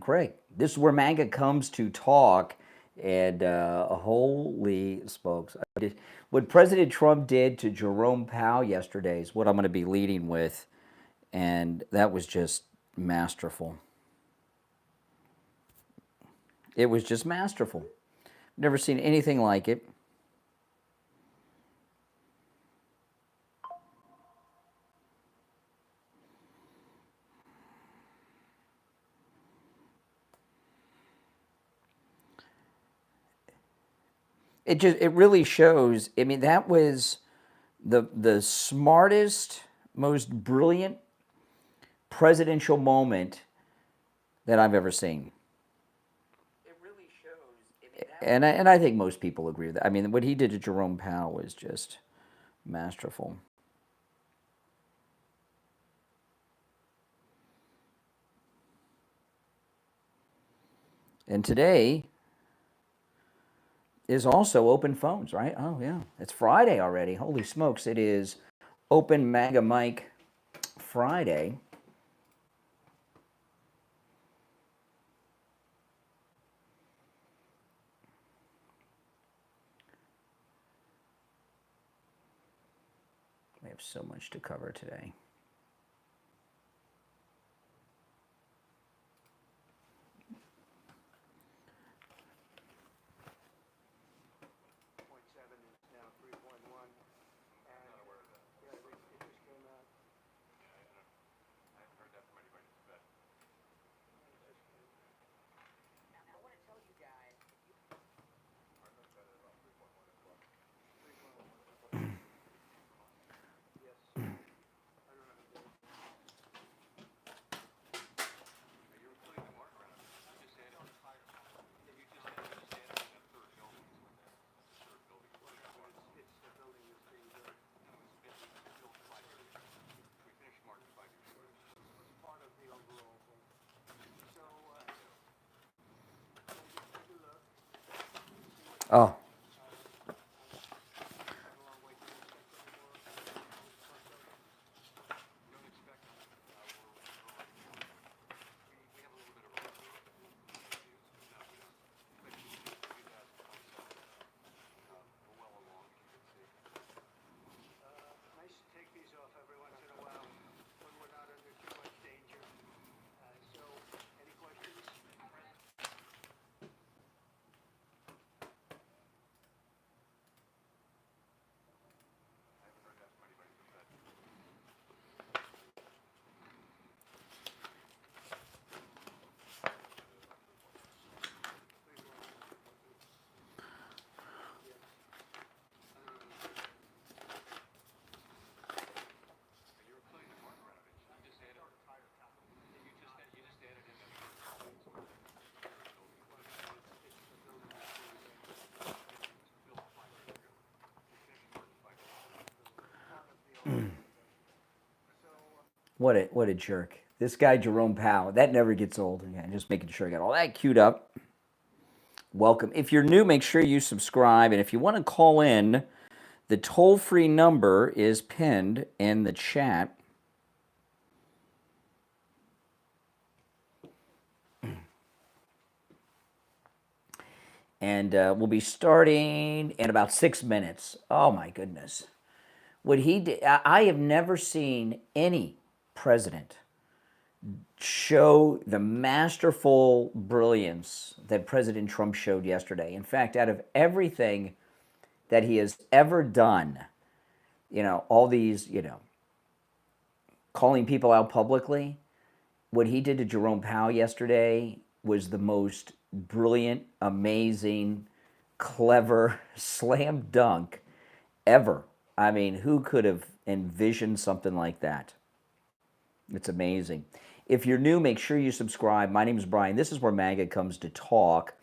Craig. This is where MAGA comes to talk, and holy smokes. What President Trump did to Jerome Powell yesterday is what I'm going to be leading with, and that was just masterful. It was just masterful. Never seen anything like it. It really shows. I mean, that was the smartest, most brilliant presidential moment that I've ever seen. It really shows. And I think most people agree with that. I mean, what he did to Jerome Powell was just masterful. And today is also open phones, right? Oh, yeah. It's Friday already. Holy smokes. It is Open MAGA Mic Friday. We have so much to cover today. Oh. What a jerk. This guy, Jerome Powell, that never gets old. Again, just making sure I got all that queued up. Welcome. If you're new, make sure you subscribe. And if you want to call in, the toll-free number is pinned in the chat. And we'll be starting in about 6 minutes. Oh, my goodness. What he did, I have never seen any president show the masterful brilliance that President Trump showed yesterday. In fact, out of everything that he has ever done, all these, calling people out publicly, what he did to Jerome Powell yesterday was the most brilliant, amazing, clever slam dunk ever. I mean, who could have envisioned something like that? It's amazing. If you're new, make sure you subscribe. My name is Brian. This is where MAGA comes to talk.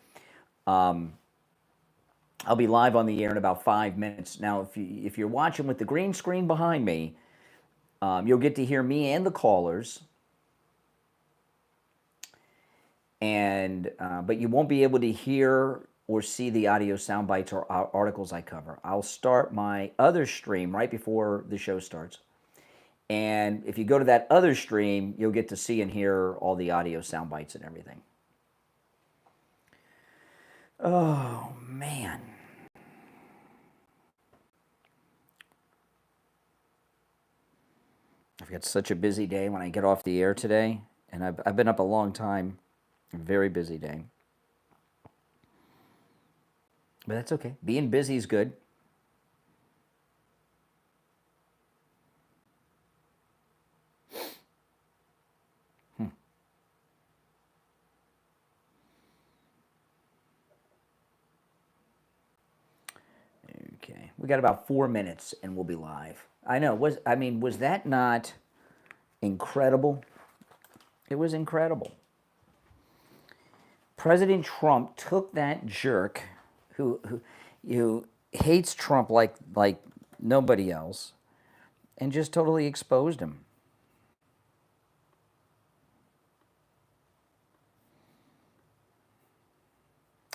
I'll be live on the air in about 5 minutes. Now, if you're watching with the green screen behind me, you'll get to hear me and the callers. But you won't be able to hear or see the audio sound bites or articles I cover. I'll start my other stream right before the show starts. And if you go to that other stream, you'll get to see and hear all the audio sound bites and everything. Oh, man. I've got such a busy day when I get off the air today, and I've been up a long time. A very busy day. But that's okay. Being busy is good. Okay. We got about 4 minutes and we'll be live. I know. Was that not incredible? It was incredible. President Trump took that jerk who hates Trump like nobody else and just totally exposed him.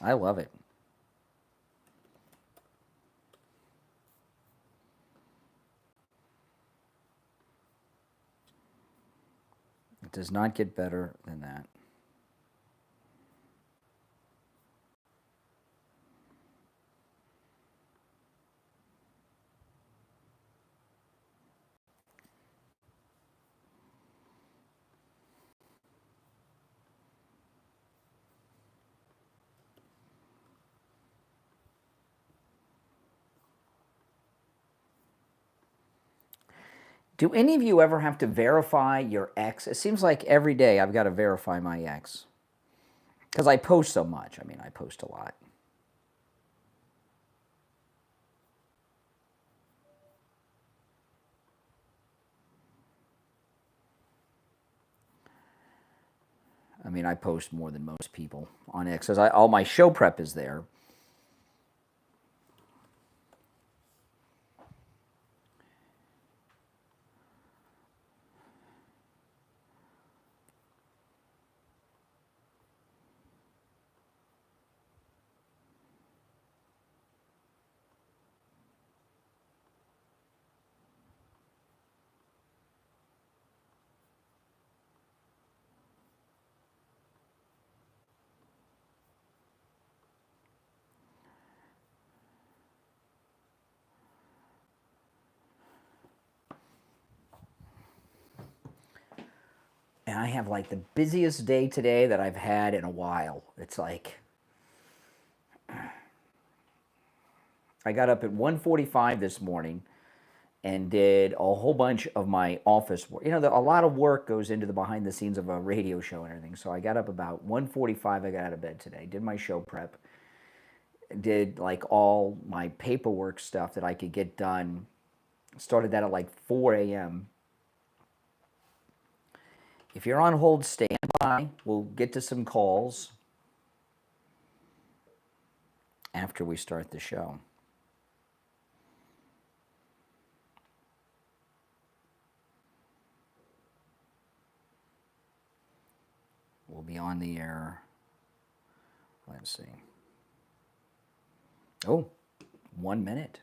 I love it. It does not get better than that. Do any of you ever have to verify your ex? It seems like every day I've got to verify my ex. Because I post so much. I mean, I post a lot. I mean, I post more than most people on X. All my show prep is there. And I have like the busiest day today that I've had in a while. It's like I got up at 1:45 this morning and did a whole bunch of my office work. You know, a lot of work goes into the behind the scenes of a radio show and everything. So I got up about 1:45. I got out of bed today, did my show prep, did like all my paperwork stuff that I could get done. Started that at like 4 a.m. If you're on hold, stand by. We'll get to some calls after we start the show. We'll be on the air. Let's see. Oh, 1 minute.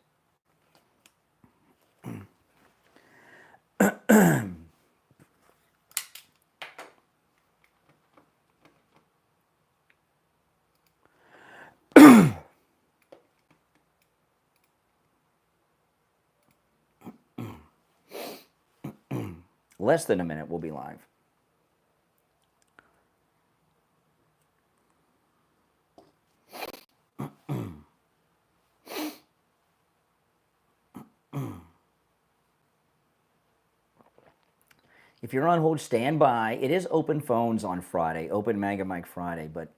Less than a minute, we'll be live. If you're on hold, stand by. It is open phones on Friday, open Mega Mike Friday, but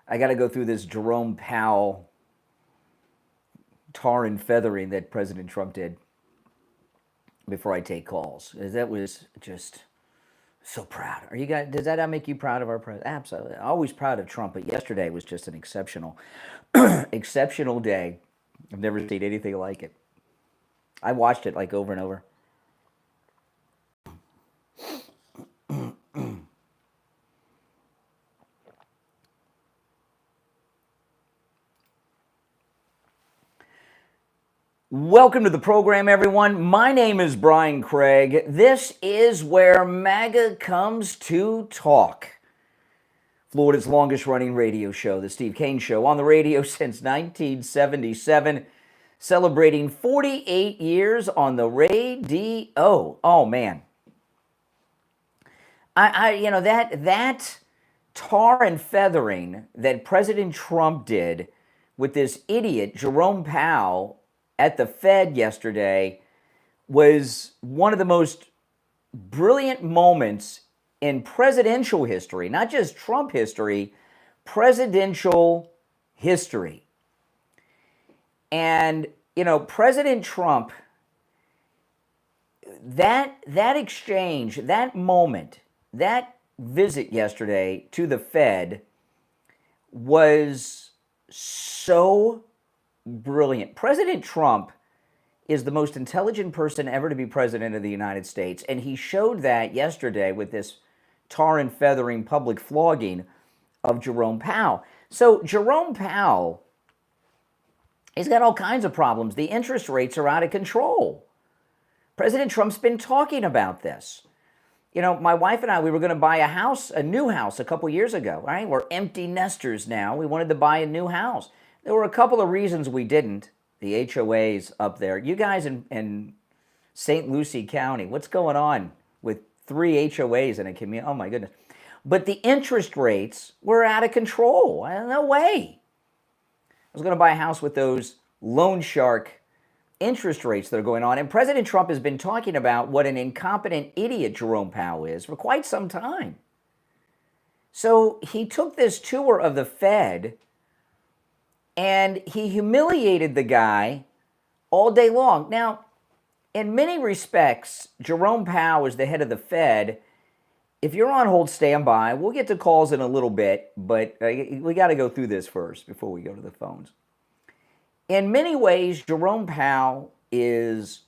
I got to go through this Jerome Powell tar and feathering that President Trump did before I take calls. That was just so proud. Are you guys? Does that make you proud of our president? Absolutely. Always proud of Trump, but yesterday was just an exceptional, exceptional day. I've never seen anything like it. I watched it like over and over. Welcome to the program, everyone. My name is Brian Craig. This is where MAGA comes to talk. Florida's longest running radio show, The Steve Kane Show, on the radio since 1977, celebrating 48 years on the radio. Oh, man. That tar and feathering that President Trump did with this idiot, Jerome Powell, at the Fed yesterday was one of the most brilliant moments in presidential history, not just Trump history, presidential history. And, President Trump, that exchange, that moment, that visit yesterday to the Fed was so brilliant. President Trump is the most intelligent person ever to be president of the United States, and he showed that yesterday with this tar and feathering public flogging of Jerome Powell. So Jerome Powell, he's got all kinds of problems. The interest rates are out of control. President Trump's been talking about this. My wife and I, we were going to buy a new house a couple years ago, right? We're empty nesters now. We wanted to buy a new house. There were a couple of reasons we didn't. The HOAs up there. You guys in St. Lucie County, what's going on with 3 HOAs in a community? Oh, my goodness. But the interest rates were out of control. No way. I was going to buy a house with those loan shark interest rates that are going on. And President Trump has been talking about what an incompetent idiot Jerome Powell is for quite some time. So he took this tour of the Fed and he humiliated the guy all day long. Now, in many respects, Jerome Powell is the head of the Fed. If you're on hold, stand by. We'll get to calls in a little bit, but we got to go through this first before we go to the phones. In many ways, Jerome Powell he's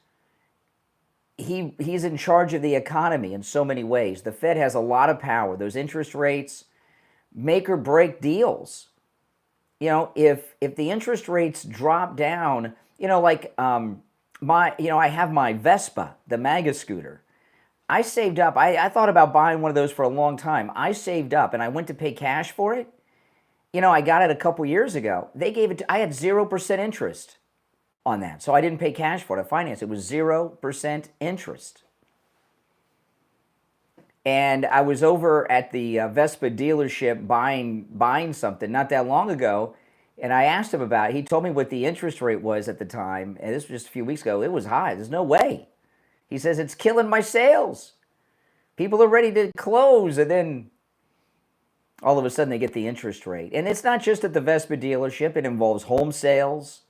in charge of the economy in so many ways. The Fed has a lot of power. Those interest rates make or break deals. If the interest rates drop down, I have my Vespa, the MAGA scooter. I saved up. I thought about buying one of those for a long time. I saved up and I went to pay cash for it. I got it a couple years ago. They gave it I had 0% interest on that. So I didn't pay cash for it. I financed it. It was 0% interest. And I was over at the Vespa dealership buying something not that long ago, and I asked him about it. He told me what the interest rate was at the time, and this was just a few weeks ago. It was high. There's no way. He says, it's killing my sales. People are ready to close, and then all of a sudden they get the interest rate. And it's not just at the Vespa dealership. It involves home sales,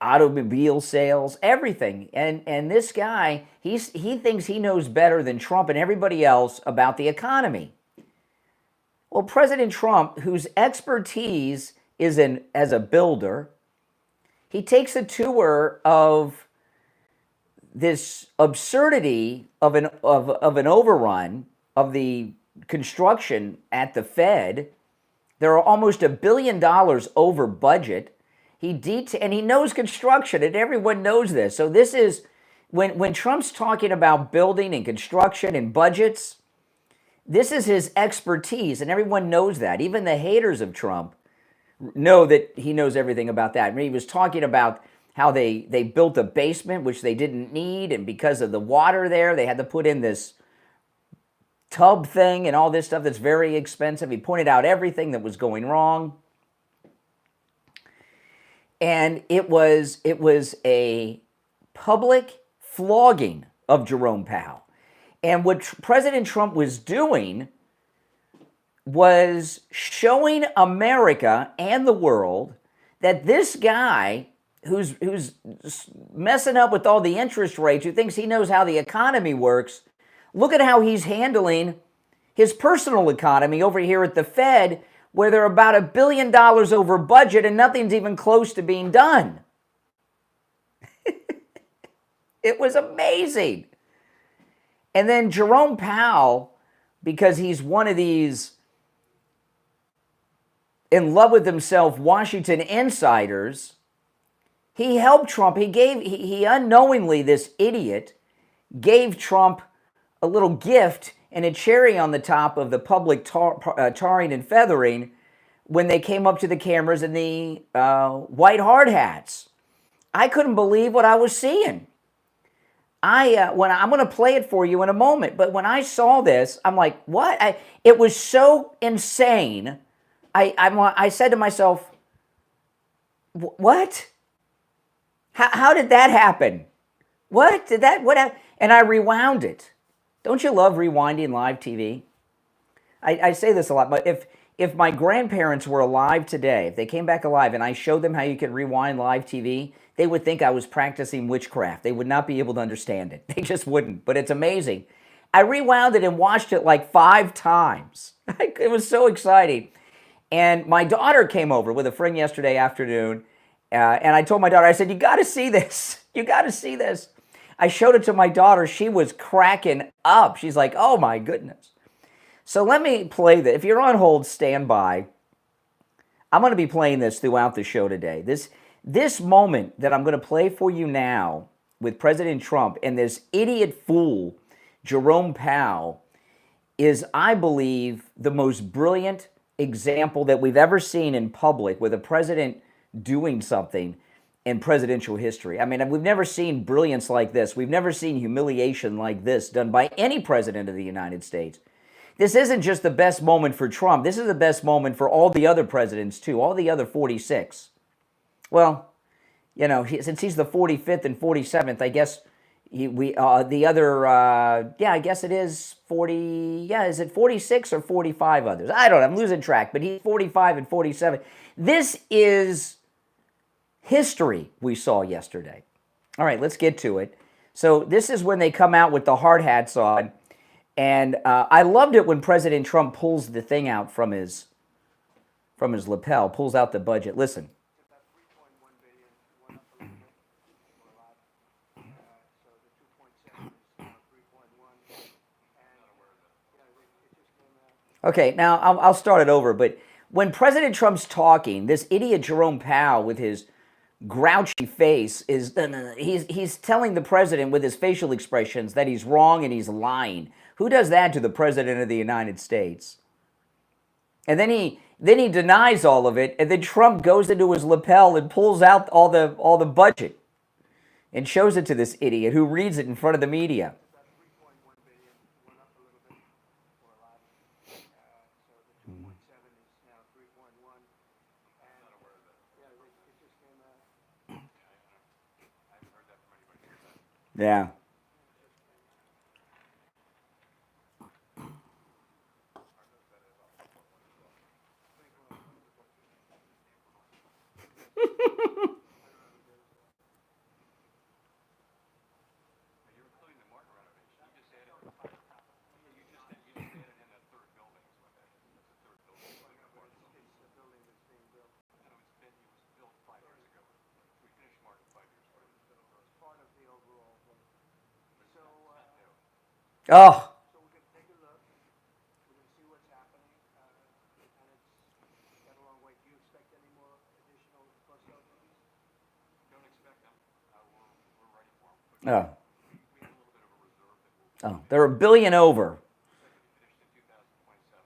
automobile sales, everything. And this guy, he thinks he knows better than Trump and everybody else about the economy. Well, President Trump, whose expertise is as a builder, he takes a tour of this absurdity of an overrun of the construction at the Fed. There are almost $1 billion over budget. And he knows construction, and everyone knows this. So this is, when Trump's talking about building and construction and budgets, this is his expertise, and everyone knows that. Even the haters of Trump know that he knows everything about that. I mean, he was talking about how they built a basement, which they didn't need, and because of the water there, they had to put in this tub thing and all this stuff that's very expensive. He pointed out everything that was going wrong. And it was a public flogging of Jerome Powell. And what President Trump was doing was showing America and the world that this guy who's messing up with all the interest rates, who thinks he knows how the economy works, look at how he's handling his personal economy over here at the Fed, where they're about $1 billion over budget and nothing's even close to being done. It was amazing. And then Jerome Powell, because he's one of these in love with himself Washington insiders, he helped Trump. He unknowingly, this idiot, gave Trump a little gift and a cherry on the top of the public tarring and feathering when they came up to the cameras in the white hard hats. I couldn't believe what I was seeing. When I'm going to play it for you in a moment, but when I saw this, I'm like, what? It was so insane. I said to myself, what? How did that happen? What? And I rewound it. Don't you love rewinding live TV? I say this a lot, but if my grandparents were alive today, if they came back alive and I showed them how you could rewind live TV, they would think I was practicing witchcraft. They would not be able to understand it. They just wouldn't, but it's amazing. I rewound it and watched it like 5 times. It was so exciting. And my daughter came over with a friend yesterday afternoon, and I told my daughter, I said, you got to see this. You got to see this. I showed it to my daughter. She was cracking up. She's like, oh my goodness. So let me play this. If you're on hold, stand by. I'm going to be playing this throughout the show today. This moment that I'm going to play for you now with President Trump and this idiot fool, Jerome Powell, is, I believe, the most brilliant example that we've ever seen in public with a president doing something in presidential history. I mean, we've never seen brilliance like this. We've never seen humiliation like this done by any president of the United States. This isn't just the best moment for Trump. This is the best moment for all the other presidents, too, all the other 46. Well, you know, since he's the 45th and 47th, I guess I guess it is 40, is it 46 or 45 others? I don't know, I'm losing track, but he's 45 and 47. This is history we saw yesterday. All right, let's get to it. So this is when they come out with the hard hats on, and I loved it when President Trump pulls the thing out from his lapel, pulls out the budget. Listen. Okay, now I'll start it over, but when President Trump's talking, this idiot Jerome Powell with his grouchy face he's telling the president with his facial expressions that he's wrong and he's lying. Who does that to the president of the United States? And then he denies all of it, and then Trump goes into his lapel and pulls out all the budget and shows it to this idiot who reads it in front of the media. Yeah. Oh. So we can take a look. We can see what's happening. And it's got a long way. Do you expect any more additional cost outlays? Don't expect them. We're ready for them. We have a little bit of a reserve that will. Oh, they're $1 billion over. Finished in 2027.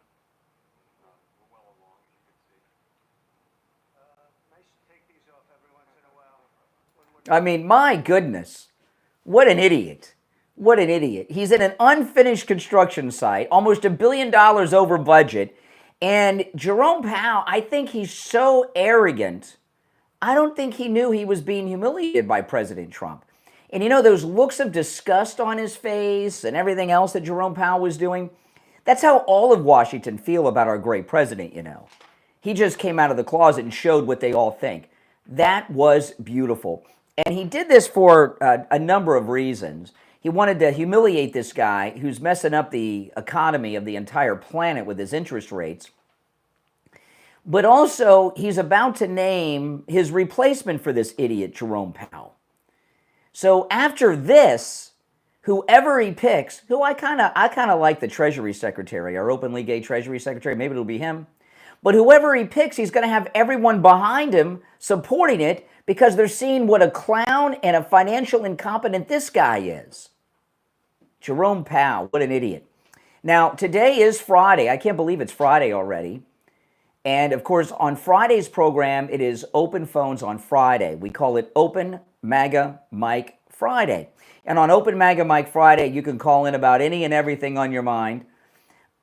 We're well along, as you can see. Nice to take these off every once in a while. I mean, my goodness, what an idiot. What an idiot. He's at an unfinished construction site, almost $1 billion over budget. And Jerome Powell, I think he's so arrogant, I don't think he knew he was being humiliated by President Trump. And you know, those looks of disgust on his face and everything else that Jerome Powell was doing, that's how all of Washington feel about our great president, you know. He just came out of the closet and showed what they all think. That was beautiful. And he did this for a number of reasons. He wanted to humiliate this guy who's messing up the economy of the entire planet with his interest rates. But also, he's about to name his replacement for this idiot, Jerome Powell. So after this, whoever he picks, who I kind of like the Treasury Secretary, our openly gay Treasury Secretary, maybe it'll be him. But whoever he picks, he's going to have everyone behind him supporting it because they're seeing what a clown and a financial incompetent this guy is. Jerome Powell, what an idiot. Now, today is Friday. I can't believe it's Friday already. And of course, on Friday's program, it is Open Phones on Friday. We call it Open MAGA Mike Friday. And on Open MAGA Mike Friday, you can call in about any and everything on your mind.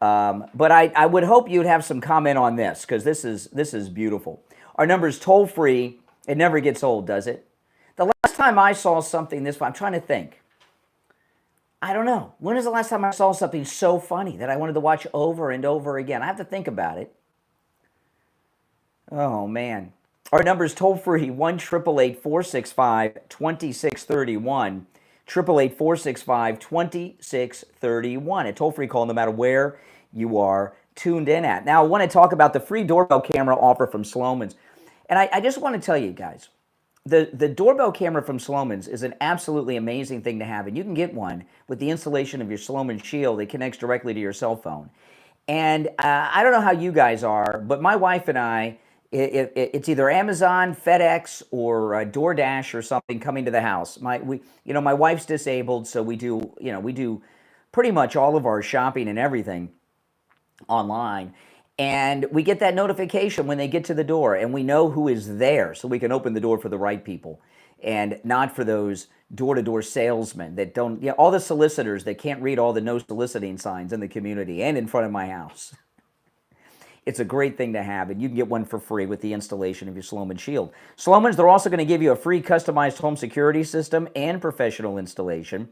But I would hope you'd have some comment on this, because this is beautiful. Our number is toll free. It never gets old, does it? The last time I saw something this, I'm trying to think. I don't know. When was the last time I saw something so funny that I wanted to watch over and over again? I have to think about it. Oh, man. Our number is toll free, 1-888-465-2631. 888-465-2631. A toll free call no matter where you are tuned in at. Now, I want to talk about the free doorbell camera offer from Sloman's. And I just want to tell you guys, the doorbell camera from Sloman's is an absolutely amazing thing to have. And you can get one with the installation of your Sloman Shield. It connects directly to your cell phone. And I don't know how you guys are, but my wife and I, it's either Amazon, FedEx, or DoorDash or something coming to the house. My wife's disabled, so we do pretty much all of our shopping and everything online. And we get that notification when they get to the door, and we know who is there, so we can open the door for the right people, and not for those door-to-door salesmen that don't, all the solicitors that can't read all the no soliciting signs in the community and in front of my house. It's a great thing to have, and you can get one for free with the installation of your Sloman Shield. Sloman's, they're also going to give you a free customized home security system and professional installation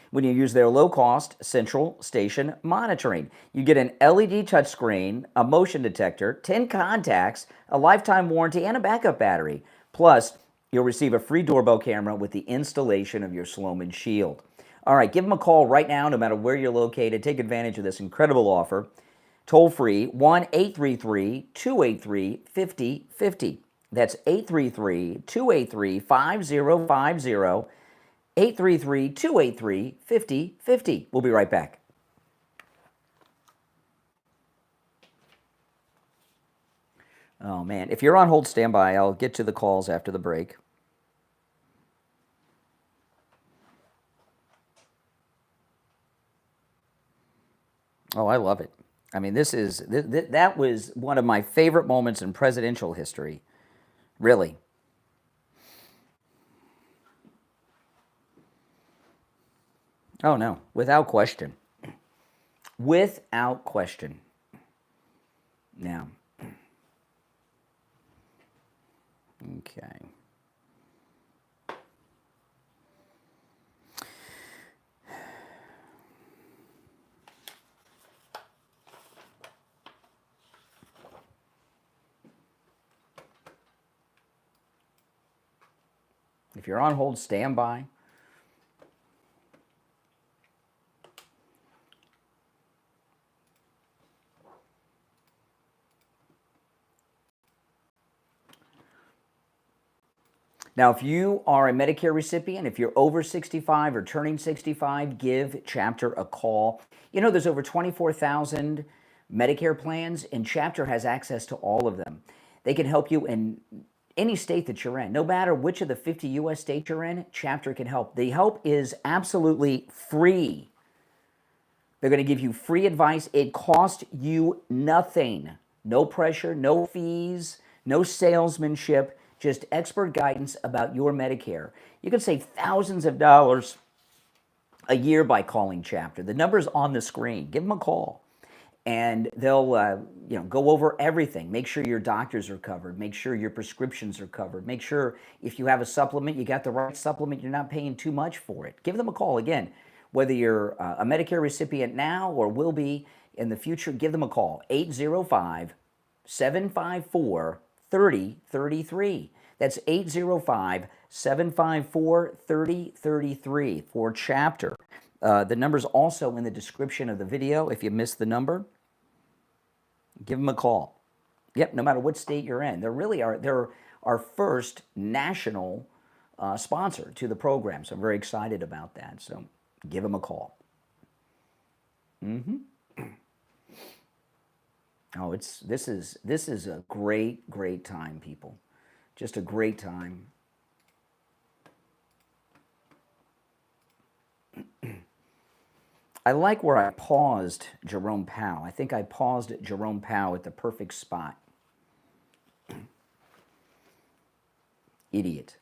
when you use their low-cost central station monitoring. You get an LED touchscreen, a motion detector, 10 contacts, a lifetime warranty, and a backup battery. Plus, you'll receive a free doorbell camera with the installation of your Sloman Shield. All right, give them a call right now, no matter where you're located. Take advantage of this incredible offer. Toll free, 1-833-283-5050. That's 833-283-5050. 833-283-5050. We'll be right back. Oh, man. If you're on hold, stand by. I'll get to the calls after the break. Oh, I love it. I mean, that was one of my favorite moments in presidential history. Really. Oh, no. Without question. Without question. Now. Okay. If you're on hold, stand by. Now, if you are a Medicare recipient, if you're over 65 or turning 65, give Chapter a call. You know, there's over 24,000 Medicare plans, and Chapter has access to all of them. They can help you in any state that you're in. No matter which of the 50 U.S. states you're in, Chapter can help. The help is absolutely free. They're going to give you free advice. It costs you nothing. No pressure, no fees, no salesmanship, just expert guidance about your Medicare. You can save thousands of dollars a year by calling Chapter. The number's on the screen. Give them a call, and they'll go over everything. Make sure your doctors are covered. Make sure your prescriptions are covered. Make sure if you have a supplement, you got the right supplement. You're not paying too much for it. Give them a call. Again, whether you're a Medicare recipient now or will be in the future, give them a call. 805-754-3033. That's 805-754-3033 for Chapter. The number's also in the description of the video. If you missed the number, give them a call. Yep, no matter what state you're in. They're our first national sponsor to the program, so I'm very excited about that. So give them a call. Oh, this is a great time, people. Just a great time. I like where I paused Jerome Powell. I think I paused Jerome Powell at the perfect spot. Idiot.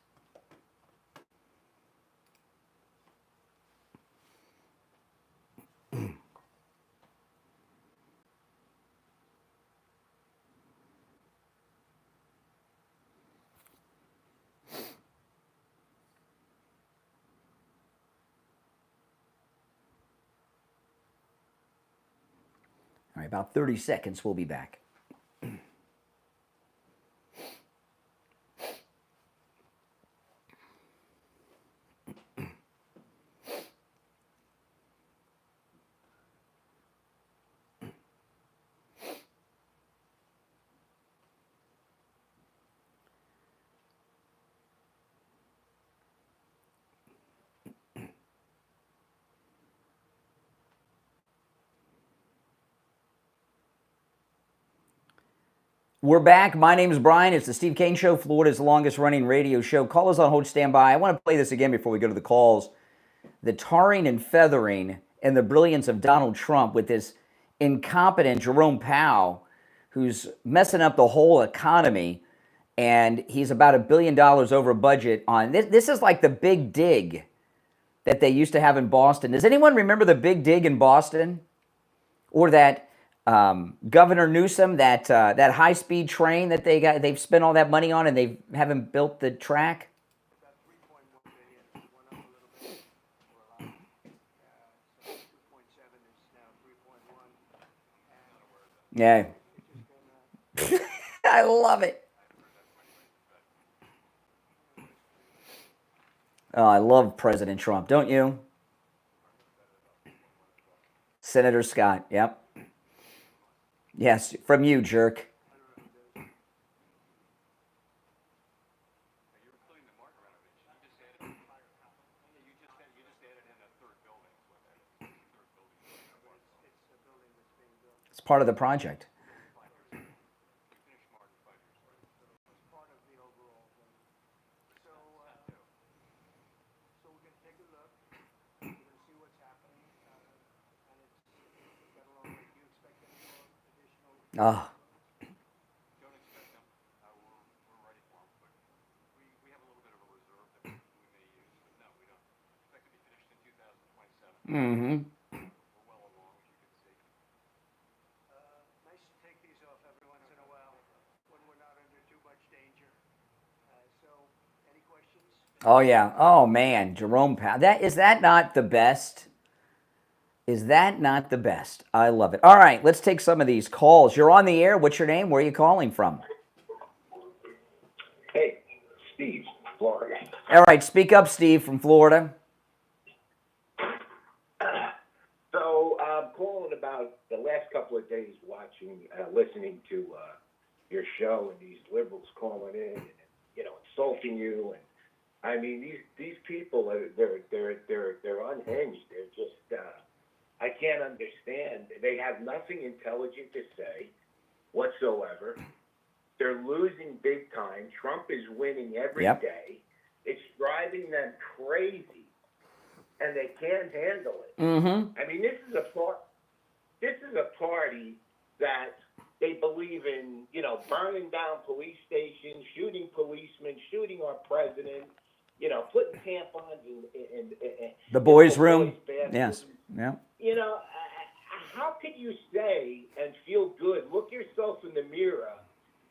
All right, about 30 seconds, we'll be back. We're back. My name is Brian. It's the Steve Kane Show, Florida's longest running radio show. Call us on hold, stand by. I want to play this again before we go to the calls. The tarring and feathering and the brilliance of Donald Trump with this incompetent Jerome Powell, who's messing up the whole economy, and he's about $1 billion over budget on this. This is like the big dig that they used to have in Boston. Does anyone remember the big dig in Boston? Or that Governor Newsom, that high-speed train that they've spent all that money on and they haven't built the track? Yeah. I love it. Oh, I love President Trump, don't you? Senator Scott, yep. Yes, from you, jerk. It's part of the project. Oh. Mm-hmm. Nice to take these off every once in a while when we're not under too much danger. So, any questions? Oh, yeah. Oh, man. Jerome Powell. Is that not the best? Is that not the best? I love it. All right, let's take some of these calls. You're on the air. What's your name? Where are you calling from? Hey, Steve, Florida. All right, speak up, Steve, from Florida. So I'm calling about the last couple of days watching, listening to your show and these liberals calling in and, insulting you. And I mean, these people they're unhinged. They're just I can't understand. They have nothing intelligent to say whatsoever. They're losing big time. Trump is winning every day. It's driving them crazy, and they can't handle it. Mm-hmm. I mean, this is a party that they believe in, burning down police stations, shooting policemen, shooting our president, putting tampons in the boys' room. Yes. Yeah. How could you say and feel good, look yourself in the mirror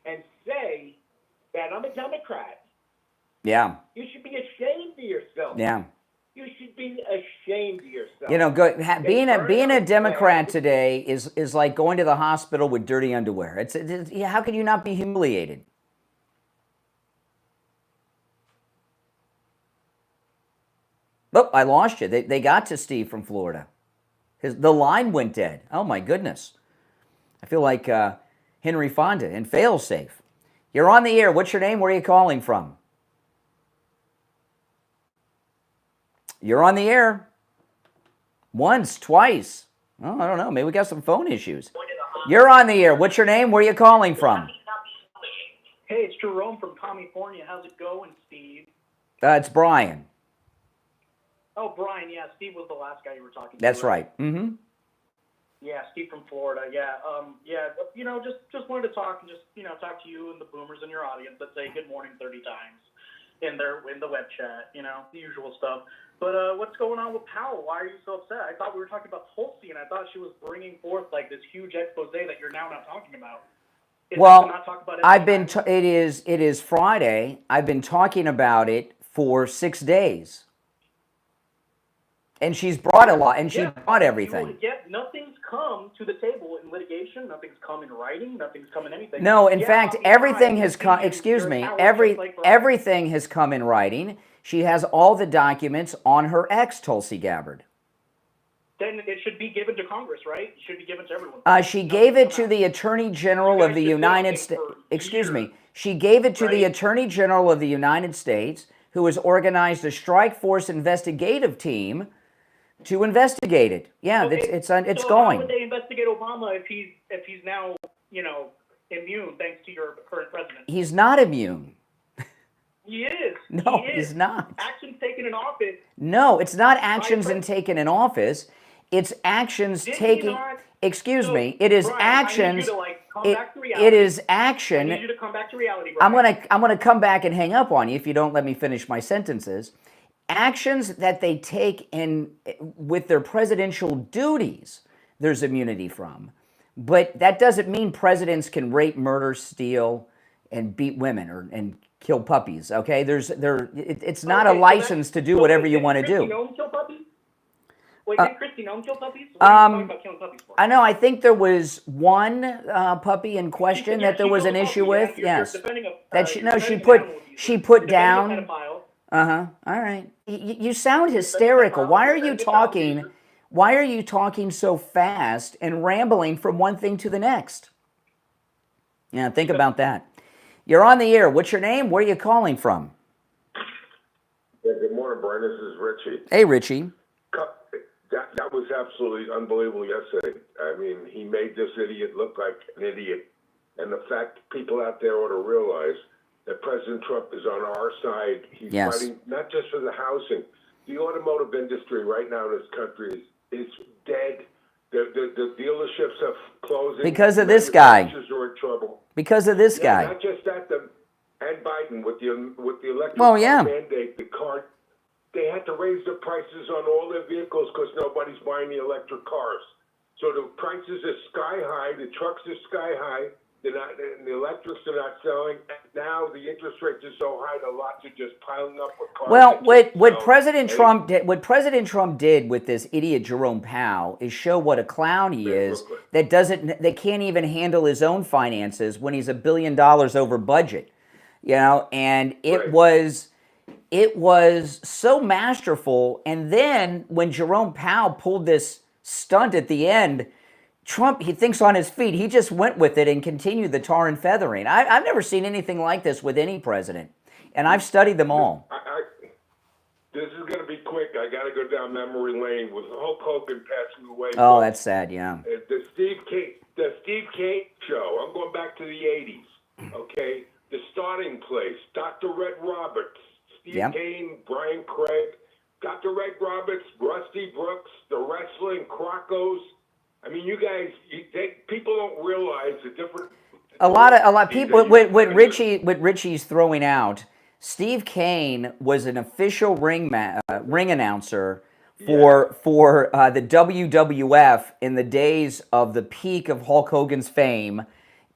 and say that I'm a Democrat? Yeah. You should be ashamed of yourself. Yeah. You should be ashamed of yourself. Being a Democrat today is like going to the hospital with dirty underwear. It's how can you not be humiliated? Oh, I lost you. They got to Steve from Florida. The line went dead. Oh, my goodness. I feel like Henry Fonda in Failsafe. You're on the air. What's your name? Where are you calling from? You're on the air. Once, twice. Oh, I don't know. Maybe we got some phone issues. You're on the air. What's your name? Where are you calling from? Hey, it's Jerome from California. How's it going, Steve? It's Brian. Oh, Brian, yeah, Steve was the last guy you were talking to. That's right. Mm-hmm. Yeah, Steve from Florida. Yeah, just wanted to talk and talk to you and the boomers in your audience that say good morning 30 times in the web chat, the usual stuff. But what's going on with Powell? Why are you so upset? I thought we were talking about Tulsi, and I thought she was bringing forth like this huge expose that you're now not talking about. Well, it is Friday. I've been talking about it for 6 days. And she's brought a lot, and she brought everything. Nothing's come to the table in litigation. Nothing's come in writing. Nothing's come in anything. No, in fact, everything has come. Excuse me. Everything has come in writing. She has all the documents on her ex, Tulsi Gabbard. Then it should be given to Congress, right? It should be given to everyone. She gave it to the Attorney General of the United States. Excuse me. She gave it to the Attorney General of the United States, who has organized a strike force investigative team to investigate it. Yeah, okay. it's so going. How would they investigate Obama if he's now immune thanks to your current president? He's not immune. He is. No, he's not. Actions taken in office. No, it's not actions taken in office. It's actions taken. Excuse me. It is Brian, actions. It is action. I need you to come back to reality, Brian. I'm gonna come back and hang up on you if you don't let me finish my sentences. Actions that they take in with their presidential duties, there's immunity from. But that doesn't mean presidents can rape, murder, steal, and beat women and kill puppies. Okay, it's not a license to do whatever you want to do. Kill puppies? Wait, did Christy Nome kill puppies? What are you talking about killing puppies for? I know. I think there was one puppy in question that there was an issue with. Yes, she put down. All right. You sound hysterical. Why are you talking? Why are you talking so fast and rambling from one thing to the next? Yeah, think about that. You're on the air. What's your name? Where are you calling from? Yeah, good morning, Brian. This is Richie. Hey, Richie. That was absolutely unbelievable yesterday. I mean, he made this idiot look like an idiot. And the fact people out there ought to realize that President Trump is on our side. He's fighting not just for the housing. The automotive industry right now in this country is dead. The dealerships are closing. Because of this guy. Are in trouble. Because of this guy. Not just that, and Biden with the electric car mandate, the car. They had to raise the prices on all their vehicles because nobody's buying the electric cars. So the prices are sky high. The trucks are sky high. The electrics are not selling. And now the interest rates are so high, the lots are just piling up with cars. Well, what President Trump did with this idiot Jerome Powell is show what a clown he is. That can't even handle his own finances when he's $1 billion over budget. And it was so masterful. And then when Jerome Powell pulled this stunt at the end, Trump, he thinks on his feet. He just went with it and continued the tar and feathering. I've never seen anything like this with any president, and I've studied them all. This is going to be quick. I got to go down memory lane with Hulk Hogan passing away. Oh, that's sad, yeah. The Steve Kane show. I'm going back to the 80s, okay? The starting place, Dr. Red Roberts, Steve Kane, Brian Craig, Dr. Red Roberts, Rusty Brooks, the wrestling, Crocos. I mean, you guys, people don't realize the different. A lot of people. What Richie's throwing out. Steve Kane was an official ring announcer for the WWF in the days of the peak of Hulk Hogan's fame,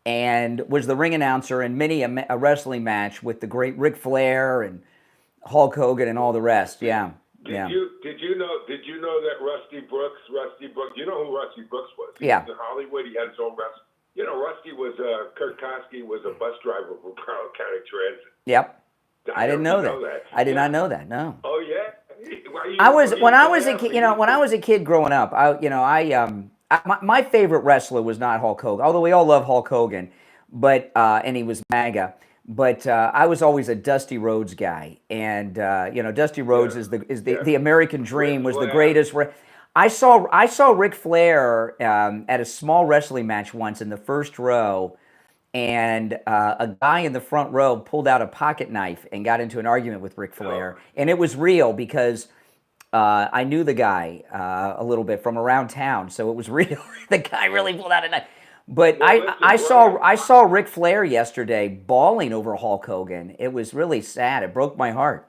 and was the ring announcer in many a wrestling match with the great Ric Flair and Hulk Hogan and all the rest. Yeah. Did you know that Rusty Brooks, you know who Rusty Brooks was? He was in Hollywood. He had his own wrestling. You know, Rusty was, Kurt Koski was a bus driver for Broward County Transit. Yep. I didn't know that. I did not know that, no. Oh, yeah? When I was a kid growing up, my favorite wrestler was not Hulk Hogan, although we all love Hulk Hogan, but and he was MAGA. But I was always a Dusty Rhodes guy, and Dusty Rhodes is the American Dream, was the greatest. I saw Ric Flair at a small wrestling match once in the first row, and a guy in the front row pulled out a pocket knife and got into an argument with Ric Flair, and it was real because I knew the guy a little bit from around town, so it was real. The guy really pulled out a knife. But Well, listen, Brian, I saw Ric Flair yesterday bawling over Hulk Hogan. It was really sad. It broke my heart.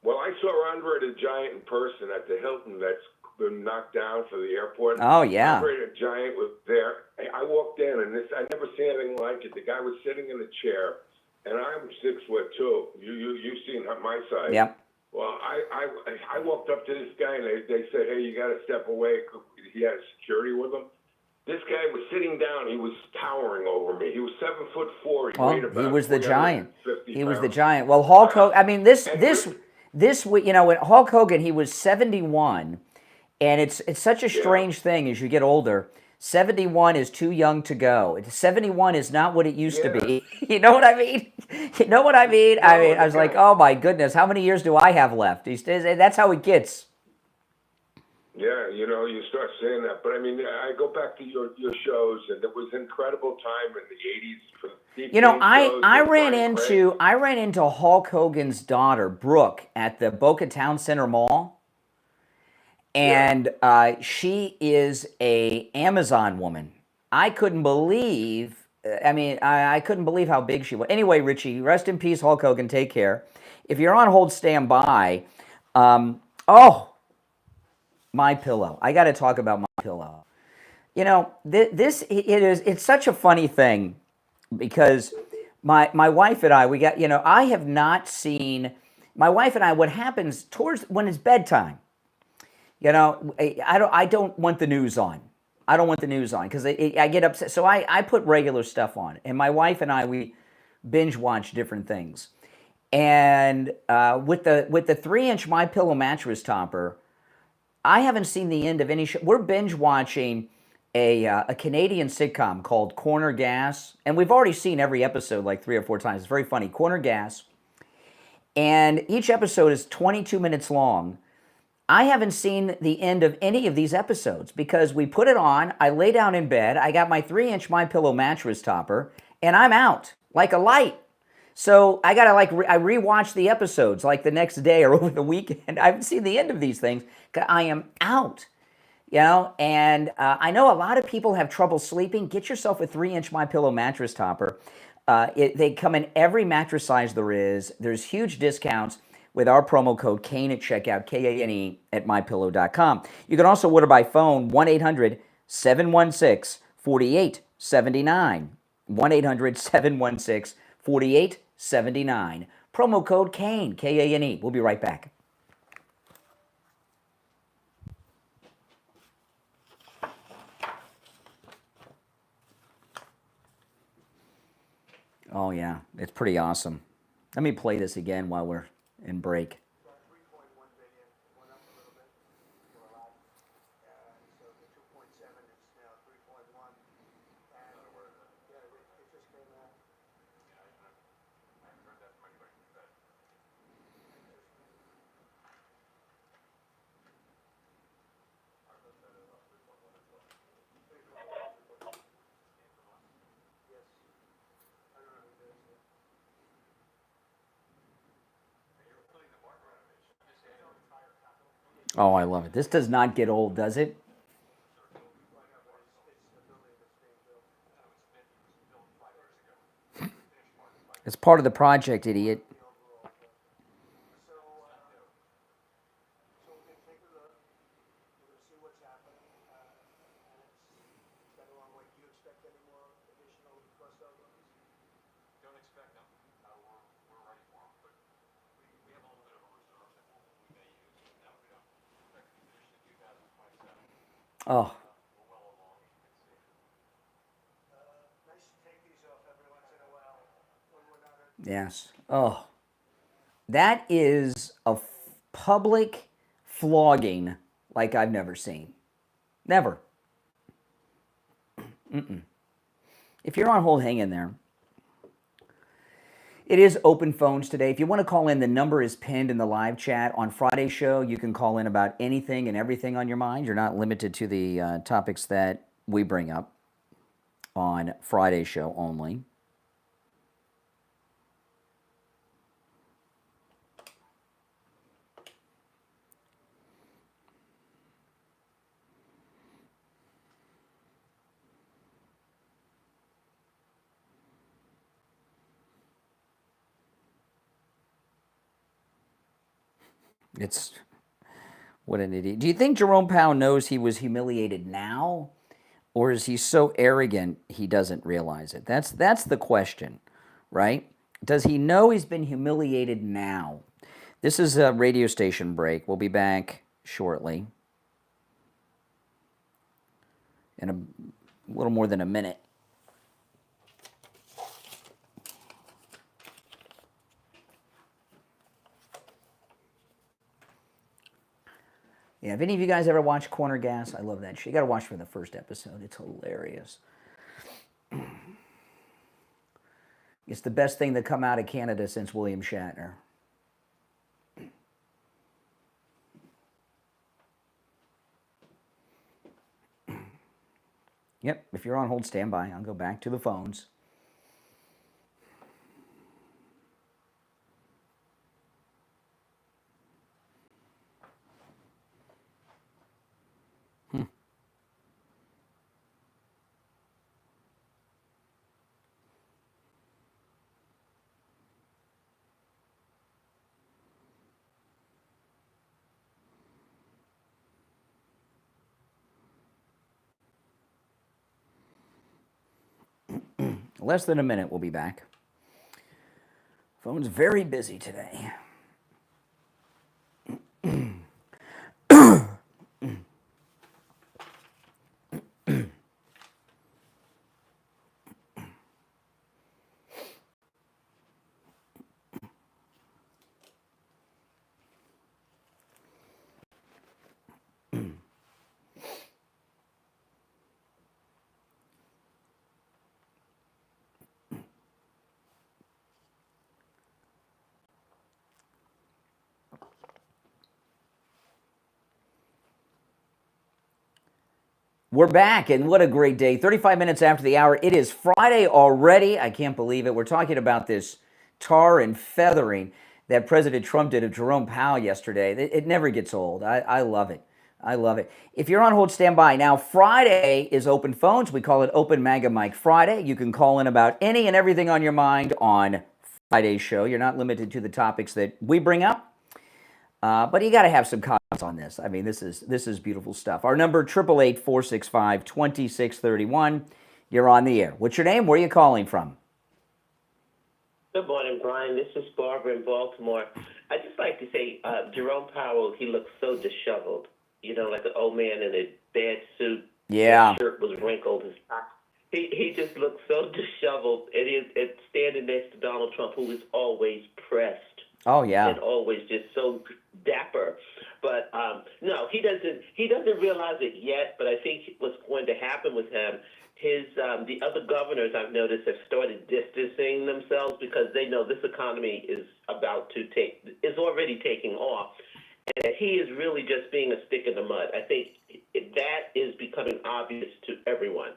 well, I saw Andre the Giant in person at the Hilton that's been knocked down for the airport. Oh yeah. Andre the Giant was there. I walked in, and I never seen anything like it. The guy was sitting in a chair, and I'm 6'2". You've seen my side. Yep. Well, I walked up to this guy, and they said, "Hey, you got to step away." He had security with him. This guy was sitting down. He was towering over me. He was 7'4". Well, he was the giant. He was the pounds. giant. Well, Hulk Hogan. I mean, this, you know, when Hulk Hogan, he was 71, and it's such a strange thing as you get older. 71 is too young to go. 71 is not what it used to be. You know what I mean? You know what I mean? No, I was like, oh my goodness, how many years do I have left? That's how it gets. Yeah, you know, you start saying that. But I mean, I go back to your shows, and it was an incredible time in the 80s. You know, I ran into Hulk Hogan's daughter, Brooke, at the Boca Town Center Mall. And she is a Amazon woman. I couldn't believe, I couldn't believe how big she was. Anyway, Richie, rest in peace, Hulk Hogan. Take care. If you're on hold, stand by. My pillow. I got to talk about my pillow. You know, it's such a funny thing because my wife and I, I have not seen, my wife and I, what happens towards when it's bedtime. You know, I don't want the news on. I don't want the news on because I get upset. So I put regular stuff on. And my wife and I, we binge watch different things. And with the 3-inch MyPillow mattress topper, I haven't seen the end of any show. We're binge watching a Canadian sitcom called Corner Gas. And we've already seen every episode like 3 or 4 times. It's very funny. Corner Gas. And each episode is 22 minutes long. I haven't seen the end of any of these episodes because we put it on, I lay down in bed, I got my 3-inch MyPillow mattress topper, and I'm out like a light. So I gotta I rewatch the episodes like the next day or over the weekend. I haven't seen the end of these things because I am out. You know, and I know a lot of people have trouble sleeping. Get yourself a 3-inch MyPillow mattress topper. They come in every mattress size there is. There's huge discounts with our promo code Kane at checkout, Kane at mypillow.com. You can also order by phone, 1-800-716-4879. 1-800-716-4879. Promo code Kane, Kane. We'll be right back. Oh, yeah, it's pretty awesome. Let me play this again while we're in break. 3.1 billion, went up a little bit for a lot. So the 2.7 is now 3.1. And yeah, it just came out. I haven't heard that from anybody from the Fed. Yes. I don't know who this is. Oh, I love it. This does not get old, does it? It's part of the project, idiot. So we can take a look. We're going to see what's happening. And it's got a long way. Do you expect any more additional cost overruns? Don't expect them. We're ready for them, but we have a little bit of a reserve that we may use. Now we don't expect to finish in 2027. Oh, We're well along, you can see. Nice to take these off every once in a while when we're not at yes. Oh, that is a public flogging like I've never seen. Never. If you're on hold, hang in there. It is open phones today. If you want to call in, the number is pinned in the live chat. On Friday's show, you can call in about anything and everything on your mind. You're not limited to the topics that we bring up on Friday's show only. It's what an idiot. Do you think Jerome Powell knows he was humiliated now, or is he so arrogant he doesn't realize it? That's the question, right? Does he know he's been humiliated now? This is a radio station break. We'll be back shortly in a little more than a minute. Yeah, if any of you guys ever watch Corner Gas, I love that shit. You got to watch from the first episode. It's hilarious. It's the best thing to come out of Canada since William Shatner. Yep, if you're on hold, stand by. I'll go back to the phones. Less than a minute, we'll be back. Phone's very busy today. We're back, and what a great day. 35 minutes after the hour. It is Friday already. I can't believe it. We're talking about this tar and feathering that President Trump did of Jerome Powell yesterday. It never gets old. I love it. I love it. If you're on hold, stand by. Now, Friday is open phones. We call it Open MAGA Mike Friday. You can call in about any and everything on your mind on Friday's show. You're not limited to the topics that we bring up. But you got to have some comments on this. I mean, this is beautiful stuff. Our number, 888-465-2631. You're on the air. What's your name? Where are you calling from? Good morning, Brian. This is Barbara in Baltimore. I'd just like to say, Jerome Powell, he looks so disheveled. You know, like an old man in a bad suit. Yeah. His shirt was wrinkled. He just looks so disheveled. And standing next to Donald Trump, who is always pressed. Oh, yeah. And always just so dapper. But no, he doesn't realize it yet, but I think what's going to happen with him, the other governors I've noticed have started distancing themselves because they know this economy is already taking off. And he is really just being a stick in the mud. I think that is becoming obvious to everyone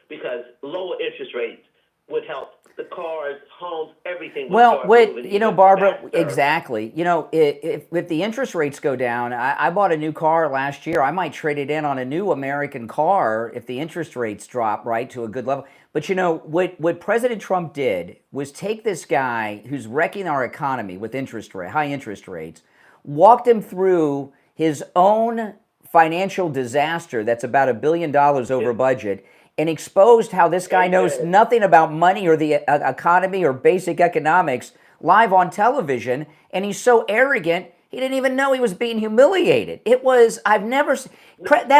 because lower interest rates would help the cars, homes, everything. Barbara, exactly. You know, if the interest rates go down, I bought a new car last year. I might trade it in on a new American car if the interest rates drop right to a good level. But you know, what President Trump did was take this guy who's wrecking our economy with high interest rates, walked him through his own financial disaster that's about $1 billion over budget, and exposed how this guy knows nothing about money or the economy or basic economics live on television, and he's so arrogant, he didn't even know he was being humiliated. That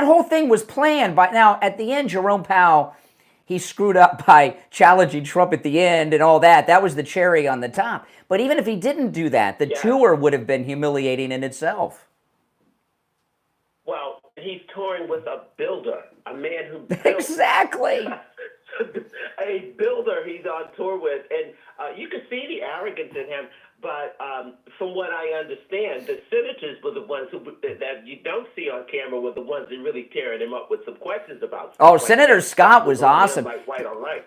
whole thing was planned. Now, at the end, Jerome Powell, he screwed up by challenging Trump at the end and all that. That was the cherry on the top. But even if he didn't do that, the tour would have been humiliating in itself. Well, he's touring with a builder, a man who built. Exactly. A builder he's on tour with, and you can see the arrogance in him. But from what I understand, the senators were the ones that you don't see on camera were the ones that really tearing him up with some questions about. Oh, Senator Scott was awesome. Like white on right.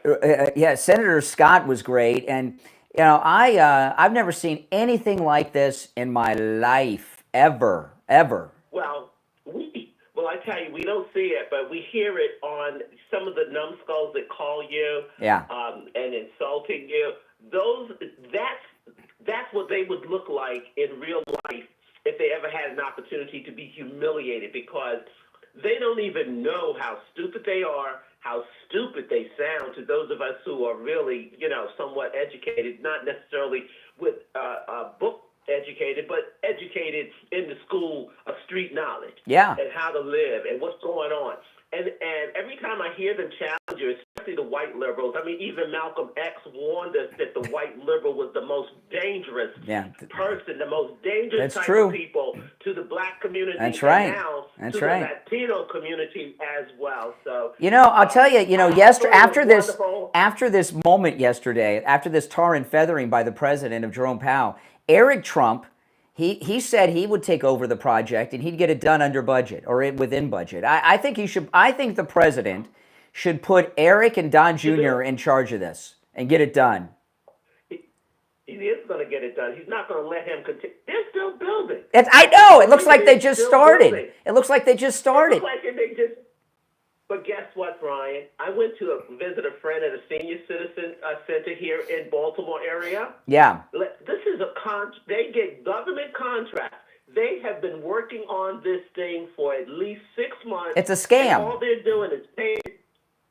Yeah, Senator Scott was great, and you know, I've never seen anything like this in my life ever. Well, I tell you, we don't see it, but we hear it on some of the numbskulls that call you, and insulting you. That's what they would look like in real life if they ever had an opportunity to be humiliated, because they don't even know how stupid they are, how stupid they sound to those of us who are really, somewhat educated, not necessarily with book educated, but educated in the school of street knowledge. Yeah. And how to live and what's going on. And every time I hear them challenge you, especially the white liberals, I mean, even Malcolm X warned us that the white liberal was the most dangerous person, the most dangerous type of people to the black community. That's right. And now That's to right. the Latino community as well. So I'll tell you, after this moment yesterday, after this tar and feathering by the president of Jerome Powell, Eric Trump, he said he would take over the project and he'd get it done under budget or within budget. I think he should. I think the president should put Eric and Don Jr. in charge of this and get it done. He is going to get it done. He's not going to let him continue. They're still building. I know. It looks like they just started. It looks like they just started. But guess what, Brian? I went to visit a friend at a senior citizen center here in Baltimore area. Yeah. This is they get government contracts. They have been working on this thing for at least 6 months. It's a scam. And all they're doing is paying.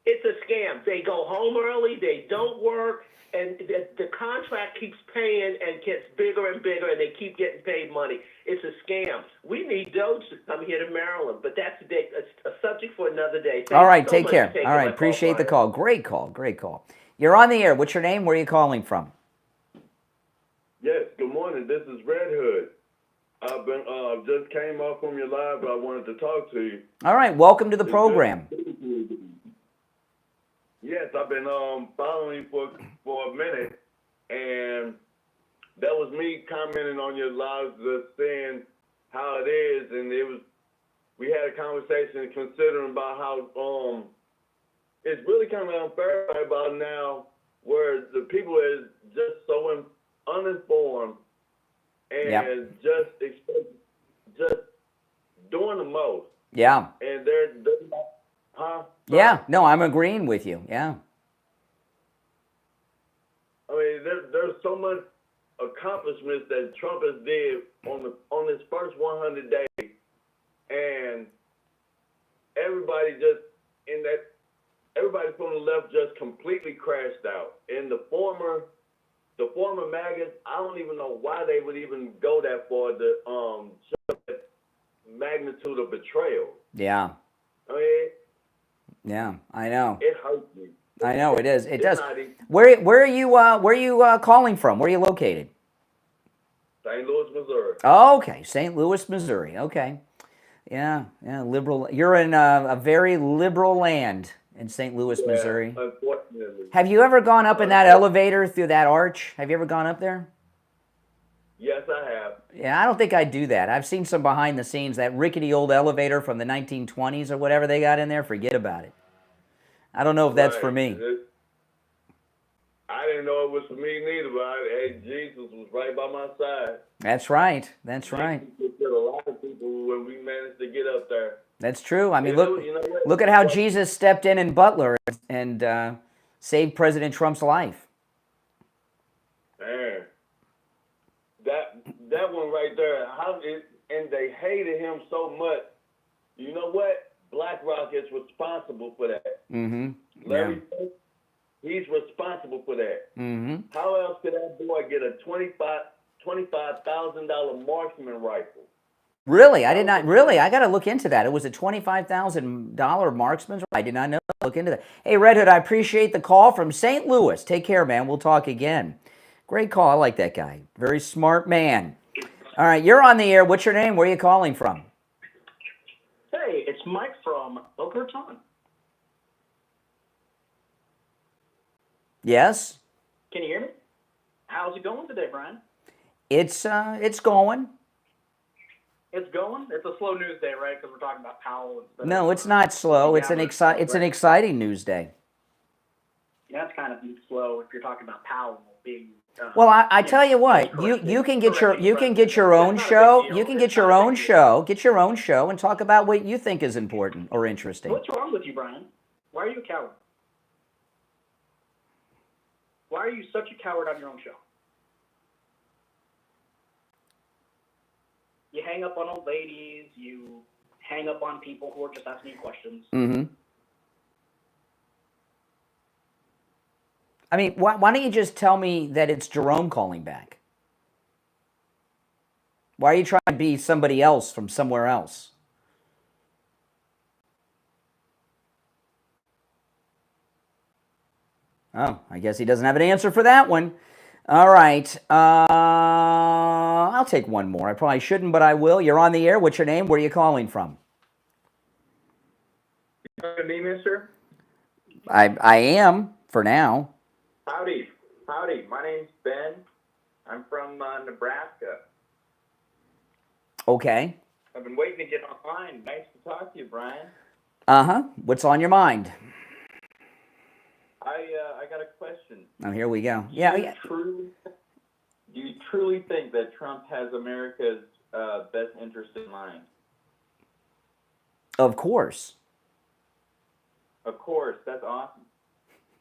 It's a scam. They go home early. They don't work. And the contract keeps paying and gets bigger and bigger, and they keep getting paid money. It's a scam. We need Doge to come here to Maryland, but that's a subject for another day. All right, take care. All right, appreciate the call. Great call, great call. You're on the air. What's your name? Where are you calling from? Yes, good morning. This is Red Hood. I've been just came off from your live, but I wanted to talk to you. All right, welcome to the program. Yes, I've been following you for a minute, and that was me commenting on your live, just saying how it is, and we had a conversation considering about how it's really kind of unfair about now, where the people is just so uninformed and just doing the most. Yeah. And they're huh? Yeah, no, I'm agreeing with you. Yeah. I mean, there's so much accomplishments that Trump has did on his first 100 days, and everybody from the left just completely crashed out. And the former MAGAs, I don't even know why they would even go that far to show that magnitude of betrayal. Yeah. I mean. Yeah, I know. It hurts me. I know it is. It does. Where are you calling from? Where are you located? St. Louis, Missouri. Oh, okay, St. Louis, Missouri. Okay. Yeah, liberal. You're in a very liberal land in St. Louis, Missouri. Unfortunately. Have you ever gone up in that elevator through that arch? Have you ever gone up there? Yes, I have. Yeah, I don't think I'd do that. I've seen some behind the scenes, that rickety old elevator from the 1920s or whatever they got in there. Forget about it. I don't know if that's for me. I didn't know it was for me neither, but Jesus was right by my side. That's right. That's right. A lot of people when we managed to get up there. That's true. I mean, look at how Jesus stepped in Butler and saved President Trump's life. Man. That one right there, and they hated him so much. You know what? BlackRock is responsible for that. Mm-hmm. Larry, he's responsible for that. Mm-hmm. How else could that boy get a $25,000 marksman rifle? Really? I did not. Really? I got to look into that. It was a $25,000 marksman's. I did not know. Look into that. Hey, Red Hood, I appreciate the call from St. Louis. Take care, man. We'll talk again. Great call. I like that guy. Very smart man. All right, you're on the air. What's your name? Where are you calling from? Hey, it's Mike from Wilkerson. Yes? Can you hear me? How's it going today, Brian? It's going. It's going? It's a slow news day, right? Because we're talking about Powell. No, it's not slow. It's an exciting news day. Yeah, it's kind of slow if you're talking about Powell being. Well, I tell you what, you can get your own show. You can get your own show and talk about what you think is important or interesting. What's wrong with you, Brian? Why are you a coward? Why are you such a coward on your own show? You hang up on old ladies. You hang up on people who are just asking you questions. Mm-hmm. I mean, why don't you just tell me that it's Jerome calling back? Why are you trying to be somebody else from somewhere else? Oh, I guess he doesn't have an answer for that one. All right. I'll take one more. I probably shouldn't, but I will. You're on the air. What's your name? Where are you calling from? You talking to me, mister? I am, for now. Howdy. My name's Ben. I'm from Nebraska. Okay. I've been waiting to get online. Nice to talk to you, Brian. Uh-huh. What's on your mind? I got a question. Oh, here we go. Do Yeah. you truly think that Trump has America's best interest in mind? Of course. Of course. That's awesome.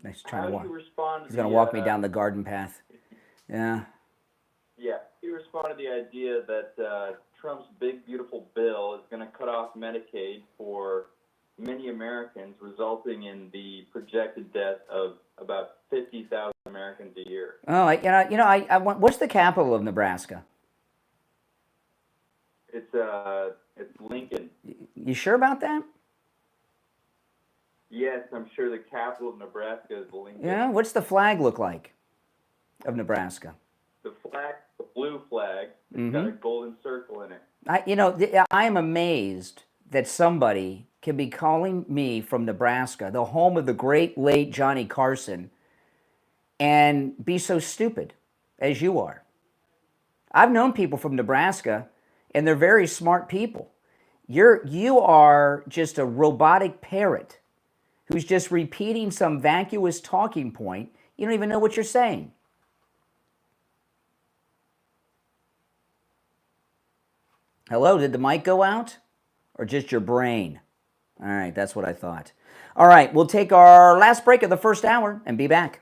He's trying to walk. How do you respond to He's going to walk me down the garden path. Yeah. Yeah. You respond to the idea that Trump's big, beautiful bill is going to cut off Medicaid for many Americans, resulting in the projected death of about 50,000 Americans a year. Oh, I want. What's the capital of Nebraska? It's Lincoln. You sure about that? Yes, I'm sure the capital of Nebraska is Lincoln. Yeah. What's the flag look like of Nebraska? The flag, the blue flag, it's got a golden circle in it. I am amazed that somebody can be calling me from Nebraska, the home of the great late Johnny Carson, and be so stupid as you are. I've known people from Nebraska, and they're very smart people. You are just a robotic parrot who's just repeating some vacuous talking point. You don't even know what you're saying. Hello, did the mic go out? Or just your brain? All right, that's what I thought. All right, we'll take our last break of the first hour and be back.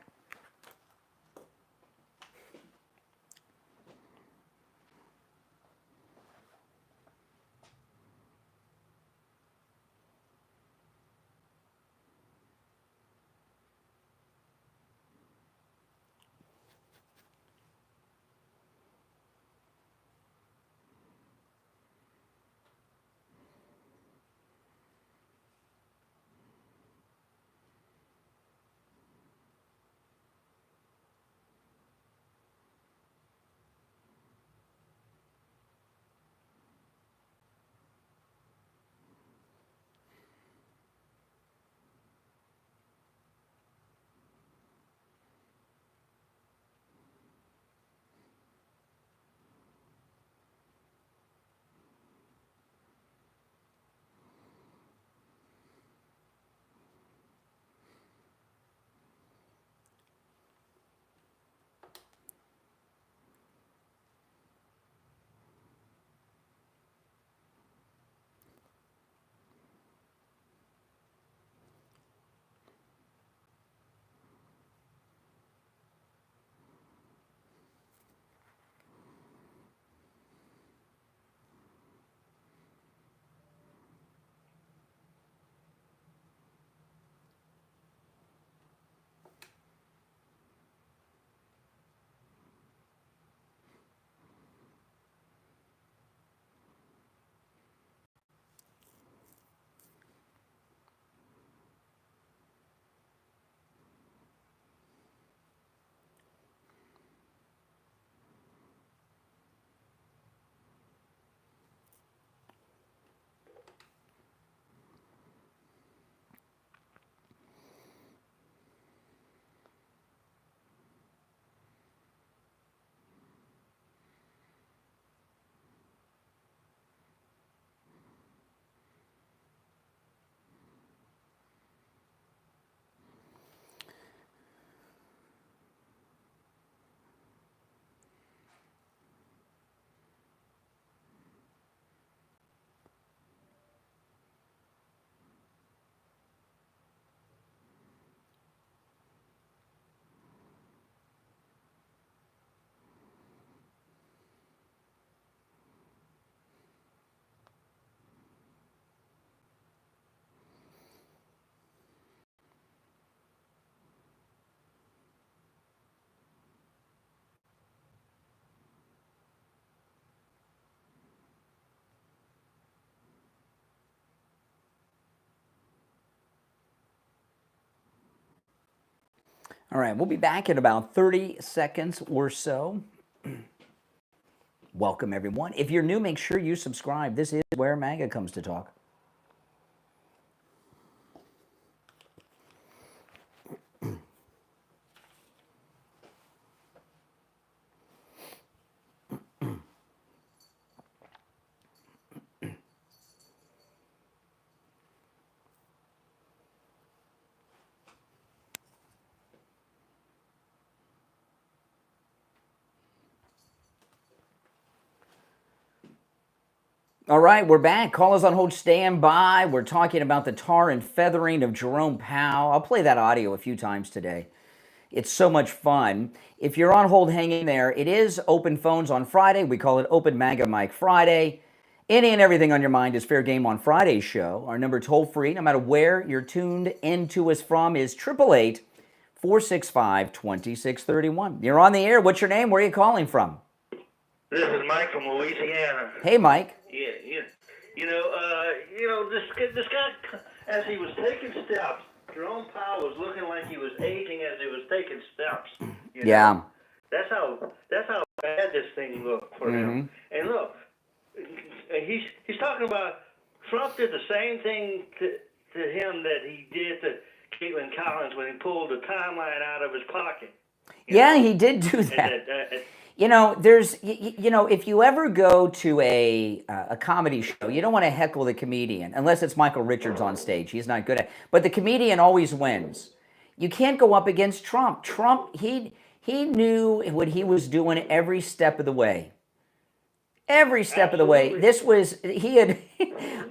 All right, we'll be back in about 30 seconds or so. Welcome, everyone. If you're new, make sure you subscribe. This is where MAGA comes to talk. All right, we're back. Callers on hold, stand by. We're talking about the tar and feathering of Jerome Powell. I'll play that audio a few times today. It's so much fun. If you're on hold, hang in there. It is open phones on Friday. We call it Open MAGA Mic Friday. Any and everything on your mind is fair game on Friday's show. Our number toll free, no matter where you're tuned into us from, is 888-465-2631. You're on the air. What's your name? Where are you calling from? This is Mike from Louisiana. Hey, Mike. Yeah. This guy, as he was taking steps, Jerome Powell was looking like he was aging as he was taking steps. You know? Yeah. That's how bad this thing looked for him. And look, he's talking about Trump did the same thing to him that he did to Caitlin Collins when he pulled the timeline out of his pocket. Yeah, he did do that. If you ever go to a comedy show, you don't want to heckle the comedian unless it's Michael Richards on stage. He's not good at it. But the comedian always wins. You can't go up against Trump. Trump, he knew what he was doing every step of the way. Every step of the way.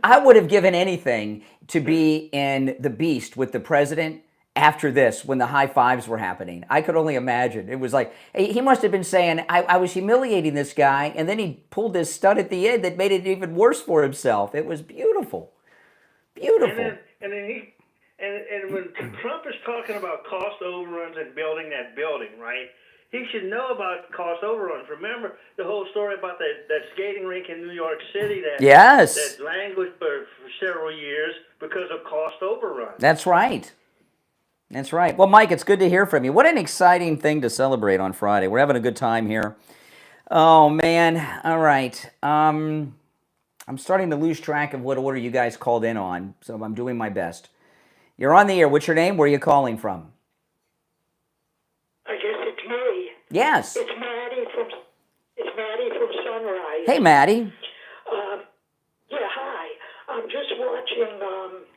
I would have given anything to be in The Beast with the president after this, when the high fives were happening. I could only imagine. It was like, he must have been saying, I was humiliating this guy, and then he pulled this stunt at the end that made it even worse for himself. It was beautiful. Beautiful. And when Trump is talking about cost overruns and building that building, right? He should know about cost overruns. Remember the whole story about that skating rink in New York City that languished for several years because of cost overruns. That's right. That's right. Well, Mike, it's good to hear from you. What an exciting thing to celebrate on Friday. We're having a good time here. Oh, man. All right. I'm starting to lose track of what order you guys called in on, so I'm doing my best. You're on the air. What's your name? Where are you calling from? I guess it's me. Yes. It's Maddie from Sunrise. Hey, Maddie. Hi. I'm just watching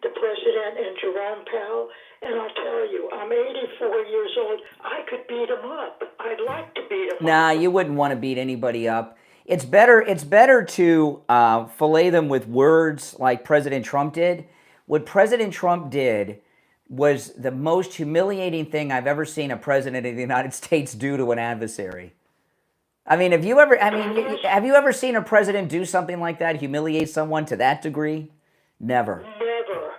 the president and Jerome Powell, and I'll tell you, I'm 84 years old. I could beat him up. I'd like to beat him up. Nah, you wouldn't want to beat anybody up. It's better to fillet them with words like President Trump did. What President Trump did was the most humiliating thing I've ever seen a president of the United States do to an adversary. I mean, have you ever seen a president do something like that, humiliate someone to that degree? Never. Never.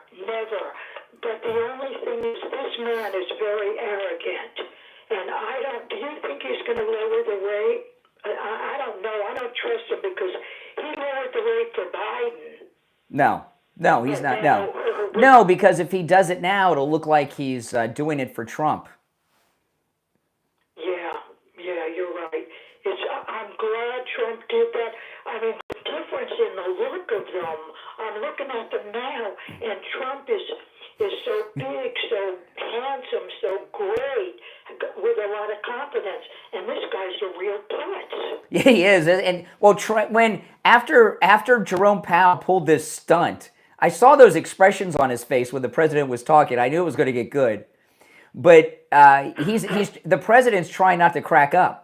But the only thing is, this man is very arrogant, and do you think he's going to lower the rate? I don't know. I don't trust him because he lowered the rate for Biden. No, he's not. No, because if he does it now, it'll look like he's doing it for Trump. Yeah, you're right. I'm glad Trump did that. I mean, the difference in the look of them, I'm looking at them now, and Trump is so big, so handsome, so great, with a lot of confidence, and this guy's a real putz. Yeah, he is. And well, after Jerome Powell pulled this stunt, I saw those expressions on his face when the president was talking. I knew it was going to get good, but the president's trying not to crack up.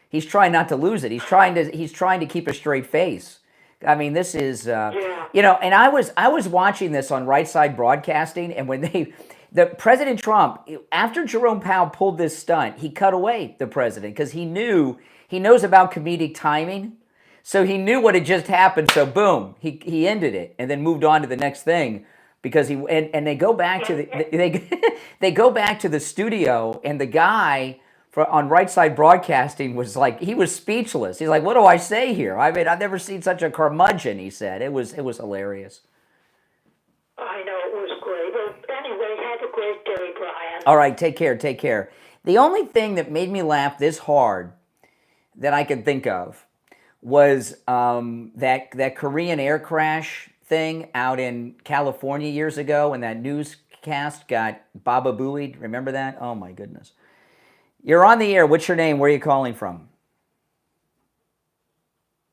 He's trying not to lose it. He's trying to keep a straight face. I mean, this is, and I was watching this on Right Side Broadcasting, and when the President Trump, after Jerome Powell pulled this stunt, he cut away the president because he knows about comedic timing. So he knew what had just happened. So boom, he ended it and then moved on to the next thing because they go back to they go back to the studio, and the guy on Right Side Broadcasting was like, he was speechless. He's like, what do I say here? I mean, I've never seen such a curmudgeon, he said. It was hilarious. I know, it was great. Well, anyway, have a great day, Brian. All right, take care. The only thing that made me laugh this hard that I could think of was that Korean air crash thing out in California years ago, when that newscast got Baba Booeyed. Remember that? Oh my goodness. You're on the air. What's your name? Where are you calling from?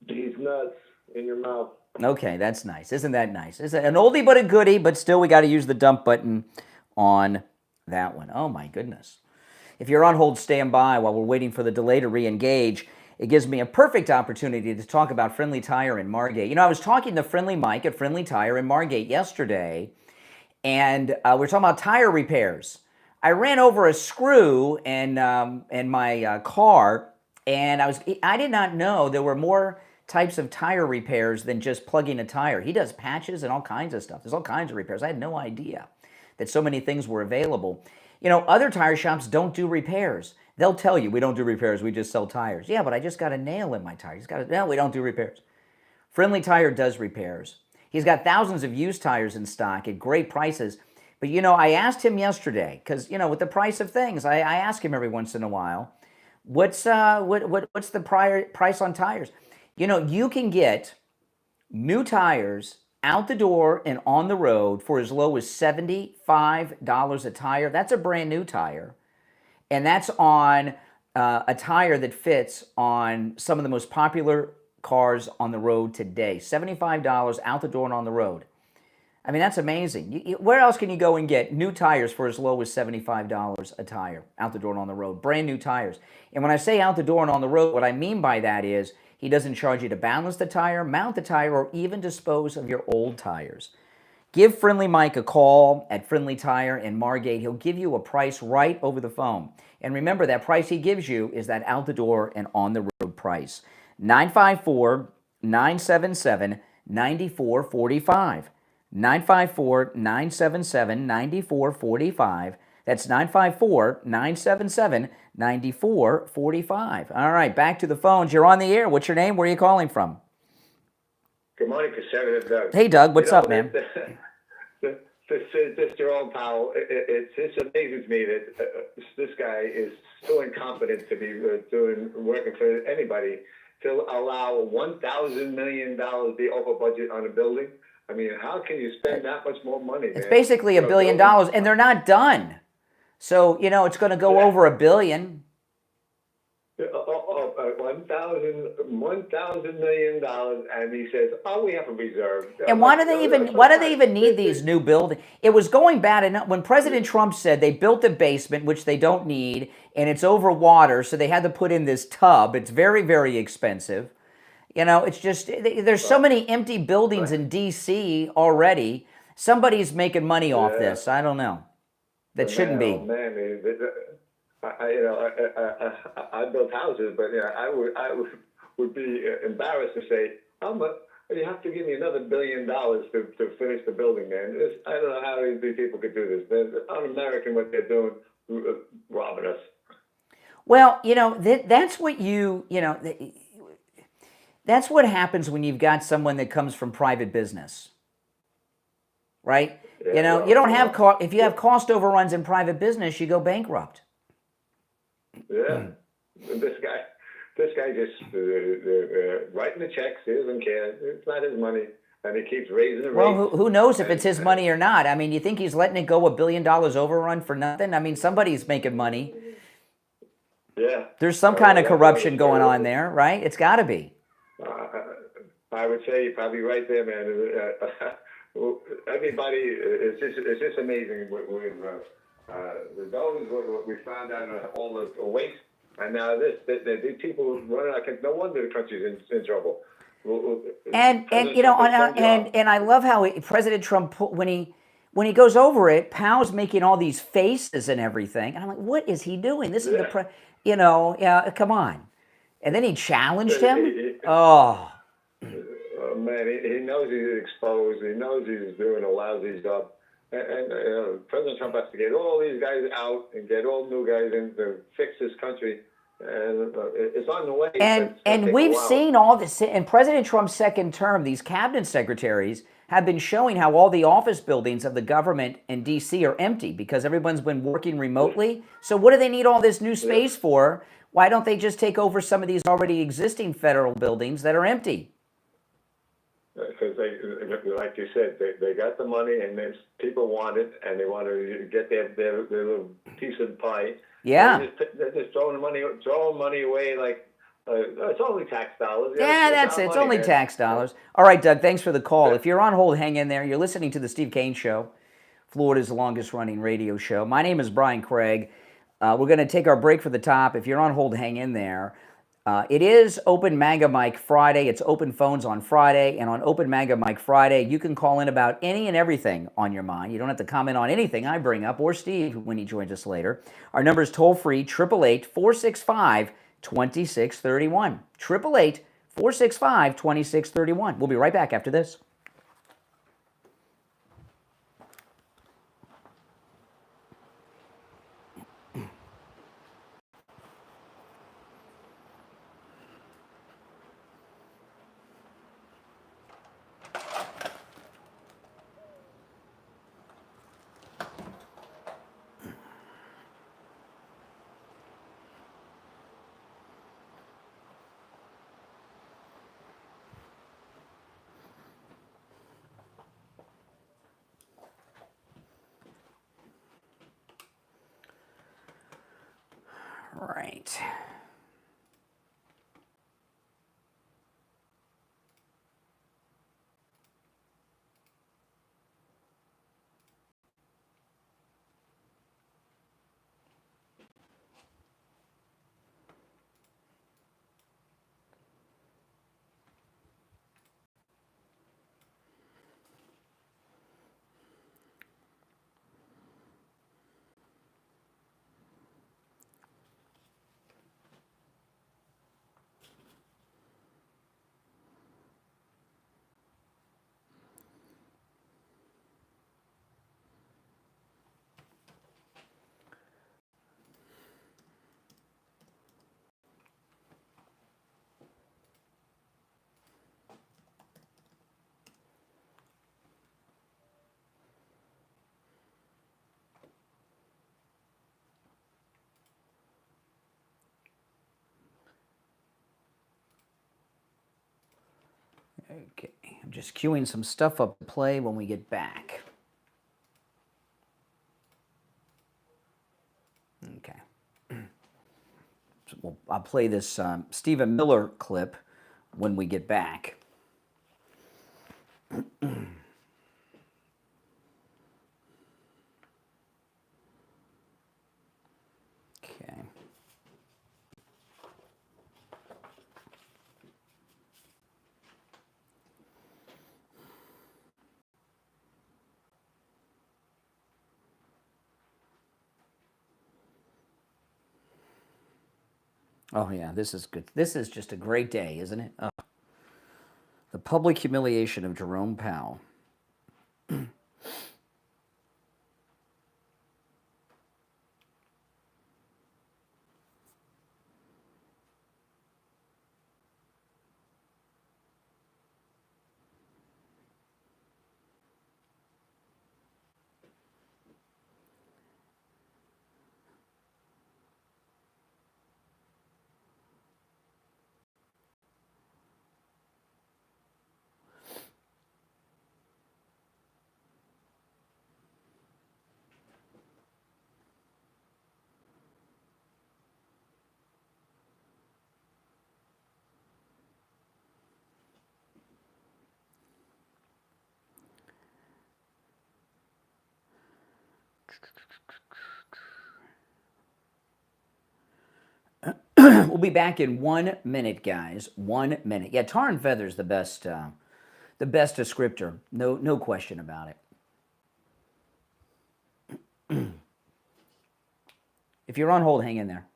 These nuts in your mouth. Okay, that's nice. Isn't that nice? It's an oldie but a goodie, but still we got to use the dump button on that one. Oh my goodness. If you're on hold, stand by while we're waiting for the delay to re-engage. It gives me a perfect opportunity to talk about Friendly Tire in Margate. You know, I was talking to Friendly Mike at Friendly Tire in Margate yesterday, and we were talking about tire repairs. I ran over a screw in my car, and I did not know there were more types of tire repairs than just plugging a tire. He does patches and all kinds of stuff. There's all kinds of repairs. I had no idea that so many things were available. You know, other tire shops don't do repairs. They'll tell you, we don't do repairs, we just sell tires. Yeah, but I just got a nail in my tire. No, we don't do repairs. Friendly Tire does repairs. He's got thousands of used tires in stock at great prices. But, you know, I asked him yesterday, because, you know, with the price of things, I ask him every once in a while, what's the price on tires? You know, you can get new tires out the door and on the road for as low as $75 a tire. That's a brand new tire. And that's on a tire that fits on some of the most popular cars on the road today. $75 out the door and on the road. I mean, that's amazing. Where else can you go and get new tires for as low as $75 a tire out the door and on the road? Brand new tires. And when I say out the door and on the road, what I mean by that is he doesn't charge you to balance the tire, mount the tire, or even dispose of your old tires. Give Friendly Mike a call at Friendly Tire in Margate. He'll give you a price right over the phone. And remember, that price he gives you is that out the door and on the road price. 954-977-9445. 954-977-9445. That's 954-977-9445. All right, back to the phones. You're on the air. What's your name? Where are you calling from? Good morning, Conservative Doug. Hey, Doug. What's up, man? This Jerome Powell, it amazes me that this guy is so incompetent to be working for anybody to allow $1,000 million to be over budget on a building. I mean, how can you spend that much more money? It's basically $1 billion, and they're not done. So, you know, it's going to go over $1 billion. $1,000 million, and he says, "Oh, we have a reserve." And why do they even need these new buildings? It was going bad enough when President Trump said they built a basement, which they don't need, and it's over water, so they had to put in this tub. It's very, very expensive. You know, it's just there's so many empty buildings in D.C. already. Somebody's making money off this. I don't know. That shouldn't be. Oh, man, I built houses, but I would be embarrassed to say, how much? You have to give me another $1 billion to finish the building, man. I don't know how these people could do this. They're un-American what they're doing, robbing us. Well, you know, that's what that's what happens when you've got someone that comes from private business, right? Yeah, you know, you don't have if you have cost overruns in private business, you go bankrupt. Yeah, this guy just writing the checks. He doesn't care. It's not his money, and he keeps raising the rates. Well, who knows if it's his money or not? I mean, you think he's letting it go $1 billion overrun for nothing? I mean, somebody's making money. Yeah. There's some kind of corruption going on there, right? It's got to be. I would say you're probably right there, man. Everybody, it's just amazing with those what we found out all the waste, and now these people running. No wonder the country's in trouble. And you know, and I love how President Trump, when he goes over it, Powell's making all these faces and everything, and I'm like, what is he doing? This is come on. And then he challenged him. Oh man, he knows he's exposed. He knows he's doing a lousy job. And President Trump has to get all these guys out and get all new guys in to fix this country. And it's on the way. And we've seen all this. In President Trump's second term, these cabinet secretaries have been showing how all the office buildings of the government in D.C. are empty because everyone's been working remotely. So what do they need all this new space for? Why don't they just take over some of these already existing federal buildings that are empty? Because they, like you said, they got the money, and then people want it, and they want to get their little piece of the pie. Yeah. They're just throwing money away like it's only tax dollars. Yeah, that's it. It's only tax dollars. All right, Doug, thanks for the call. If you're on hold, hang in there. You're listening to the Steve Kane Show, Florida's longest running radio show. My name is Brian Craig. We're going to take our break for the top. If you're on hold, hang in there. It is Open MAGA Mike Friday. It's open phones on Friday. And on Open MAGA Mike Friday, you can call in about any and everything on your mind. You don't have to comment on anything I bring up, or Steve when he joins us later. Our number is toll-free, 888-465-2631. 888-465-2631. We'll be right back after this. Right. Okay, I'm just queuing some stuff up to play when we get back. Okay. So I'll play this Stephen Miller clip when we get back. Okay. Oh, yeah, this is good. This is just a great day, isn't it? Oh. The public humiliation of Jerome Powell. We'll be back in 1 minute, guys. 1 minute. Yeah, tar and feather's the best descriptor. No question about it. If you're on hold, hang in there.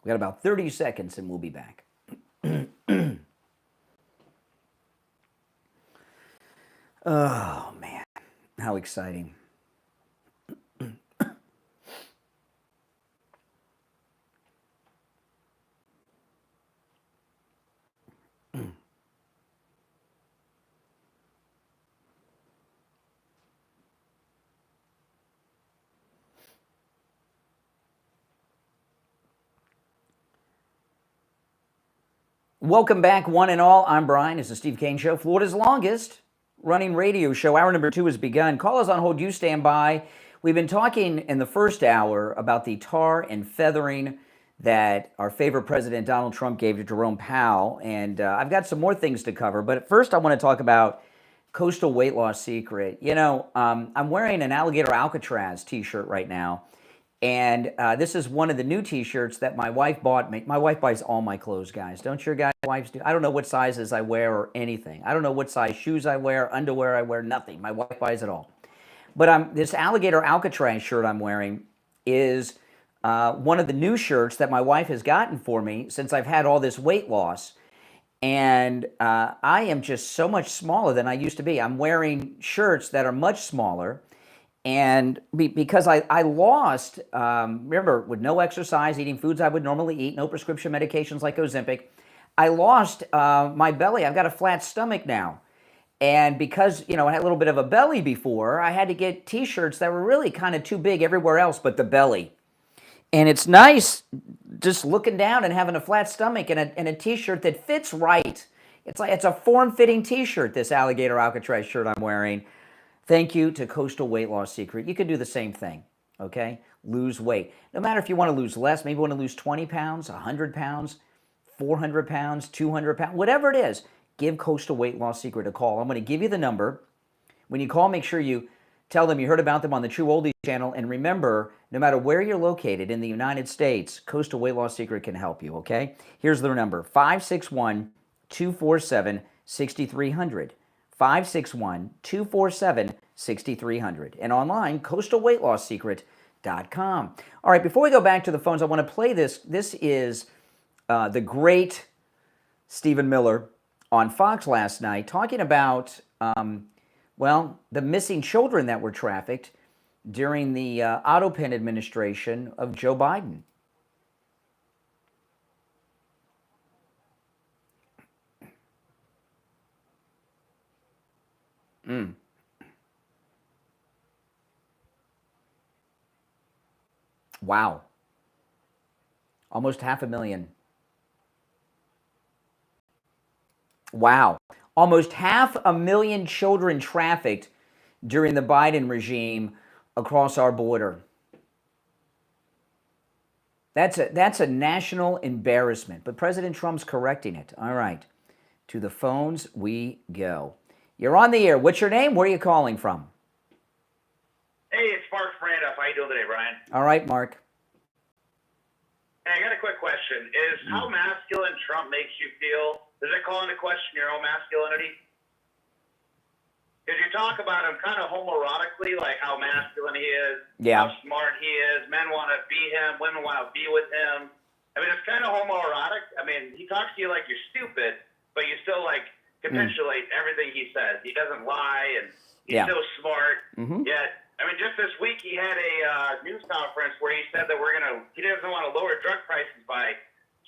We got about 30 seconds and we'll be back. Oh, man. How exciting. Welcome back, one and all. I'm Brian. It's the Steve Kane Show, Florida's longest running radio show. Hour number 2 has begun. Call us on hold. You stand by. We've been talking in the first hour about the tar and feathering that our favorite president, Donald Trump, gave to Jerome Powell. And I've got some more things to cover. But first, I want to talk about Coastal Weight Loss Secret. You know, I'm wearing an Alligator Alcatraz t-shirt right now. And this is one of the new t-shirts that my wife bought me. My wife buys all my clothes, guys. Don't your guys' wives do? I don't know what sizes I wear or anything. I don't know what size shoes I wear, underwear I wear, nothing. My wife buys it all. But this Alligator Alcatraz shirt I'm wearing is one of the new shirts that my wife has gotten for me since I've had all this weight loss. And I am just so much smaller than I used to be. I'm wearing shirts that are much smaller. And because I lost, remember, with no exercise, eating foods I would normally eat, no prescription medications like Ozempic, I lost my belly. I've got a flat stomach now. And because, you know, I had a little bit of a belly before, I had to get t-shirts that were really kind of too big everywhere else but the belly. And it's nice just looking down and having a flat stomach and a t-shirt that fits right. It's a form-fitting t-shirt, this Alligator Alcatraz shirt I'm wearing. Thank you to Coastal Weight Loss Secret. You can do the same thing, okay? Lose weight. No matter if you want to lose less, maybe you want to lose 20 pounds, 100 pounds, 400 pounds, 200 pounds, whatever it is, give Coastal Weight Loss Secret a call. I'm going to give you the number. When you call, make sure you tell them you heard about them on the True Oldies channel. And remember, no matter where you're located in the United States, Coastal Weight Loss Secret can help you, okay? Here's their number, 561-247-6300. 561-247-6300. And online, coastalweightlosssecret.com. All right, before we go back to the phones, I want to play this. This is the great Stephen Miller on Fox last night talking about, well, the missing children that were trafficked during the auto pen administration of Joe Biden. Wow. Almost 500,000. Wow. Almost 500,000 children trafficked during the Biden regime across our border. That's a national embarrassment, but President Trump's correcting it. All right. To the phones we go. You're on the air. What's your name? Where are you calling from? Hey, it's Mark Randolph. How you doing today, Brian? All right, Mark. Hey, I got a quick question. Is how masculine Trump makes you feel, does it call into question your own masculinity? Because you talk about him kind of homoerotically, like how masculine he is, how smart he is, men want to be him, women want to be with him. I mean, it's kind of homoerotic. I mean, he talks to you like you're stupid, but you still, like, capitulate everything he says. He doesn't lie, and he's so smart. Yet, I mean, just this week he had a news conference where he said that he doesn't want to lower drug prices by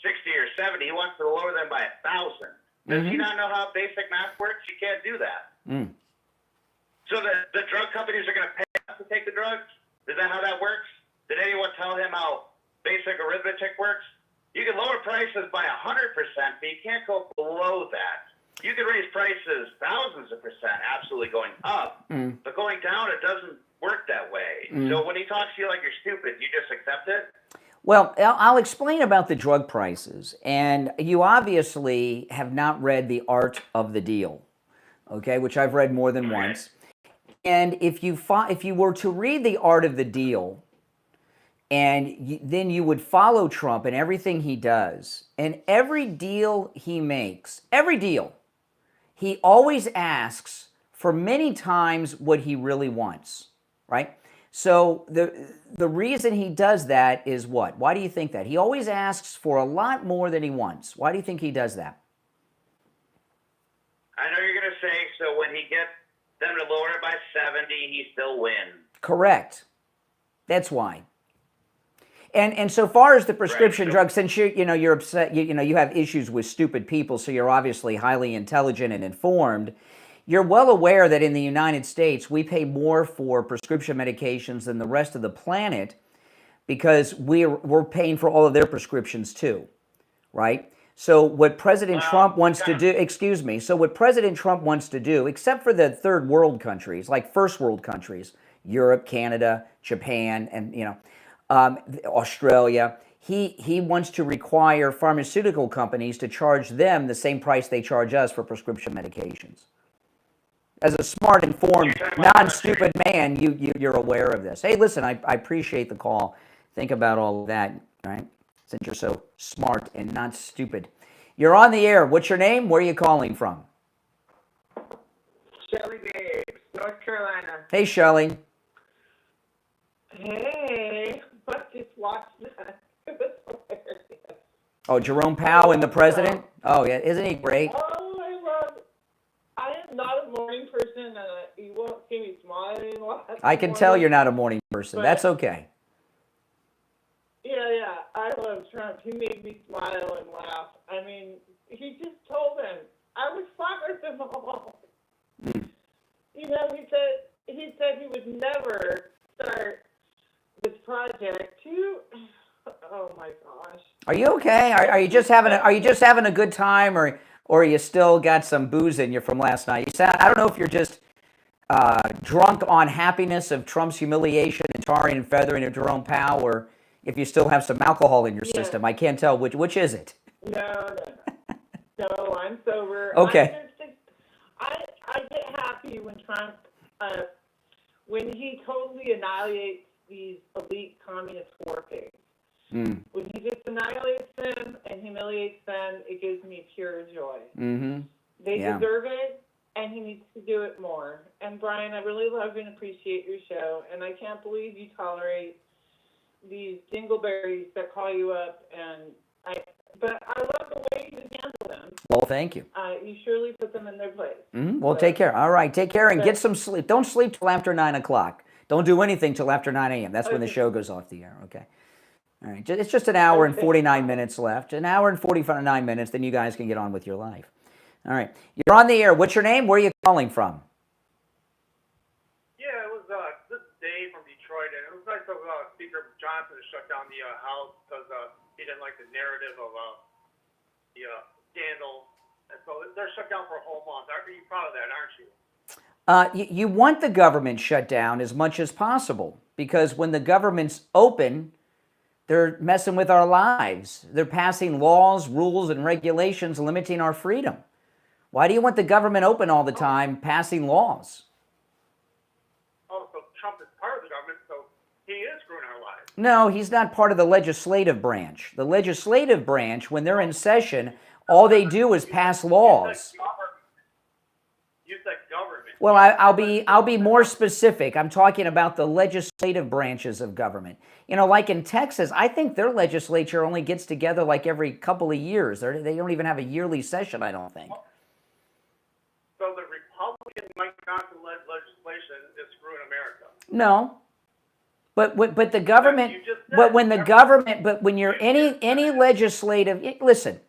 60 or 70. He wants to lower them by 1,000. Does he not know how basic math works? You can't do that. So the drug companies are going to pay us to take the drugs? Is that how that works? Did anyone tell him how basic arithmetic works? You can lower prices by 100%, but you can't go below that. You can raise prices thousands of percent, absolutely going up, but going down, it doesn't work that way. So when he talks to you like you're stupid, you just accept it? Well, I'll explain about the drug prices. And you obviously have not read The Art of the Deal, okay, which I've read more than once. And if you were to read The Art of the Deal, and then you would follow Trump and everything he does, and every deal he makes, every deal, he always asks for many times what he really wants, right? So the reason he does that is what? Why do you think that? He always asks for a lot more than he wants. Why do you think he does that? I know you're going to say, so when he gets them to lower it by 70, he still wins. Correct. That's why. And so far as the prescription drugs, since you're upset, you have issues with stupid people, so you're obviously highly intelligent and informed. You're well aware that in the United States we pay more for prescription medications than the rest of the planet because we're paying for all of their prescriptions too, right? So what President Trump wants to do, so what President Trump wants to do, except for the third world countries, like first world countries, Europe, Canada, Japan, and Australia, he wants to require pharmaceutical companies to charge them the same price they charge us for prescription medications. As a smart, informed, non-stupid man, you're aware of this. Hey, listen, I appreciate the call. Think about all of that, right? Since you're so smart and not stupid. You're on the air. What's your name? Where are you calling from? Shelly Babes, North Carolina. Hey, Shelly. Hey, but just watched that. It was hilarious. Oh, Jerome Powell and the president? Oh, yeah. Isn't he great? Oh, I am not a morning person, and you won't see me smiling a lot. I can tell you're not a morning person. That's okay. Yeah, I love Trump. He made me smile and laugh. I mean, he just told them, I would fire them all. You know, he said he would never start this project. Oh my gosh. Are you okay? Are you just having a good time, or you still got some booze in you from last night? You sound, I don't know if you're just drunk on happiness of Trump's humiliation and tarring and feathering of Jerome Powell, or if you still have some alcohol in your system. I can't tell which is it. No, I'm sober. Okay. I get happy when Trump, when he totally annihilates these elite communist war pigs. When he just annihilates them and humiliates them, it gives me pure joy. They deserve it, and he needs to do it more. And Brian, I really love and appreciate your show, and I can't believe you tolerate these dingleberries that call you up, but I love the way you handle them. Well, thank you. You surely put them in their place. Well, take care. All right, take care and get some sleep. Don't sleep till after 9 o'clock. Don't do anything till after 9 a.m. That's when the show goes off the air, okay? All right, it's just an hour and 49 minutes left. An hour and 49 minutes, then you guys can get on with your life. All right, you're on the air. What's your name? Where are you calling from? Yeah, it was this is Dave from Detroit, and it was nice of Speaker Johnson to shut down the House because he didn't like the narrative of the scandal, and so they're shut down for a whole month. Are you proud of that, aren't you? You want the government shut down as much as possible because when the government's open, they're messing with our lives. They're passing laws, rules, and regulations limiting our freedom. Why do you want the government open all the time, passing laws? Oh, so Trump is part of the government, so he is screwing our lives. No, he's not part of the legislative branch. The legislative branch, when they're in session, all they do is pass laws. You said government. Well, I'll be more specific. I'm talking about the legislative branches of government. You know, like in Texas, I think their legislature only gets together like every couple of years. They don't even have a yearly session, I don't think. So the Republican Mike Johnson-led legislation is screwing America. No, but the government. But when you're any legislative, listen,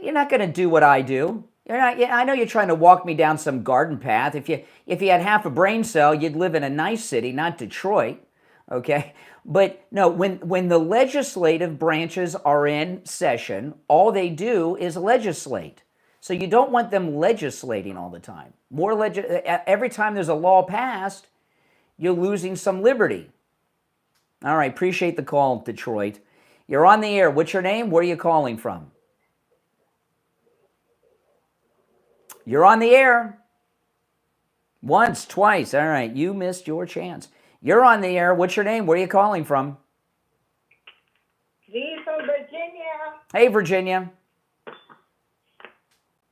you're not going to do what I do. You're not. I know you're trying to walk me down some garden path. If you had half a brain cell, you'd live in a nice city, not Detroit. Okay, but no, when the legislative branches are in session, all they do is legislate. So you don't want them legislating all the time. Every time there's a law passed, you're losing some liberty. All right, appreciate the call, Detroit. You're on the air. What's your name? Where are you calling from? You're on the air. Once, twice. All right, you missed your chance. You're on the air. What's your name? Where are you calling from? Lee from Virginia. Hey, Virginia.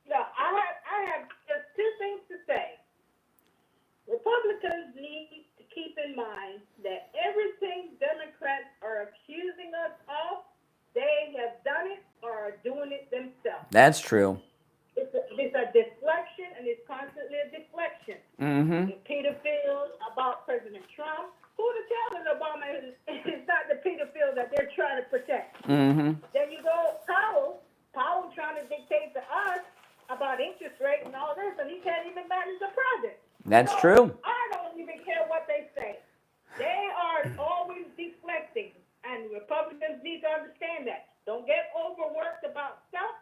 No, I have just two things to say. Republicans need to keep in mind that everything Democrats are accusing us of, they have done it or are doing it themselves. That's true. It's a deflection, and it's constantly a deflection. Mm-hmm. The pedophiles about President Trump. Who to tell that Obama is not the pedophile that they're trying to protect? Mm-hmm. Then you go Powell trying to dictate to us about interest rate and all this, and he can't even manage the project. That's true. I don't even care what they say. They are always deflecting, and Republicans need to understand that. Don't get overworked about stuff.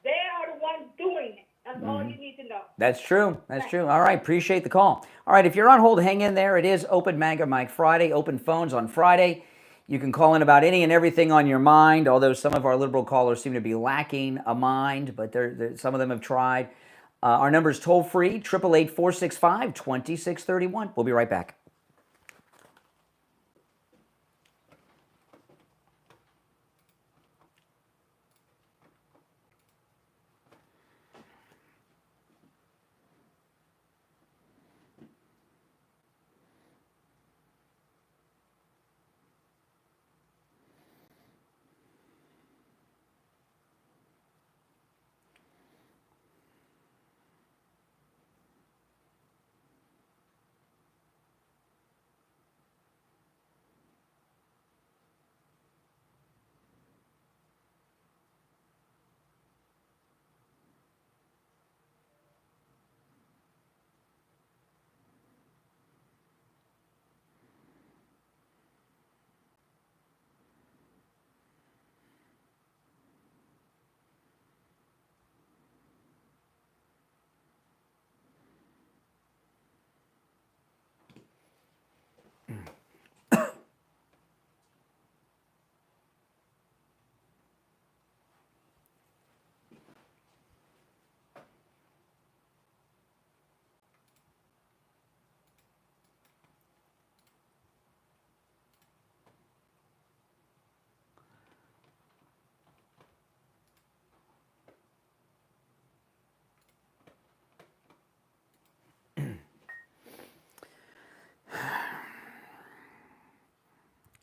They are the ones doing it. That's all you need to know. That's true. That's true. All right. Appreciate the call. All right. If you're on hold, hang in there. It is Open MAGA Mike Friday. Open phones on Friday. You can call in about any and everything on your mind, although some of our liberal callers seem to be lacking a mind, but some of them have tried. Our number is toll free, 888-465-2631. We'll be right back.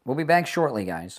We'll be back shortly, guys.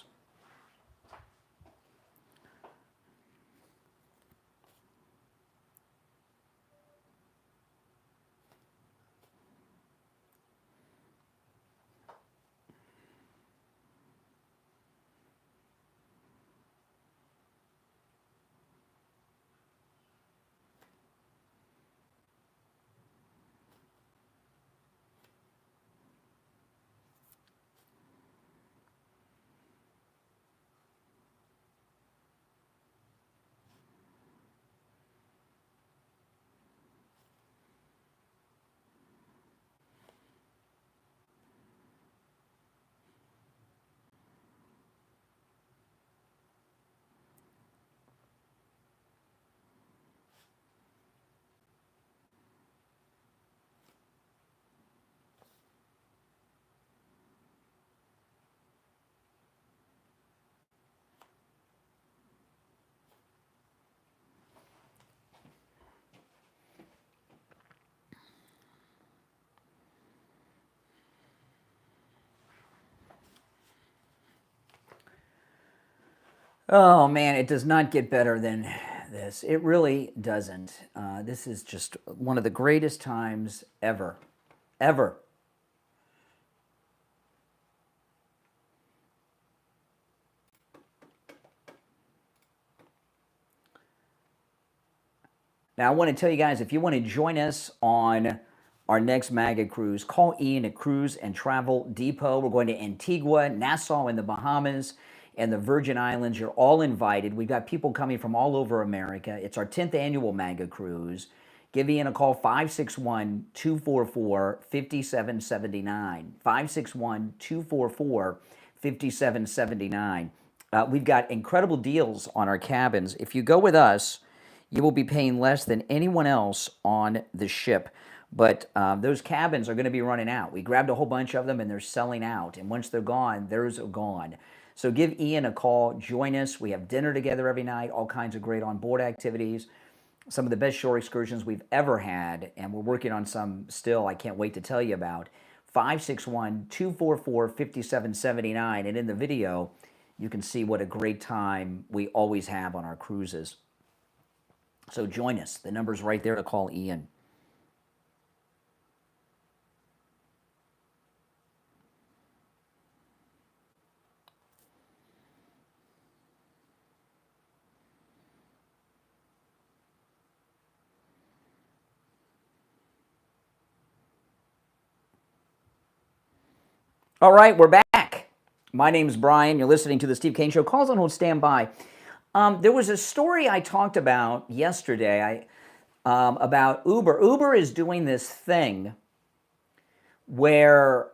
Oh, man, it does not get better than this. It really doesn't. This is just one of the greatest times ever. Ever. Now, I want to tell you guys, if you want to join us on our next MAGA cruise, call Ian at Cruise and Travel Depot. We're going to Antigua, Nassau in the Bahamas, and the Virgin Islands. You're all invited. We've got people coming from all over America. It's our 10th annual MAGA cruise. Give Ian a call, 561-244-5779. 561-244-5779. We've got incredible deals on our cabins. If you go with us, you will be paying less than anyone else on the ship. But those cabins are going to be running out. We grabbed a whole bunch of them and they're selling out. And once they're gone, theirs are gone. So give Ian a call. Join us. We have dinner together every night, all kinds of great onboard activities, some of the best shore excursions we've ever had. And we're working on some still I can't wait to tell you about. 561-244-5779. And in the video, you can see what a great time we always have on our cruises. So join us. The number's right there to call Ian. All right, we're back. My name's Brian. You're listening to the Steve Kane Show. Calls on hold, stand by. There was a story I talked about yesterday about Uber. Uber is doing this thing where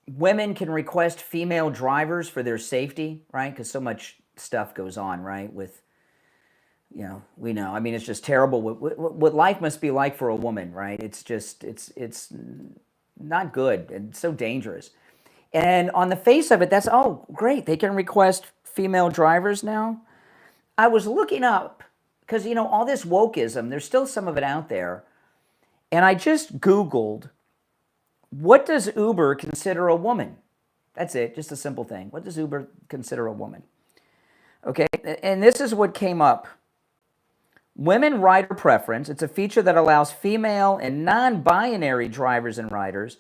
women can request female drivers for their safety, right? Because so much stuff goes on, right? With, we know. I mean, it's just terrible what life must be like for a woman, right? It's just, it's not good and so dangerous. And on the face of it, that's, oh, great, they can request female drivers now. I was looking up, because, all this wokeism, there's still some of it out there. And I just Googled, what does Uber consider a woman? That's it, just a simple thing. What does Uber consider a woman? Okay, and this is what came up. Women rider preference. It's a feature that allows female and non-binary drivers and riders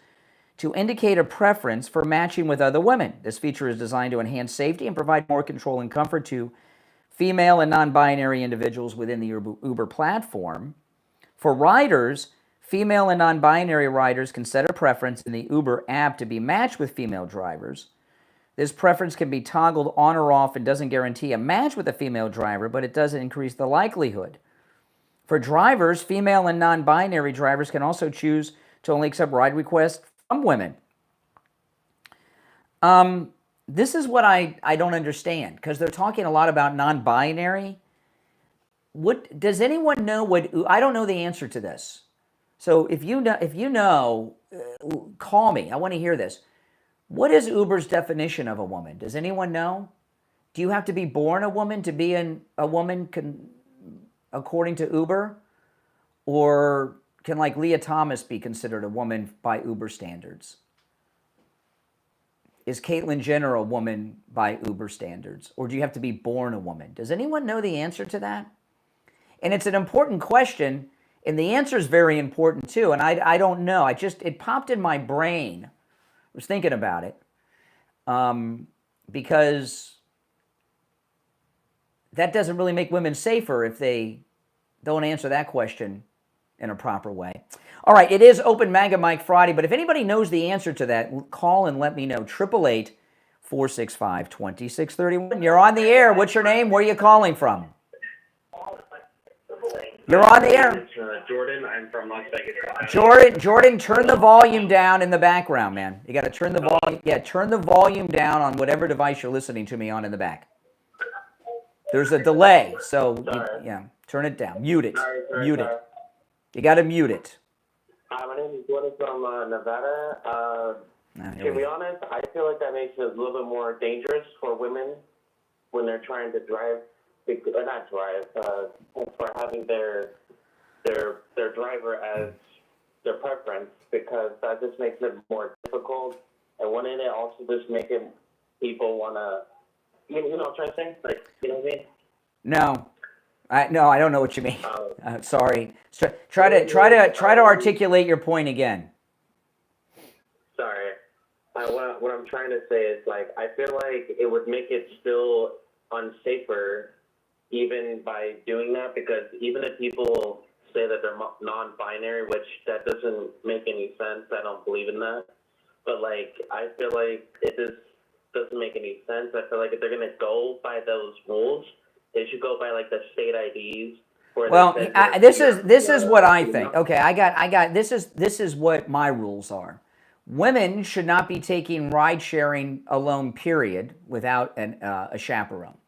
to indicate a preference for matching with other women. This feature is designed to enhance safety and provide more control and comfort to female and non-binary individuals within the Uber platform. For riders, female and non-binary riders can set a preference in the Uber app to be matched with female drivers. This preference can be toggled on or off and doesn't guarantee a match with a female driver, but it does increase the likelihood. For drivers, female and non-binary drivers can also choose to only accept ride requests from women. This is what I don't understand, because they're talking a lot about non-binary. What does anyone know? I don't know the answer to this. So if you know, call me. I want to hear this. What is Uber's definition of a woman? Does anyone know? Do you have to be born a woman to be a woman according to Uber? Or can like Leah Thomas be considered a woman by Uber standards? Is Caitlyn Jenner a woman by Uber standards? Or do you have to be born a woman? Does anyone know the answer to that? And it's an important question, and the answer is very important too. And I don't know. It popped in my brain. I was thinking about it. Because that doesn't really make women safer if they don't answer that question in a proper way. All right, it is Open MAGA Mike Friday, but if anybody knows the answer to that, call and let me know. 888-465-2631. You're on the air. What's your name? Where are you calling from? You're on the air. It's Jordan. I'm from Las Vegas. Jordan, turn the volume down in the background, man. You got to turn the volume. Yeah, turn the volume down on whatever device you're listening to me on in the back. There's a delay, so turn it down. Mute it. Mute it. You got to mute it. My name is Jordan from Nevada. To be honest, I feel like that makes it a little bit more dangerous for women when they're trying to drive, for having their driver as their preference, because that just makes it more difficult. And wouldn't it also just make people want to, you know what I'm trying to say? Like, you know what I mean? No, I don't know what you mean. Sorry. Try to articulate your point again. Sorry. What I'm trying to say is, like, I feel like it would make it still unsafer even by doing that, because even if people say that they're non-binary, which that doesn't make any sense, I don't believe in that. But, like, I feel like it just doesn't make any sense. I feel like if they're going to go by those rules, they should go by, like, the state IDs. Well, this is what I think. Okay, I got. This is what my rules are. Women should not be taking ride sharing alone, period, without a chaperone.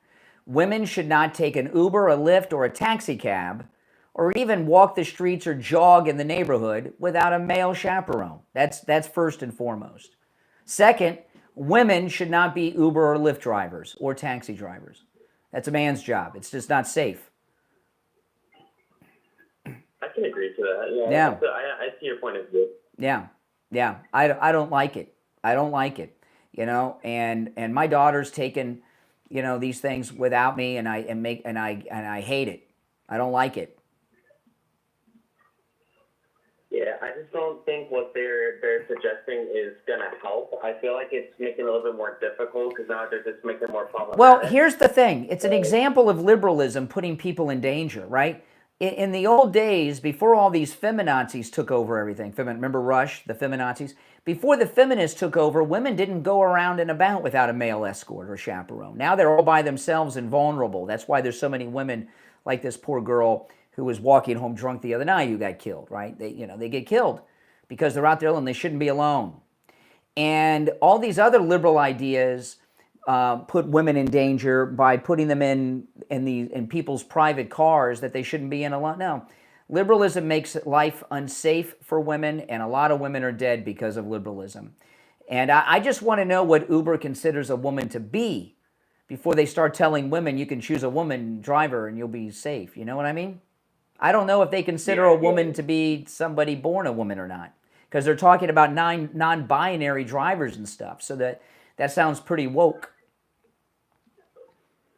Women should not take an Uber, a Lyft, or a taxi cab, or even walk the streets or jog in the neighborhood without a male chaperone. That's first and foremost. Second, women should not be Uber or Lyft drivers or taxi drivers. That's a man's job. It's just not safe. I can agree to that. Yeah. I see your point of view. Yeah. I don't like it. I don't like it. And my daughter's taken, these things without me, and I hate it. I don't like it. Yeah, I just don't think what they're suggesting is gonna help. I feel like it's making it a little bit more difficult, because now they're just making it more problematic. Well, here's the thing. It's an example of liberalism putting people in danger, right? in the old days, before all these feminazis took over everything, remember Rush, the feminazis? Before the feminists took over, women didn't go around and about without a male escort or chaperone. Now they're all by themselves and vulnerable. That's why there's so many women like this poor girl who was walking home drunk the other night who got killed, right? They get killed because they're out there alone. They shouldn't be alone. And all these other liberal ideas put women in danger by putting them in people's private cars that they shouldn't be in alone. No, liberalism makes life unsafe for women, and a lot of women are dead because of liberalism. And I just want to know what Uber considers a woman to be before they start telling women you can choose a woman driver and you'll be safe. You know what I mean? I don't know if they consider a woman to be somebody born a woman or not, because they're talking about non-binary drivers and stuff. So that sounds pretty woke.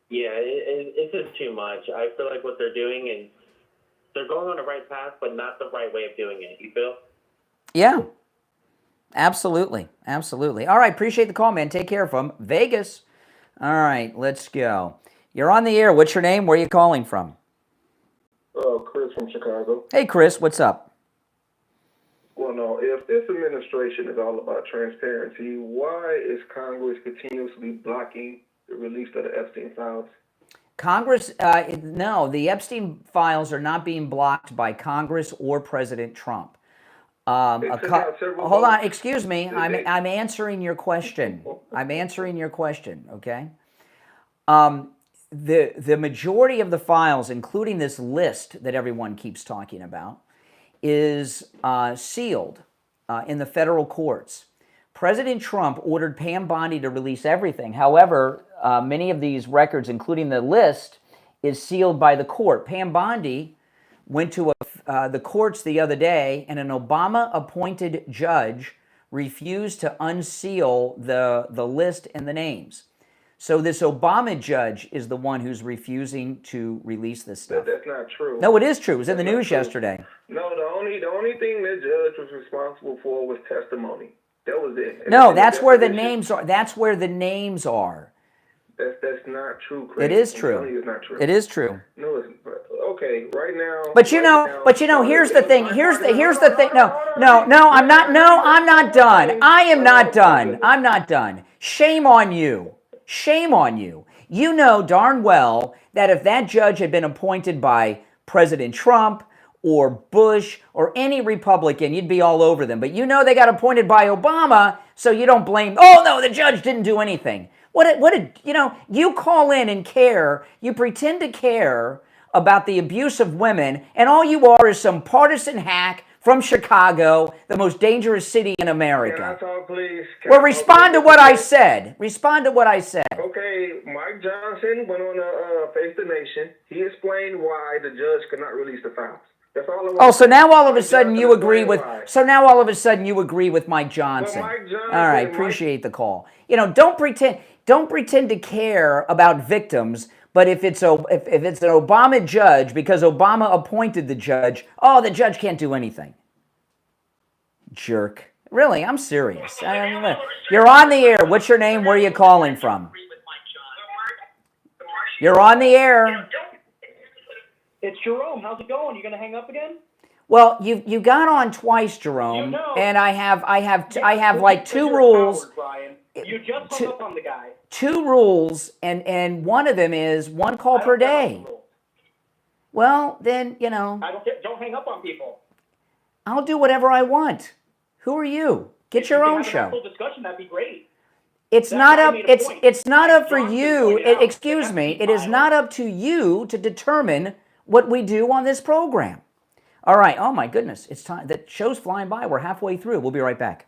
Yeah, it's just too much. I feel like what they're doing is they're going on the right path, but not the right way of doing it. You feel? Yeah, absolutely. Absolutely. All right, appreciate the call, man. Take care from Vegas. All right, let's go. You're on the air. What's your name? Where are you calling from? Chris from Chicago. Hey, Chris, what's up? Well, no, if this administration is all about transparency, why is Congress continuously blocking the release of the Epstein files? Congress, no, the Epstein files are not being blocked by Congress or President Trump. Hold on, excuse me. I'm answering your question. I'm answering your question, okay? The majority of the files, including this list that everyone keeps talking about, is sealed in the federal courts. President Trump ordered Pam Bondi to release everything. However, many of these records, including the list, is sealed by the court. Pam Bondi went to the courts the other day, and an Obama-appointed judge refused to unseal the list and the names. So this Obama judge is the one who's refusing to release this stuff. That's not true. No, it is true. It was in the news yesterday. No, the only thing the judge was responsible for was testimony. That was it. No, that's where the names are. That's where the names are. That's not true, Chris. It is true. It's not true. It is true. No, it's okay. Right now. But you know, here's the thing. Here's the thing. No, I'm not done. I am not done. I'm not done. Shame on you. Shame on you. You know darn well that if that judge had been appointed by President Trump or Bush or any Republican, you'd be all over them. But you know they got appointed by Obama, so you don't blame, oh no, the judge didn't do anything. You call in and care, you pretend to care about the abuse of women, and all you are is some partisan hack from Chicago, the most dangerous city in America. Can I talk, please? Respond to what I said. Respond to what I said. Okay, Mike Johnson went on Face the Nation. He explained why the judge could not release the files. That's all it was. Oh, so now all of a sudden you agree with. So now all of a sudden you agree with Mike Johnson. Well, Mike Johnson. All right, appreciate the call. Don't pretend to care about victims. But if it's an Obama judge, because Obama appointed the judge, the judge can't do anything. Jerk. Really, I'm serious. You're on the air. What's your name? Where are you calling from? You're on the air. It's Jerome. How's it going? You gonna hang up again? Well, you got on twice, Jerome, and I have like two rules. You just hung up on the guy. 2 rules, and one of them is 1 call per day. Well, then, Don't hang up on people. I'll do whatever I want. Who are you? Get your own show. Full discussion, that'd be great. It's not up for you. Excuse me. It is not up to you to determine what we do on this program. All right. Oh my goodness. It's time. The show's flying by. We're halfway through. We'll be right back.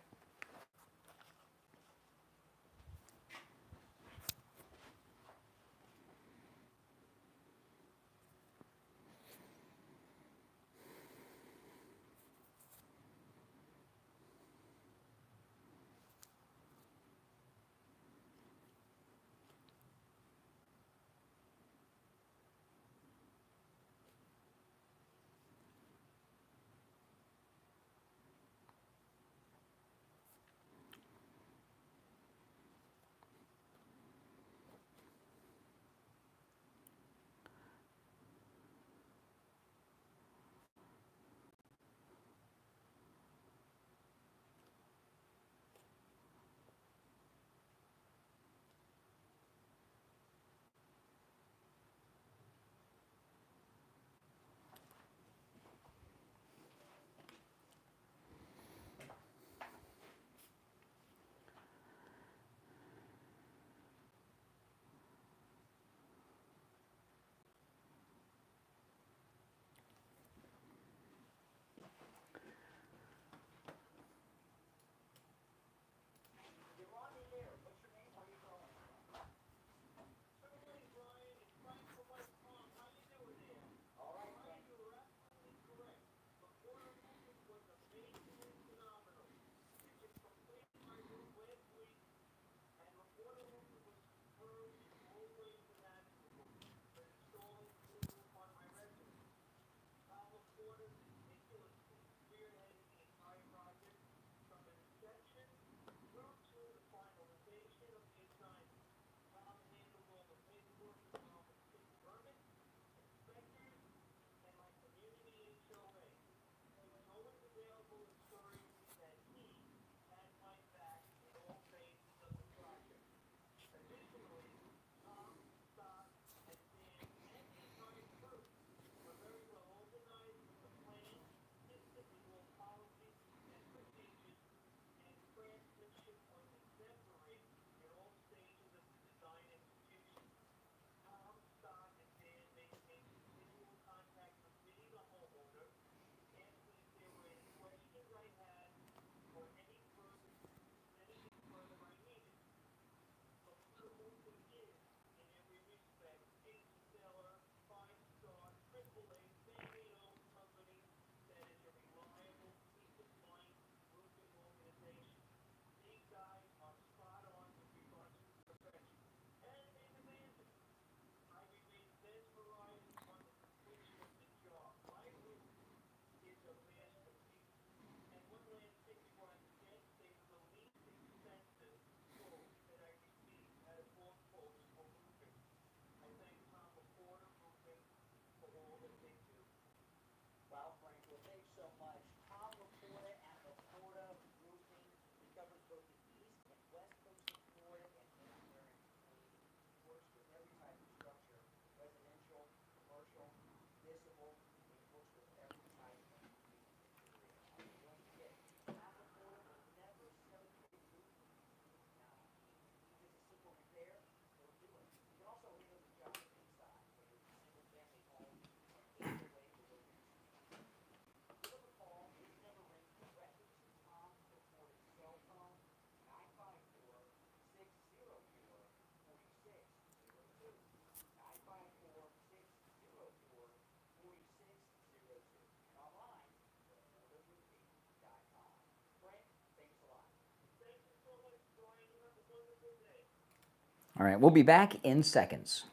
All right, we'll be back in seconds.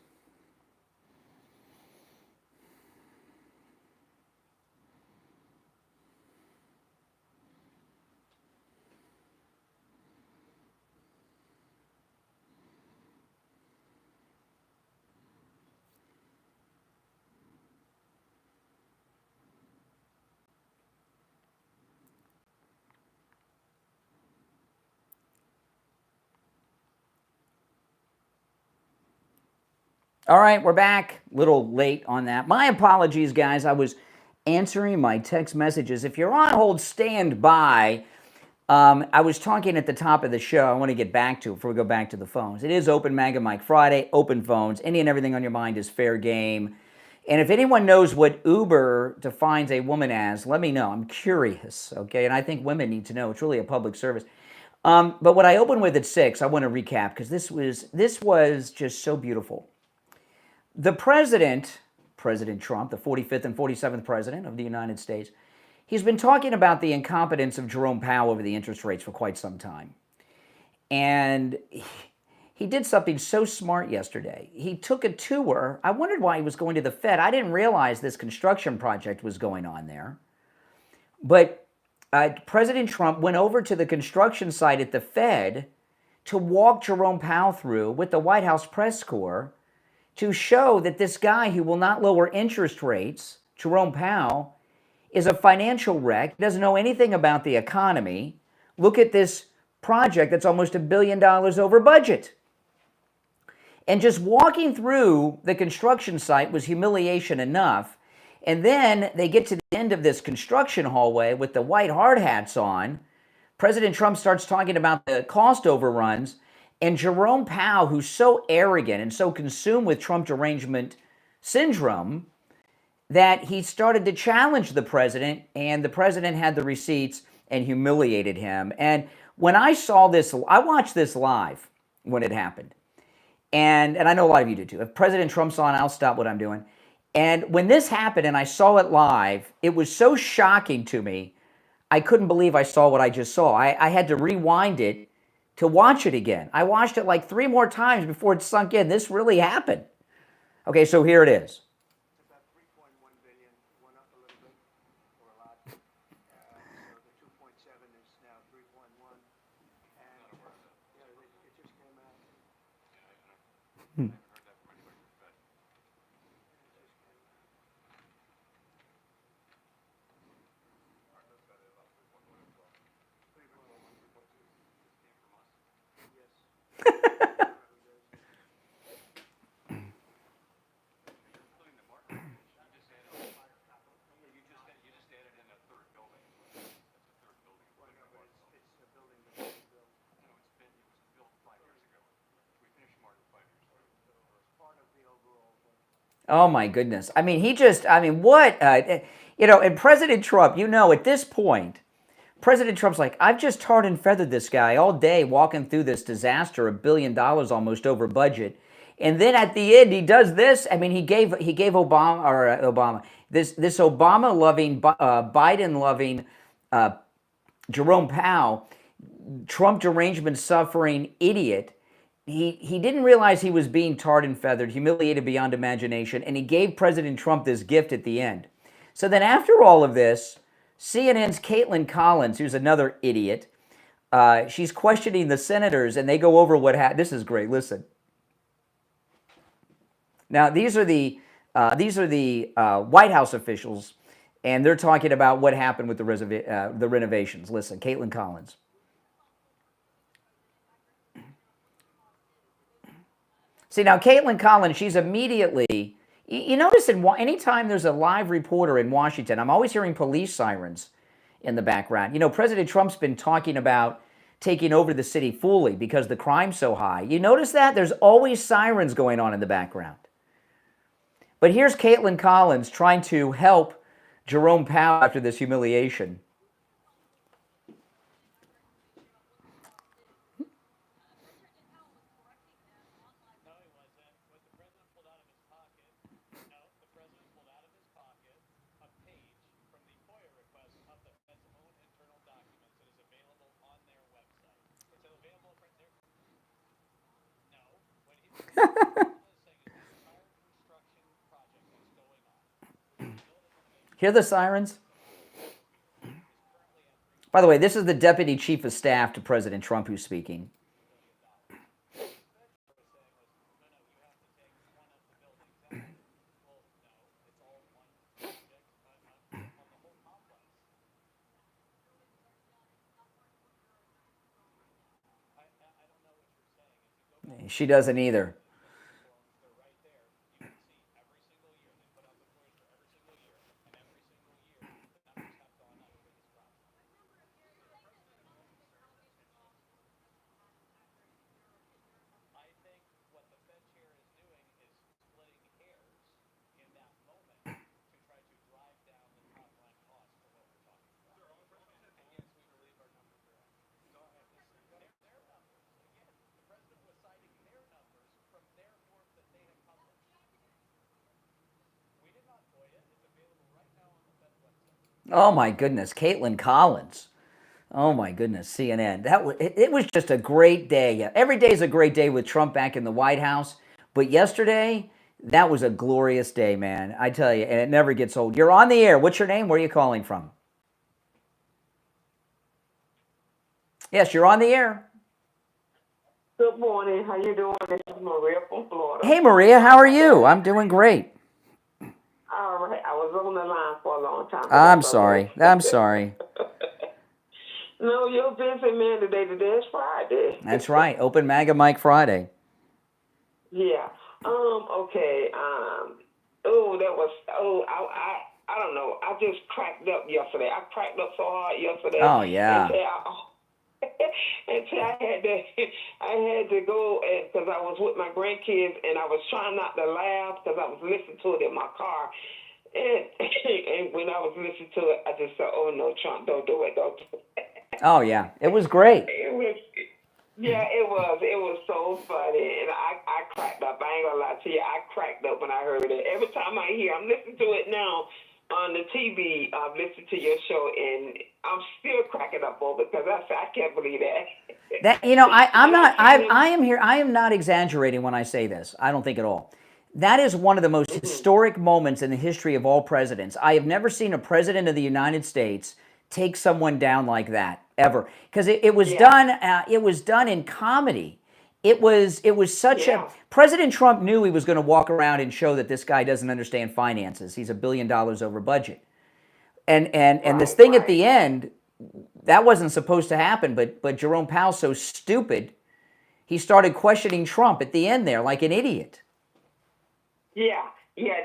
All right, we're back. A little late on that. My apologies, guys. I was answering my text messages. If you're on hold, stand by. I was talking at the top of the show. I want to get back to it before we go back to the phones. It is Open MAGA Mike Friday, open phones. Any and everything on your mind is fair game. And if anyone knows what Uber defines a woman as, let me know. I'm curious, okay? And I think women need to know. It's really a public service. But what I opened with at 6, I want to recap because this was just so beautiful. The President Trump, the 45th and 47th President of the United States, he's been talking about the incompetence of Jerome Powell over the interest rates for quite some time. And he did something so smart yesterday. He took a tour. I wondered why he was going to the Fed. I didn't realize this construction project was going on there. But President Trump went over to the construction site at the Fed to walk Jerome Powell through with the White House press corps to show that this guy who will not lower interest rates, Jerome Powell, is a financial wreck, doesn't know anything about the economy. Look at this project that's almost $1 billion over budget. And just walking through the construction site was humiliation enough. And then they get to the end of this construction hallway with the white hard hats on. President Trump starts talking about the cost overruns. And Jerome Powell, who's so arrogant and so consumed with Trump derangement syndrome, that he started to challenge the president, and the president had the receipts and humiliated him. And when I saw this, I watched this live when it happened. And I know a lot of you do too. If President Trump's on, I'll stop what I'm doing. And when this happened and I saw it live, it was so shocking to me, I couldn't believe I saw what I just saw. I had to rewind it to watch it again. I watched it like 3 more times before it sunk in. This really happened. Okay, so here it is. About 3.1 billion, went up a little bit, or a lot. So the 2.7 is now 3.1, and yeah, it just came out. Oh my goodness. I mean, what, and President Trump, at this point, President Trump's like, I've just tarred and feathered this guy all day walking through this disaster, $1 billion almost over budget. And then at the end, he does this. I mean, he gave Obama, this Obama-loving, Biden-loving Jerome Powell, Trump derangement-suffering idiot. He didn't realize he was being tarred and feathered, humiliated beyond imagination, and he gave President Trump this gift at the end. So then after all of this, CNN's Caitlin Collins, who's another idiot, she's questioning the senators, and they go over what happened. This is great. Listen. Now, these are the White House officials, and they're talking about what happened with the renovations. Listen, Caitlin Collins. See, now, Caitlin Collins, she's immediately, you notice anytime there's a live reporter in Washington, I'm always hearing police sirens in the background. President Trump's been talking about taking over the city fully because the crime's so high. You notice that? There's always sirens going on in the background. But here's Caitlin Collins trying to help Jerome Powell after this humiliation. Hear the sirens? By the way, this is the Deputy Chief of Staff to President Trump who's speaking. She doesn't either. Oh my goodness, Caitlin Collins. Oh my goodness, CNN. It was just a great day. Yeah, every day is a great day with Trump back in the White House, but yesterday that was a glorious day, man. I tell you, and it never gets old. You're on the air. What's your name? Where are you calling from? Yes, you're on the air. Good morning. How you doing? This is Maria from Florida. Hey Maria, how are you? I'm doing great. All right. I was on the line for a long time. I'm sorry. I'm sorry. No, you're a busy man today. Today is Friday. That's right. Open MAGA Mike Friday. Yeah. Okay. I don't know. I just cracked up yesterday. I cracked up so hard yesterday. Oh yeah. Until I had to go because I was with my grandkids and I was trying not to laugh because I was listening to it in my car. And when I was listening to it, I just said, "Oh no, Trump, don't do it, don't do it." Oh yeah, it was great. It was so funny, and I cracked up. I ain't gonna lie to you, I cracked up when I heard it. Every time I hear, I'm listening to it now on the TV. I've listened to your show, and I'm still cracking up over it because I can't believe that. I am not exaggerating when I say this. I don't think at all. That is one of the most historic moments in the history of all presidents. I have never seen a president of the United States take someone down like that ever, because it was done. It was done in comedy. It was such a. President Trump knew he was going to walk around and show that this guy doesn't understand finances. He's $1 billion over budget, and this thing at the end, that wasn't supposed to happen. But Jerome Powell's so stupid, he started questioning Trump at the end there like an idiot. Yeah,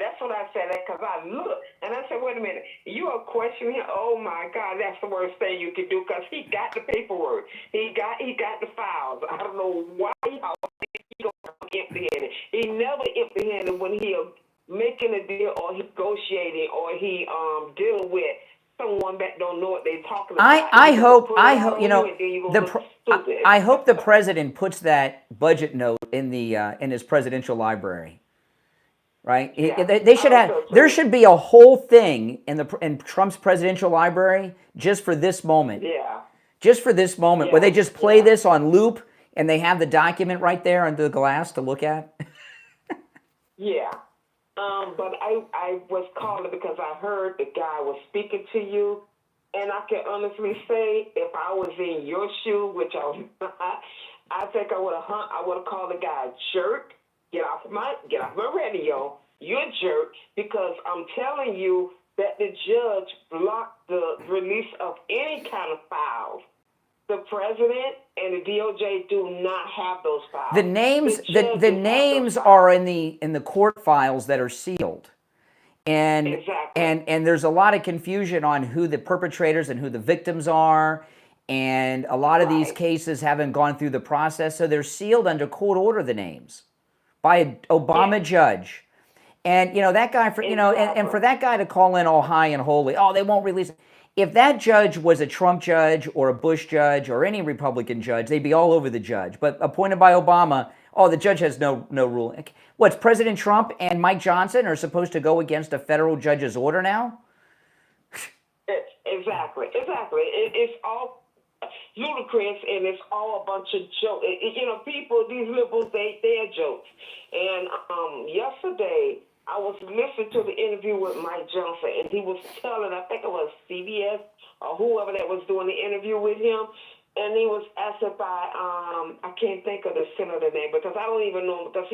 that's what I said, because I looked, and I said, wait a minute, you are questioning, oh my God, that's the worst thing you can do, because he got the paperwork, he got the files. I don't know why he goes empty-handed. He never empty-handed when he making a deal, or he negotiating, or he dealing with someone that don't know what they're talking about. I hope the president puts that budget note in his presidential library. Right? They should have. There should be a whole thing in Trump's presidential library just for this moment. Just for this moment, where they just play this on loop and they have the document right there under the glass to look at. But I was calling because I heard the guy was speaking to you, and I can honestly say, if I was in your shoe, which I was not, I think I would have called the guy a jerk. Get off my radio. You're a jerk, because I'm telling you that the judge blocked the release of any kind of files. The president and the DOJ do not have those files. The names are in the court files that are sealed. And and there's a lot of confusion on who the perpetrators and who the victims are. And a lot of these cases haven't gone through the process, so they're sealed under court order, the names, by an Obama judge. And that guy and for that guy to call in all high and holy, they won't release it. If that judge was a Trump judge or a Bush judge or any Republican judge, they'd be all over the judge. But appointed by Obama, the judge has no rule. What's President Trump and Mike Johnson are supposed to go against a federal judge's order now? Exactly. It's all ludicrous, and it's all a bunch of jokes. People, these liberals, they're jokes. And yesterday, I was listening to the interview with Mike Johnson, and he was telling, I think it was CBS or whoever that was doing the interview with him, and he was asked by, I can't think of the senator name because I don't even know him because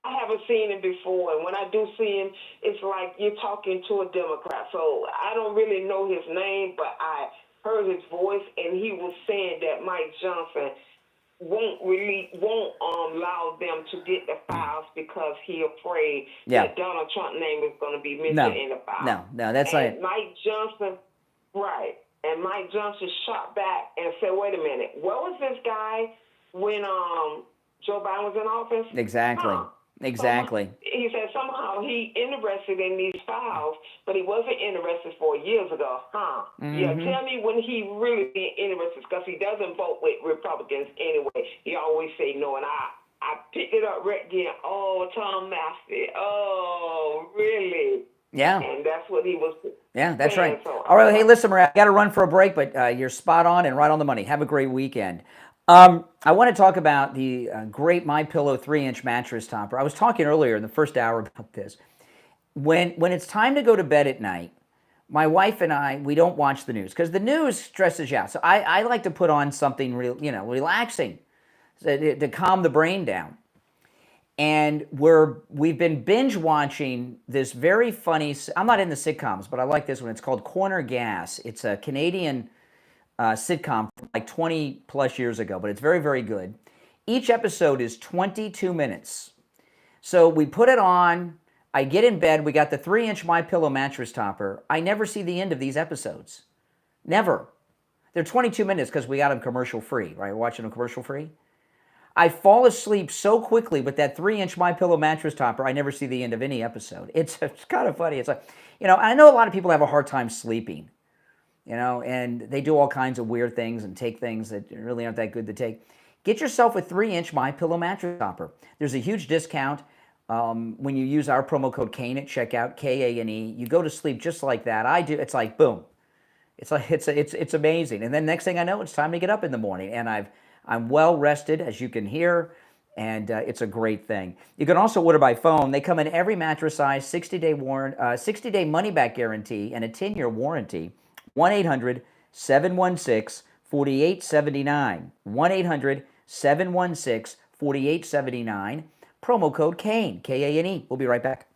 I haven't seen him before, and when I do see him, it's like you're talking to a Democrat. So I don't really know his name, but I heard his voice, and he was saying that Mike Johnson won't allow them to get the files because he afraid that Donald Trump's name is going to be mentioned in the file. No, that's and not. Mike Johnson, right? And Mike Johnson shot back and said, "Wait a minute, where was this guy when Joe Biden was in office?" Exactly. Exactly. He said somehow he interested in these files, but he wasn't interested 4 years ago, huh? Mm-hmm. Yeah, tell me when he really been interested, because he doesn't vote with Republicans anyway. He always say no, and I picked it up right again. Oh, Tom Massey. Oh, really? Yeah. And that's what he was. Yeah, that's saying. right. So, All right, hey, listen, Maria, I got to run for a break, but you're spot on and right on the money. Have a great weekend. I want to talk about the great MyPillow 3-inch mattress topper. I was talking earlier in the first hour about this. When it's time to go to bed at night, my wife and I, we don't watch the news because the news stresses you out. So I like to put on something real, relaxing to calm the brain down. And we've been binge watching this very funny. I'm not in the sitcoms, but I like this one. It's called Corner Gas. It's a Canadian sitcom from like 20 plus years ago, but it's very, very good. Each episode is 22 minutes. So we put it on, I get in bed, we got the 3-inch MyPillow mattress topper. I never see the end of these episodes. Never. They're 22 minutes because we got them commercial free, right? We're watching them commercial free. I fall asleep so quickly with that 3-inch MyPillow mattress topper, I never see the end of any episode. It's kind of funny. It's like, I know a lot of people have a hard time sleeping. And they do all kinds of weird things and take things that really aren't that good to take. Get yourself a 3-inch MyPillow mattress topper. There's a huge discount when you use our promo code Kane at checkout, Kane. You go to sleep just like that. I do. It's like boom. It's like it's amazing. And then next thing I know, it's time to get up in the morning, and I'm well rested, as you can hear, and it's a great thing. You can also order by phone. They come in every mattress size, 60-day money-back guarantee, and a 10-year warranty. 1-800-716-4879. 1-800-716-4879. Promo code Kane, Kane. We'll be right back.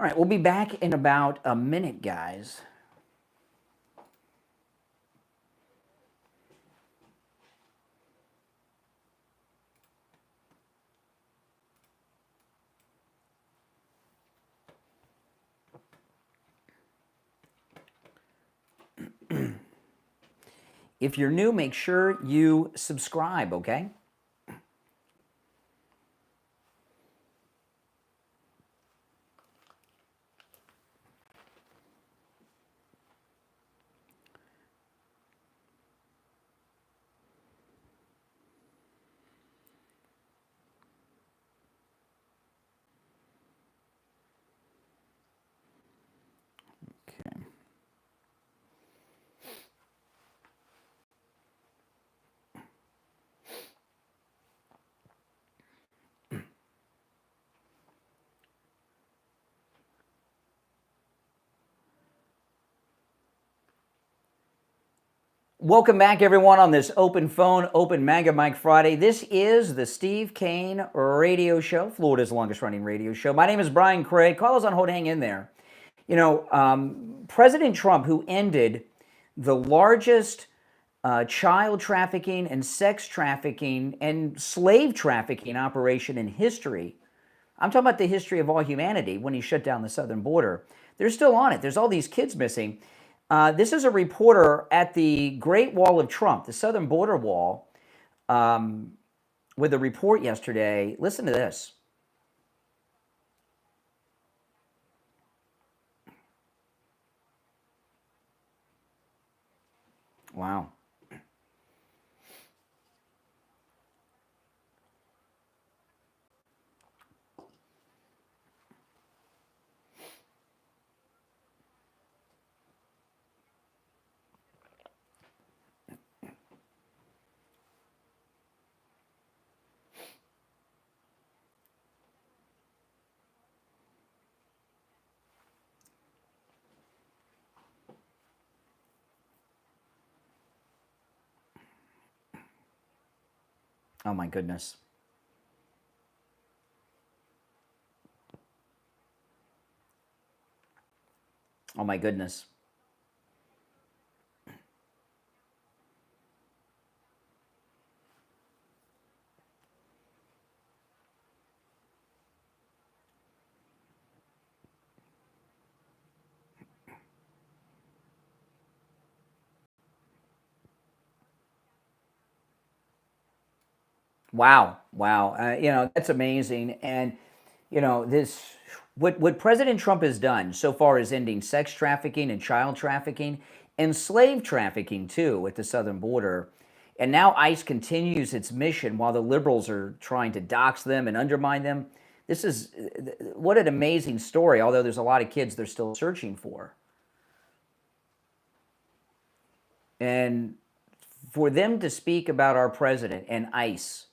All right, we'll be back in about a minute, guys. If you're new, make sure you subscribe, okay? Welcome back, everyone, on this Open Phone, Open Mega Mic Friday. This is the Steve Kane Radio Show, Florida's longest-running radio show. My name is Brian Craig. Call us on hold, hang in there. You know, President Trump, who ended the largest child trafficking and sex trafficking and slave trafficking operation in history, I'm talking about the history of all humanity, when he shut down the southern border. They're still on it. There's all these kids missing. This is a reporter at the Great Wall of Trump, the southern border wall, with a report yesterday. Listen to this. Wow. Oh, my goodness. Oh, my goodness. Wow. Wow. You know, that's amazing. And, you know, this, what President Trump has done so far is ending sex trafficking and child trafficking and slave trafficking, too, at the southern border. And now ICE continues its mission while the liberals are trying to dox them and undermine them. This is, what an amazing story, although there's a lot of kids they're still searching for. And for them to speak about our president and ICE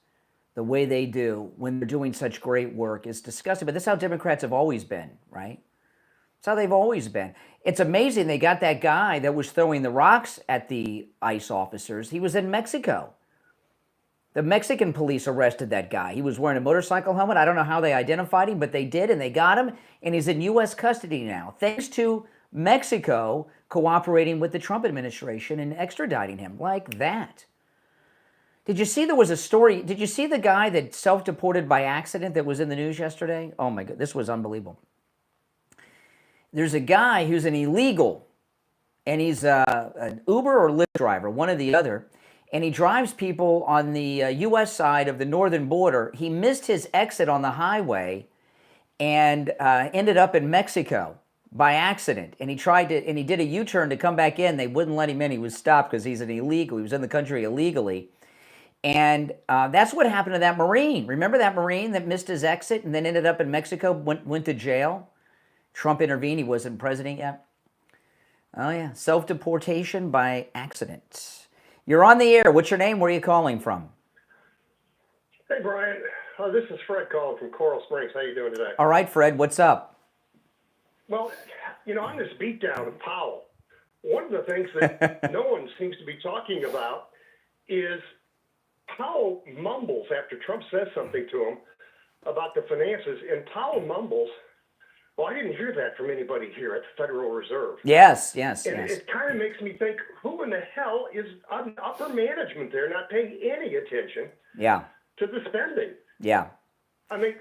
the way they do when they're doing such great work is disgusting. But that's how Democrats have always been, right? That's how they've always been. It's amazing they got that guy that was throwing the rocks at the ICE officers. He was in Mexico. The Mexican police arrested that guy. He was wearing a motorcycle helmet. I don't know how they identified him, but they did, and they got him, and he's in U.S. custody now, thanks to Mexico cooperating with the Trump administration and extraditing him like that. Did you see there was a story? Did you see the guy that self-deported by accident that was in the news yesterday? Oh my God, this was unbelievable. There's a guy who's an illegal, and he's an Uber or Lyft driver, one or the other, and he drives people on the U.S. side of the northern border. He missed his exit on the highway and ended up in Mexico by accident. And he tried to, and he did a U-turn to come back in. They wouldn't let him in. He was stopped because he's an illegal. He was in the country illegally. And that's what happened to that Marine. Remember that Marine that missed his exit and then ended up in Mexico, went to jail? Trump intervened. He wasn't president yet. Oh, yeah. Self-deportation by accident. You're on the air. What's your name? Where are you calling from? Hey, Brian. This is Fred calling from Coral Springs. How you doing today? All right, Fred. What's up? Well, you know, on this beatdown of Powell, one of the things that no one seems to be talking about is Powell mumbles after Trump says something to him about the finances, and Powell mumbles Well, I didn't hear that from anybody here at the Federal Reserve. Yes, yes, And yes. it kind of makes me think, who in the hell is on upper management there not paying any attention Yeah, to the spending? yeah. I mean,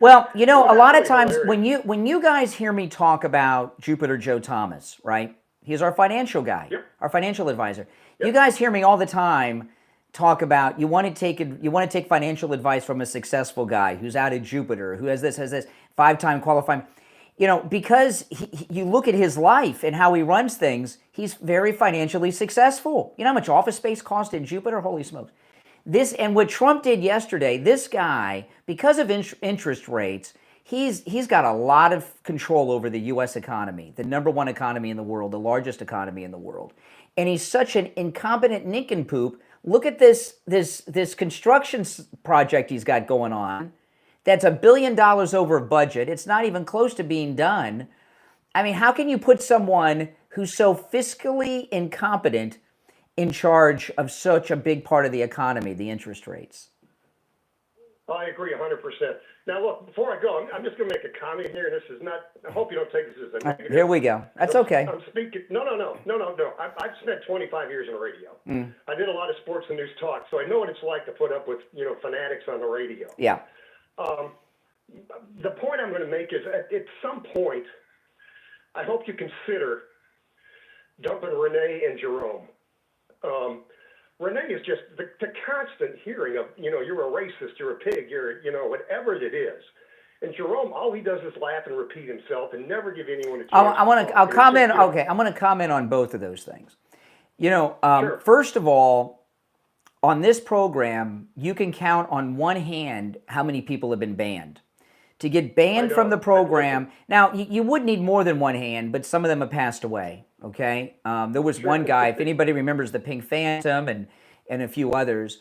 Well, you know, a lot of really times hilarious. when you guys hear me talk about Jupiter Joe Thomas, right? He's our financial guy, our financial advisor. You guys hear me all the time talk about you want to take financial advice from a successful guy who's out of Jupiter, who has this, 5-time qualifying. You know, because you look at his life and how he runs things, he's very financially successful. You know how much office space cost in Jupiter? Holy smokes. This, and what Trump did yesterday, this guy, because of interest rates, he's got a lot of control over the U.S. economy, the #1 economy in the world, the largest economy in the world. And he's such an incompetent nincompoop. Look at this construction project he's got going on. That's $1 billion over budget. It's not even close to being done. I mean, how can you put someone who's so fiscally incompetent in charge of such a big part of the economy, the interest rates? I agree 100%. Now, look, before I go, I'm just going to make a comment here. This is not, I hope you don't take this as a negative. Here we go. That's okay. I'm speaking, no. I've spent 25 years in the radio. I did a lot of sports and news talk, so I know what it's like to put up with, fanatics on the radio. Yeah. The point I'm going to make is at some point, I hope you consider dumping Renee and Jerome. Renee is just the constant hearing of, you're a racist, you're a pig, you're, whatever it is. And Jerome, all he does is laugh and repeat himself and never give anyone a chance. I'll comment. Okay, I'm going to comment on both of those things. First of all, on this program, you can count on one hand how many people have been banned. To get banned from the program, now you would need more than one hand, but some of them have passed away. Okay, there was one guy, if anybody remembers the Pink Phantom and a few others,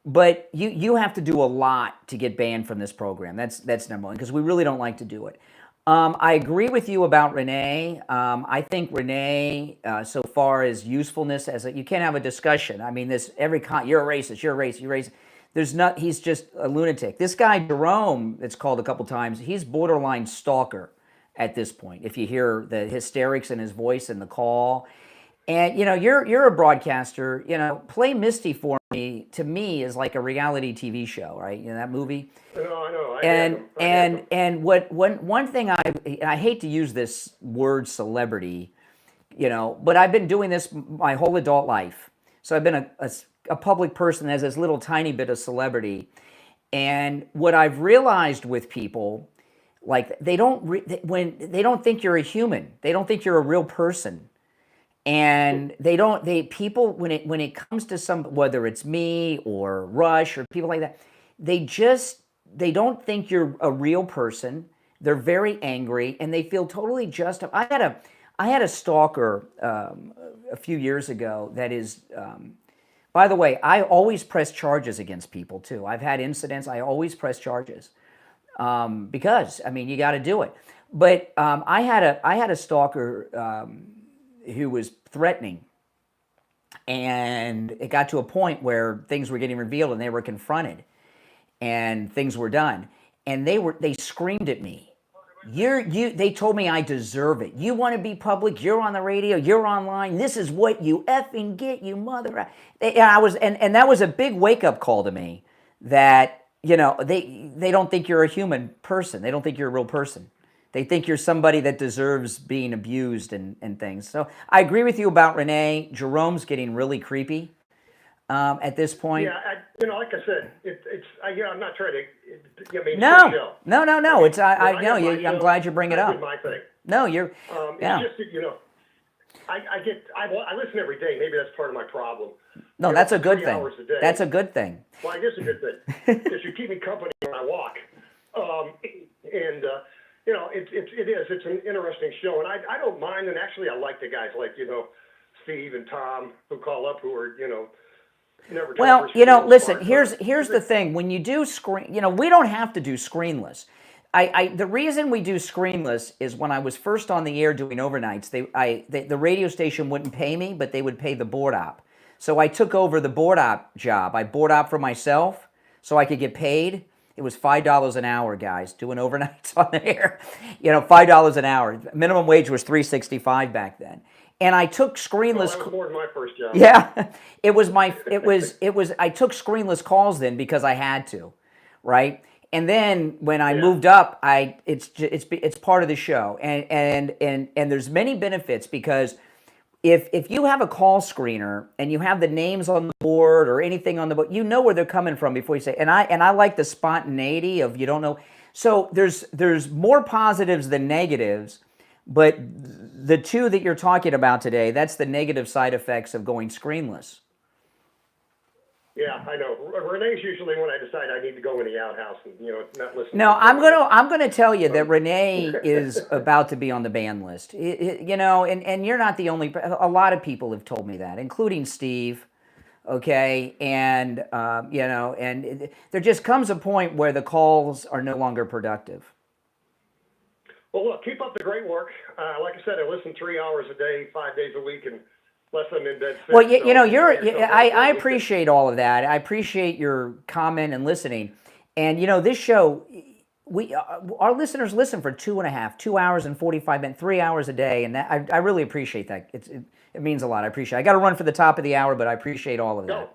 but you have to do a lot to get banned from this program. That's number one, because we really don't like to do it. I agree with you about Renee. I think Renee, so far as usefulness, you can't have a discussion. I mean, you're a racist, you're a racist, you're a racist. He's just a lunatic. This guy, Jerome, it's called a couple times, he's borderline stalker at this point. If you hear the hysterics in his voice and the call. And, you're a broadcaster, Play Misty for me, to me, is like a reality TV show, right? That movie. No, I know. And one thing I hate to use this word celebrity, but I've been doing this my whole adult life. So I've been a public person that has this little tiny bit of celebrity. And what I've realized with people, like they don't think you're a human. They don't think you're a real person. And people when it comes to whether it's me or Rush or people like that, they don't think you're a real person. They're very angry and they feel totally justified. I had a stalker a few years ago that is, by the way, I always press charges against people too. I've had incidents. I always press charges because you got to do it. But I had a stalker who was threatening, and it got to a point where things were getting revealed and they were confronted and things were done, and they screamed at me. They told me I deserve it. You want to be public, you're on the radio, you're online, this is what you effing get, you mother. And that was a big wake-up call to me that they don't think you're a human person. They don't think you're a real person. They think you're somebody that deserves being abused and things. So I agree with you about Renee. Jerome's getting really creepy at this point. Yeah, like I said, I'm not trying to. No. It's I know you. I'm glad you bring it up. My thing. No, you're. It's just I listen every day. Maybe that's part of my problem. No, that's a good 3 thing. hours a day. That's a good thing. Well, it is a good thing because you keep me company when I walk, it's an interesting show, and I don't mind, and actually I like the guys like, Steve and Tom who call up who are, never. Well, listen, here's the thing. When you do we don't have to do screenless. The reason we do screenless is when I was first on the air doing overnights, the radio station wouldn't pay me, but they would pay the board op. So I took over the board op job. I board op for myself so I could get paid. It was $5 an hour, guys, doing overnights on the air. You know, $5 an hour. Minimum wage was $3.65 back then. And I took screenless. Oh, that was more than my first job. Yeah, it was. I took screenless calls then because I had to, right? And then when I moved up, it's part of the show, and there's many benefits because if you have a call screener and you have the names on the board or anything on the board, you know where they're coming from before you say. And I like the spontaneity of you don't know. So there's more positives than negatives. But the two that you're talking about today, that's the negative side effects of going screenless. Yeah, I know. Renee's usually when I decide I need to go in the outhouse and not listen. No, I'm gonna tell you that Renee is about to be on the ban list. And you're not the only. A lot of people have told me that, including Steve. Okay, and and there just comes a point where the calls are no longer productive. Well, look, keep up the great work. Like I said, I listen 3 hours a day, 5 days a week, and less I'm in bed. Well, I appreciate all of that. I appreciate your comment and listening. And this show, our listeners listen for 2 hours and 45 minutes, 3 hours a day, and that I really appreciate that. It means a lot. I appreciate it. I got to run for the top of the hour, but I appreciate all of that.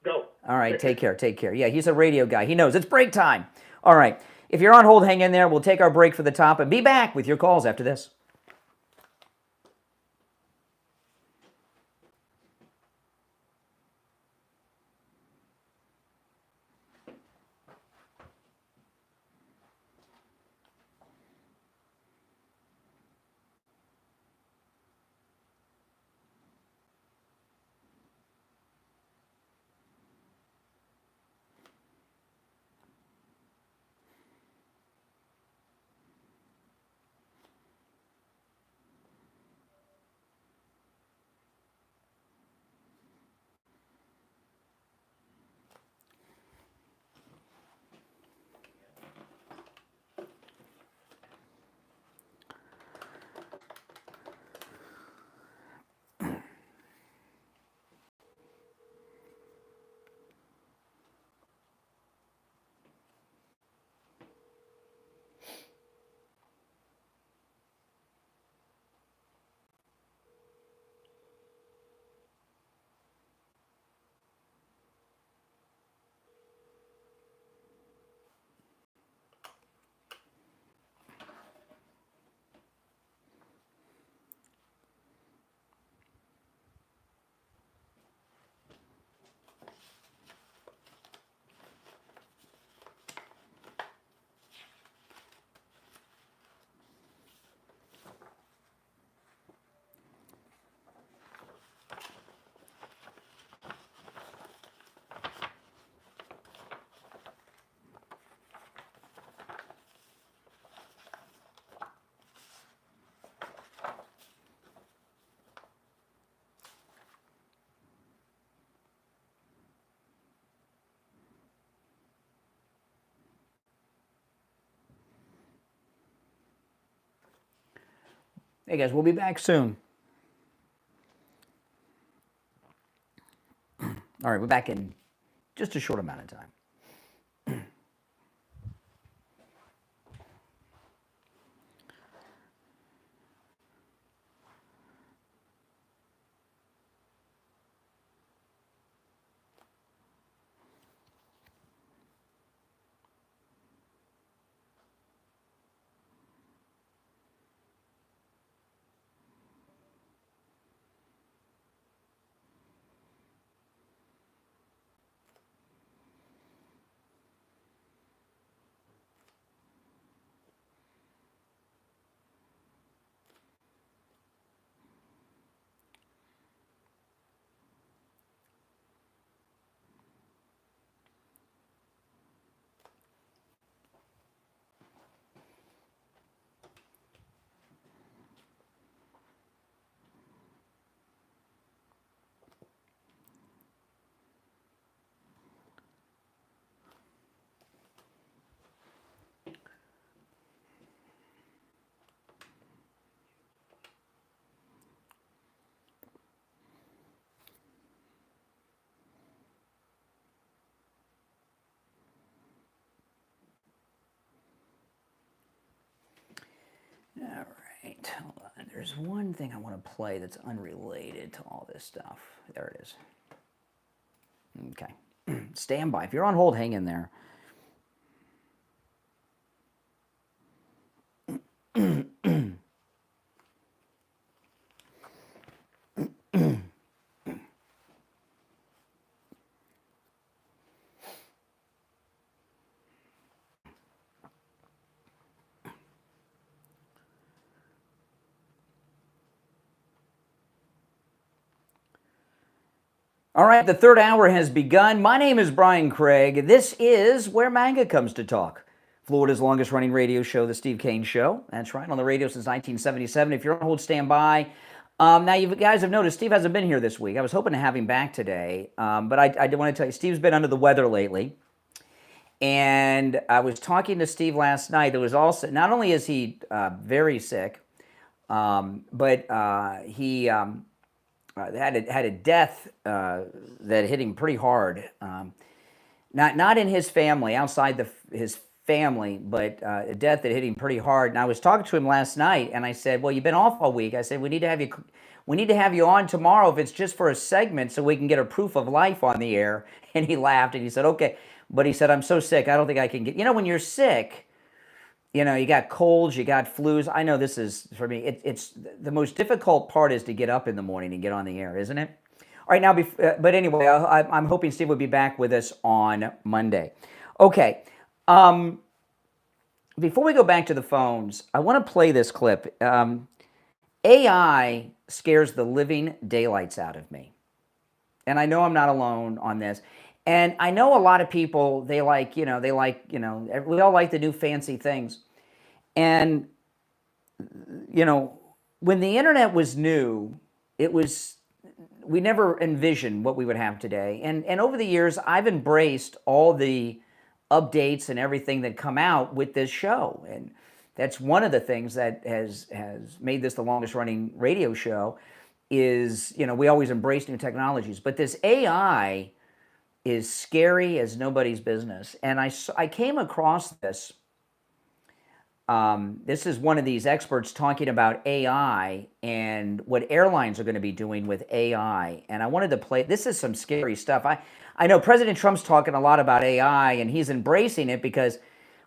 Go. All right, take care. Yeah, he's a radio guy. He knows it's break time. All right. If you're on hold, hang in there. We'll take our break for the top and be back with your calls after this. Hey guys, we'll be back soon. All right, we're back in just a short amount of time. There's one thing I want to play that's unrelated to all this stuff. There it is. Okay. Stand by. If you're on hold, hang in there. All right, the third hour has begun. My name is Brian Craig. This is Where MAGA Comes to Talk, Florida's longest-running radio show, The Steve Kane Show. That's right, on the radio since 1977. If you're on hold, stand by. Now, you guys have noticed Steve hasn't been here this week. I was hoping to have him back today, but I did want to tell you, Steve's been under the weather lately. And I was talking to Steve last night. There was also, not only is he very sick, but he... had a death that hit him pretty hard. Not in his family, outside his family, but a death that hit him pretty hard. And I was talking to him last night, and I said, "Well, you've been off all week." I said, "We need to have you on tomorrow if it's just for a segment, so we can get a proof of life on the air." And he laughed and he said, "Okay," but he said, "I'm so sick. I don't think I can get." You know, when you're sick. You know, you got colds, you got flus. I know this is, for me, it's the most difficult part is to get up in the morning and get on the air, isn't it? All right, now, but anyway, I'm hoping Steve will be back with us on Monday. Okay, before we go back to the phones, I want to play this clip. AI scares the living daylights out of me. And I know I'm not alone on this. And I know a lot of people, we all like the new fancy things. And, when the internet was new, we never envisioned what we would have today. And over the years, I've embraced all the updates and everything that come out with this show. And that's one of the things that has made this the longest running radio show is, we always embrace new technologies. But this AI is scary as nobody's business. And I came across this. This is one of these experts talking about AI and what airlines are going to be doing with AI. And I wanted to play, this is some scary stuff. I know President Trump's talking a lot about AI and he's embracing it because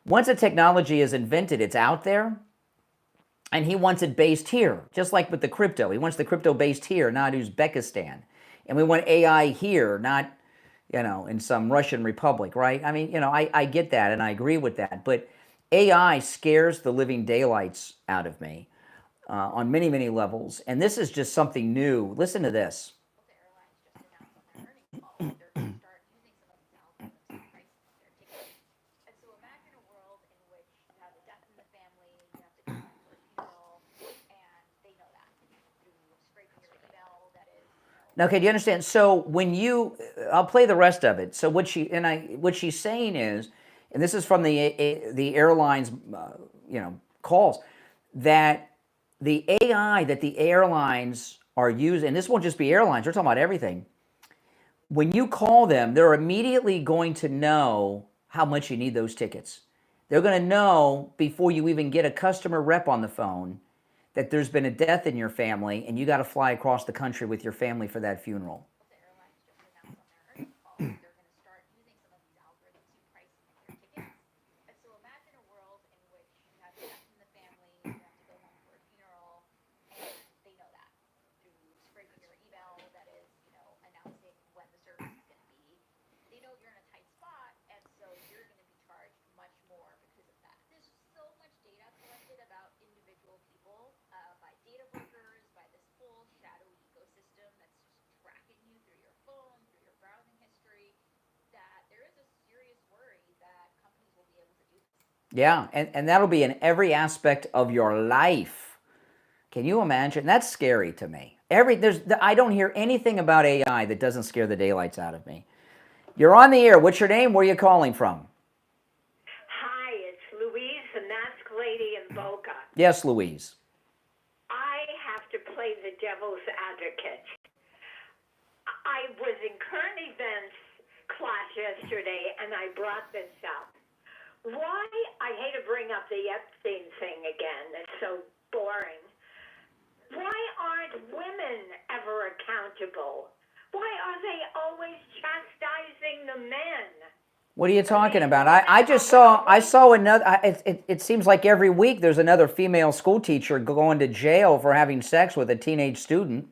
once a technology is invented, it's out there. And he wants it based here, just like with the crypto. He wants the crypto based here, not Uzbekistan. And we want AI here, not in some Russian republic, right? I mean, I get that and I agree with that. But AI scares the living daylights out of me on many, many levels. And this is just something new. Listen to this. Now, okay, do you understand? So I'll play the rest of it. So what she's saying is, and this is from the airlines, calls, that the AI that the airlines are using, and this won't just be airlines, we're talking about everything. When you call them, they're immediately going to know how much you need those tickets. They're going to know before you even get a customer rep on the phone that there's been a death in your family and you got to fly across the country with your family for that funeral. Yeah, and that'll be in every aspect of your life. Can you imagine? That's scary to me. I don't hear anything about AI that doesn't scare the daylights out of me. You're on the air. What's your name? Where are you calling from? Hi, it's Louise, the mask lady in Boca. Yes, Louise. I have to play the devil's advocate. I was in current events class yesterday, and I brought this up. Why, I hate to bring up the Epstein thing again, it's so boring. Why aren't women ever accountable? Why are they always chastising the men? What are you talking about? I saw another. It seems like every week there's another female school teacher going to jail for having sex with a teenage student.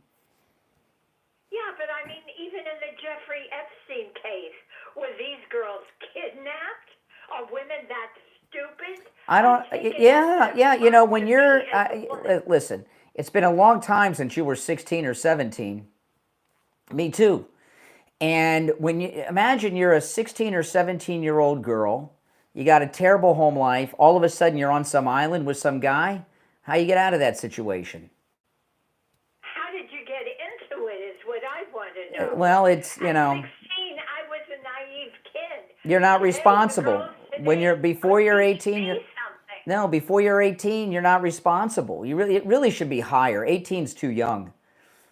Yeah, but I mean, even in the Jeffrey Epstein case, were these girls kidnapped? Are women that stupid? I don't. Yeah. You know, when you're listen, it's been a long time since you were 16 or 17. Me too. And when you imagine you're a 16 or 17-year-old girl, you got a terrible home life, all of a sudden you're on some island with some guy, how you get out of that situation? How did you get into it is what I want to know. Well, it's, you know, At 16, I was a naive kid. you're not responsible. When you're before you're 18, before you're 18, you're not responsible. It really should be higher. 18's too young.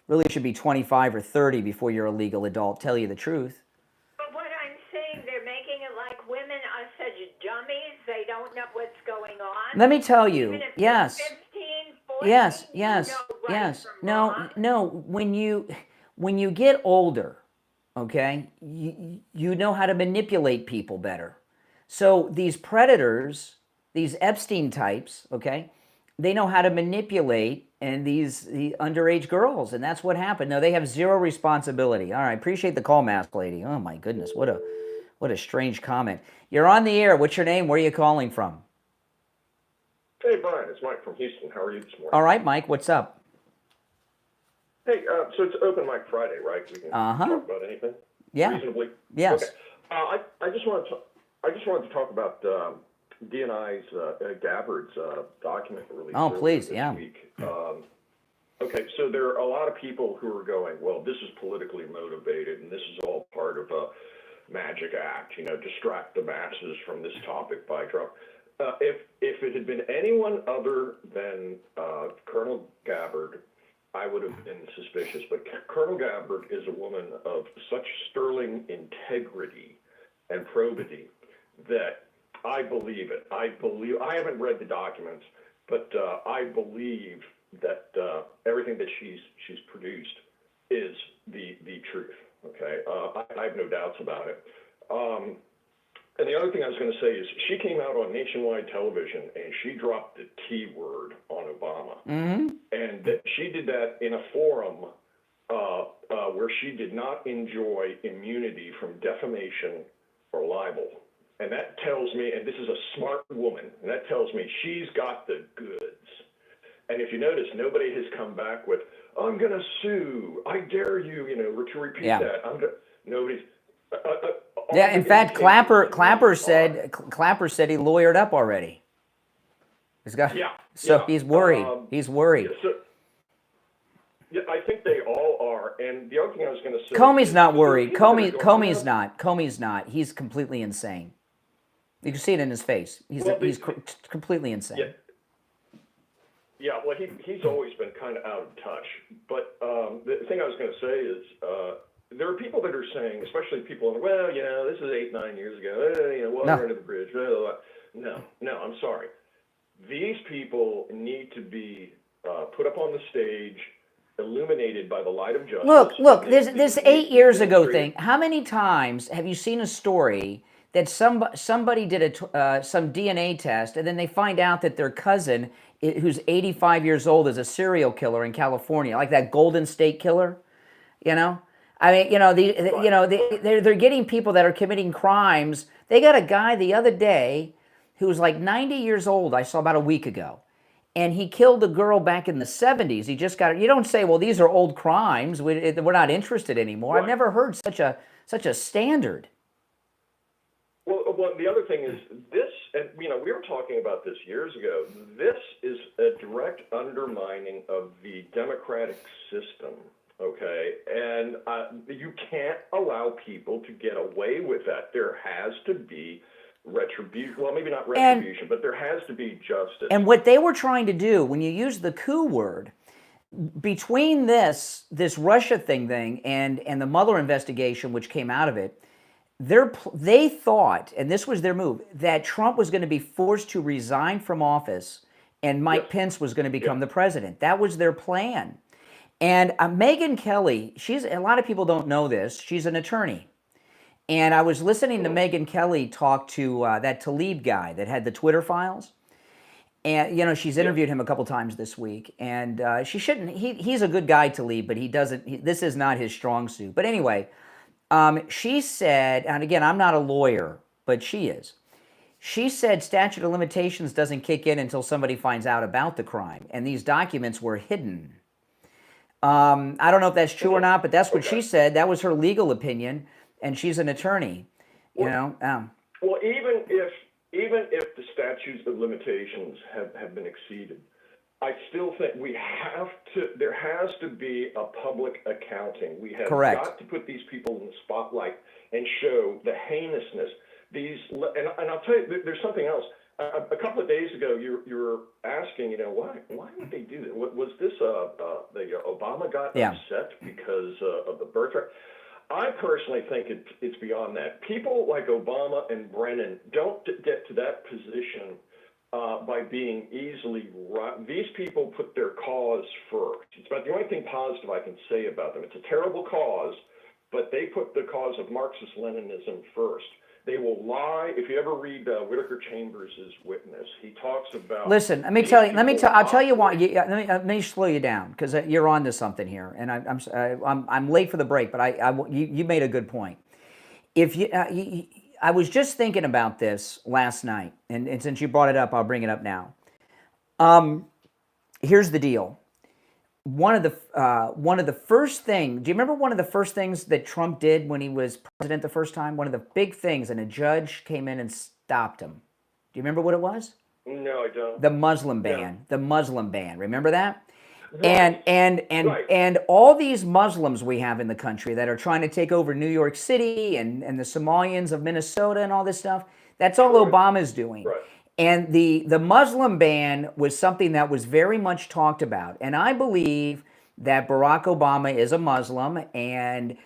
Really should be 25 or 30 before you're a legal adult, tell you the truth. But what I'm saying, they're making it like women are such dummies, they don't know what's going on. Let me tell you, Even if yes. you're 15, 14, Yes. you know right from wrong. No. When you get older, okay, you know how to manipulate people better. So these predators, these Epstein types, okay, they know how to manipulate the underage girls, and that's what happened. No, they have zero responsibility. All right, appreciate the call, Mask Lady. Oh my goodness, what a strange comment. You're on the air. What's your name? Where are you calling from? Hey, Brian, it's Mike from Houston. How are you this morning? All right, Mike, what's up? Hey, so it's Open Mic Friday, right? We can talk about anything. Yeah. Reasonably. Yes. Okay. I just wanted to talk about DNI's Gabbard's document release. Oh, please, this yeah. week. Okay, so there are a lot of people who are going, well, this is politically motivated, and this is all part of a magic act, distract the masses from this topic by Trump. If it had been anyone other than Colonel Gabbard, I would have been suspicious. But Colonel Gabbard is a woman of such sterling integrity and probity that I believe it. I haven't read the documents, but I believe that everything that she's produced is the truth. Okay, I have no doubts about it. And the other thing I was going to say is she came out on nationwide television and she dropped the T word on Obama. Mm-hmm. And that she did that in a forum where she did not enjoy immunity from defamation or libel. And that tells me, and this is a smart woman, and that tells me she's got the goods. And if you notice, nobody has come back with, I'm going to sue. I dare you, to repeat that. Nobody's. Yeah, in fact, Clapper said he lawyered up already. He's got. He's worried. He's worried. Yeah, I think they all are. And the other thing I was going to say. Comey's not worried. Comey's not. He's completely insane. You can see it in his face. He's completely insane. Yeah, well, he's always been kind of out of touch. But the thing I was going to say is there are people that are saying, especially people, this is 8-9 years ago, water under the bridge. Blah, blah, blah. No, I'm sorry. These people need to be put up on the stage, illuminated by the light of justice. Look, this 8 years ago thing, how many times have you seen a story that somebody did some DNA test, and then they find out that their cousin, who's 85 years old, is a serial killer in California, like that Golden State Killer, I mean, they're getting people that are committing crimes. They got a guy the other day who was like 90 years old, I saw about a week ago, and he killed a girl back in the 70s. He just got, you don't say, well, these are old crimes, we're not interested anymore. I've never heard such a standard. Well, the other thing is this, and we were talking about this years ago. This is a direct undermining of the democratic system, okay? And you can't allow people to get away with that. There has to be retribution. Well, maybe not retribution, but there has to be justice. And what they were trying to do, when you use the coup word, between this Russia thing and the Mueller investigation, which came out of it, they thought, and this was their move, that Trump was going to be forced to resign from office and Mike Pence was going to become the president. That was their plan. And Megyn Kelly, a lot of people don't know this. She's an attorney. And I was listening to Megyn Kelly talk to that Tlaib guy that had the Twitter files. And, you know, she's interviewed him a couple times this week. And she shouldn't, he's a good guy, Tlaib, but this is not his strong suit. But anyway, she said, and again, I'm not a lawyer, but she is. She said statute of limitations doesn't kick in until somebody finds out about the crime. And these documents were hidden. I don't know if that's true or not, but that's what she said. That was her legal opinion. And she's an attorney, you know. Well, even if the statutes of limitations have been exceeded, I still think there has to be a public accounting. We have got to put these people in the spotlight and show the heinousness. And I'll tell you, there's something else. A couple of days ago, you were asking, you know, why would they do that? Was this the Obama got upset because of the birthright? I personally think it's beyond that. People like Obama and Brennan don't get to that position by being easily right. These people put their cause first. It's about the only thing positive I can say about them. It's a terrible cause, but they put the cause of Marxist-Leninism first. They will lie. If you ever read Whittaker Chambers' witness, he talks about. Listen, I'll tell you why. Let me slow you down because you're on to something here, and I'm late for the break, but you made a good point. I was just thinking about this last night, and since you brought it up, I'll bring it up now. Here's the deal. One of the first things, do you remember one of the first things that Trump did when he was president the first time? One of the big things, and a judge came in and stopped him. Do you remember what it was? No, I don't. The Muslim ban. Yeah. The Muslim ban. Remember that? Right. And all these Muslims we have in the country that are trying to take over New York City and the Somalians of Minnesota and all this stuff, that's all Obama's doing. Right. And the Muslim ban was something that was very much talked about. And I believe that Barack Obama is a Muslim, and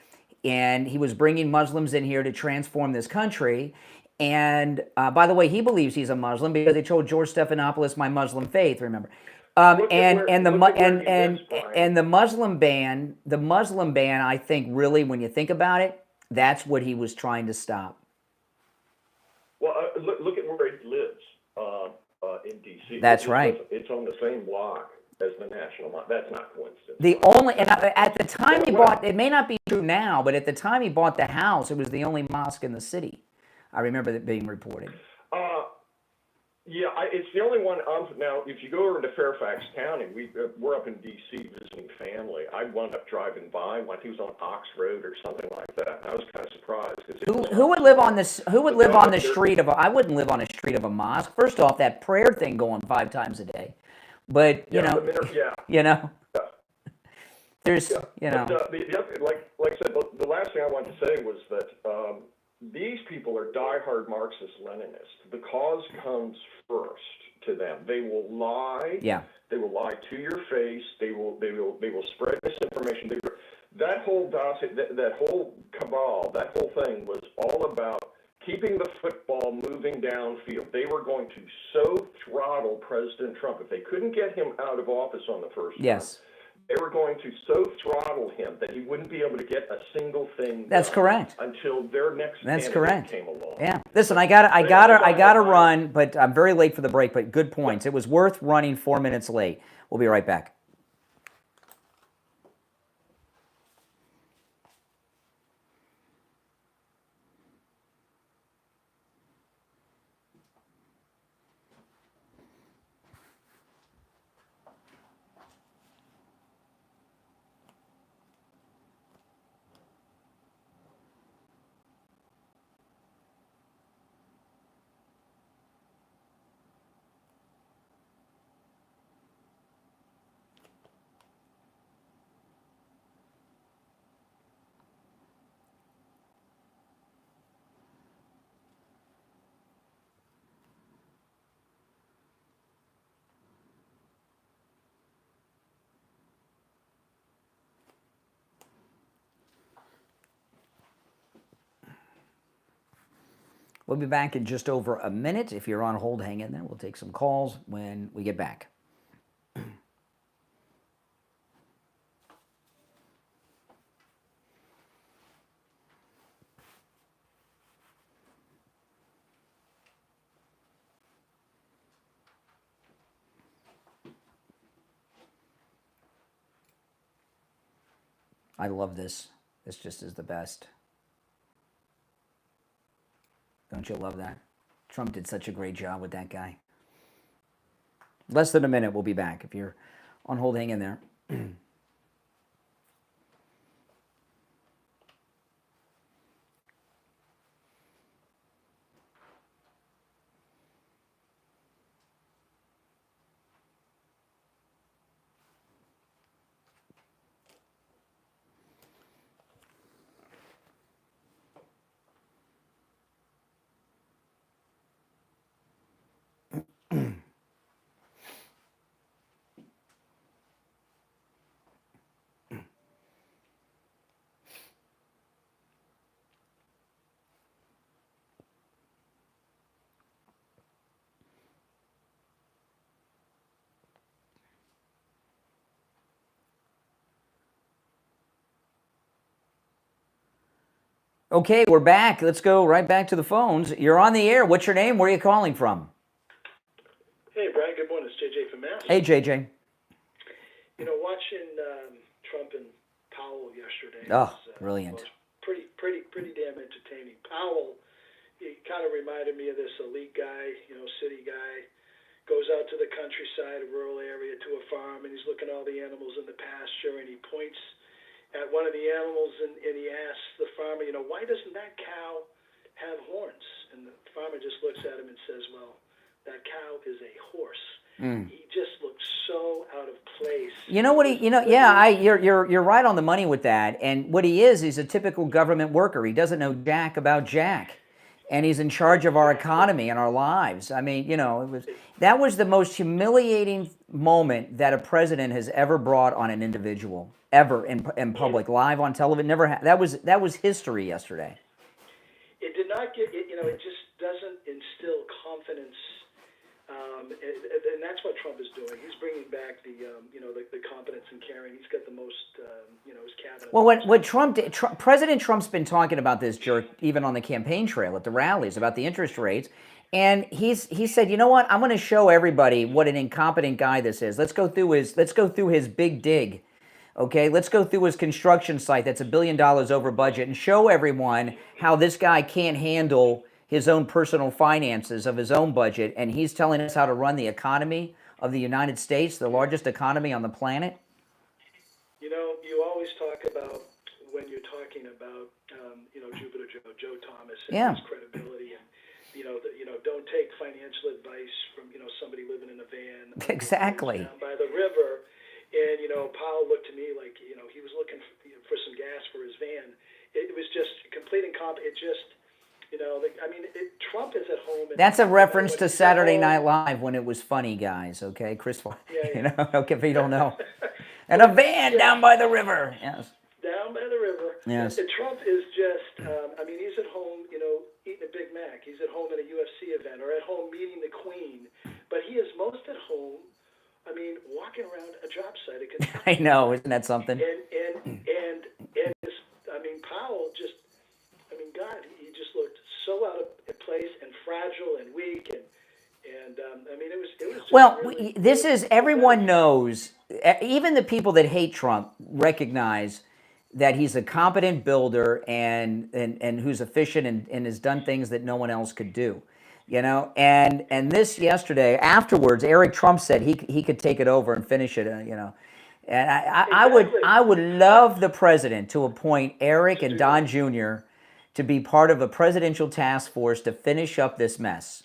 he was bringing Muslims in here to transform this country. And by the way, he believes he's a Muslim because they told George Stephanopoulos, my Muslim faith, remember. And the Muslim ban, I think really, when you think about it, that's what he was trying to stop. Well, look at where he lives. In D.C. That's right. It's on the same block as the National Mosque. That's not coincidence. At the time he bought, it may not be true now, but at the time he bought the house, it was the only mosque in the city. I remember that being reported. Yeah, it's the only one. Now, if you go over to Fairfax County, we're up in D.C. visiting family. I wound up driving by. I think it was on Ox Road or something like that. And I was kind of surprised. Who would live on this? Who would live on the street of? I wouldn't live on a street of a mosque. First off, that prayer thing going 5 times a day. But you know, there's But, like I said, the last thing I wanted to say was that. These people are diehard Marxist-Leninists. The cause comes first to them. They will lie. Yeah. They will lie to your face. They will spread misinformation. That whole dossier, that whole cabal, that whole thing was all about keeping the football moving downfield. They were going to so throttle President Trump if they couldn't get him out of office on the first term. They were going to so throttle him that he wouldn't be able to get a single thing That's correct. Until their next That's candidate correct. came along. Yeah. Listen, I gotta run, but I'm very late for the break, but good points. It was worth running 4 minutes late. We'll be right back. We'll be back in just over a minute. If you're on hold, hang in there. We'll take some calls when we get back. I love this. This just is the best. Don't you love that? Trump did such a great job with that guy. Less than a minute, we'll be back. If you're on hold, hang in there. Okay, we're back. Let's go right back to the phones. You're on the air. What's your name? Where are you calling from? Hey, Brian. Good morning. It's JJ from Mass. Hey, JJ. You know, watching Trump and Powell yesterday. Oh, was, brilliant. was pretty damn entertaining. Powell, he kind of reminded me of this elite guy, city guy. Goes out to the countryside, a rural area, to a farm, and he's looking at all the animals in the pasture, and he points at one of the animals, and he asks the farmer, why doesn't that cow have horns? And the farmer just looks at him and says, well, that cow is a horse. He just looked so out of place. You know what you're right on the money with that. And what he is, he's a typical government worker. He doesn't know jack about jack. And he's in charge of our economy and our lives. I mean, that was the most humiliating moment that a president has ever brought on an individual, ever in public, live on television. Never that was history yesterday. It did not get it just doesn't instill confidence, and that's what Trump is doing. He's bringing back the competence and caring. He's got the most his cabinet. Well, what Trump did, President Trump's been talking about this jerk even on the campaign trail at the rallies about the interest rates. And he said, you know what? I'm going to show everybody what an incompetent guy this is. Let's go through his big dig. Okay, let's go through his construction site that's $1 billion over budget and show everyone how this guy can't handle his own personal finances of his own budget, and he's telling us how to run the economy of the United States, the largest economy on the planet. You always talk about when you're talking about Jupiter Joe Thomas and his credibility, and don't take financial advice from somebody living in a van Exactly. Down by the river. And Powell looked to me like he was looking for some gas for his van. It was just complete incompetence. It just Trump is at home. That's a reference to Saturday Night Live when it was funny, guys. Okay, Chris. Okay, if you don't know, and a van down by the river. Yes. Down by the river. Yes. And Trump is just. He's at home. Eating a Big Mac. He's at home at a UFC event or at home meeting the Queen. But he is most at home. Walking around a job site. I know, isn't that something? And Powell just, God, he just looked so out of place and fragile and weak, and it was just well, really, this is, everyone knows, even the people that hate Trump recognize that he's a competent builder and who's efficient and has done things that no one else could do. And this yesterday, afterwards, Eric Trump said he could take it over and finish it, And I would love the president to appoint Eric and Don Jr. to be part of a presidential task force to finish up this mess.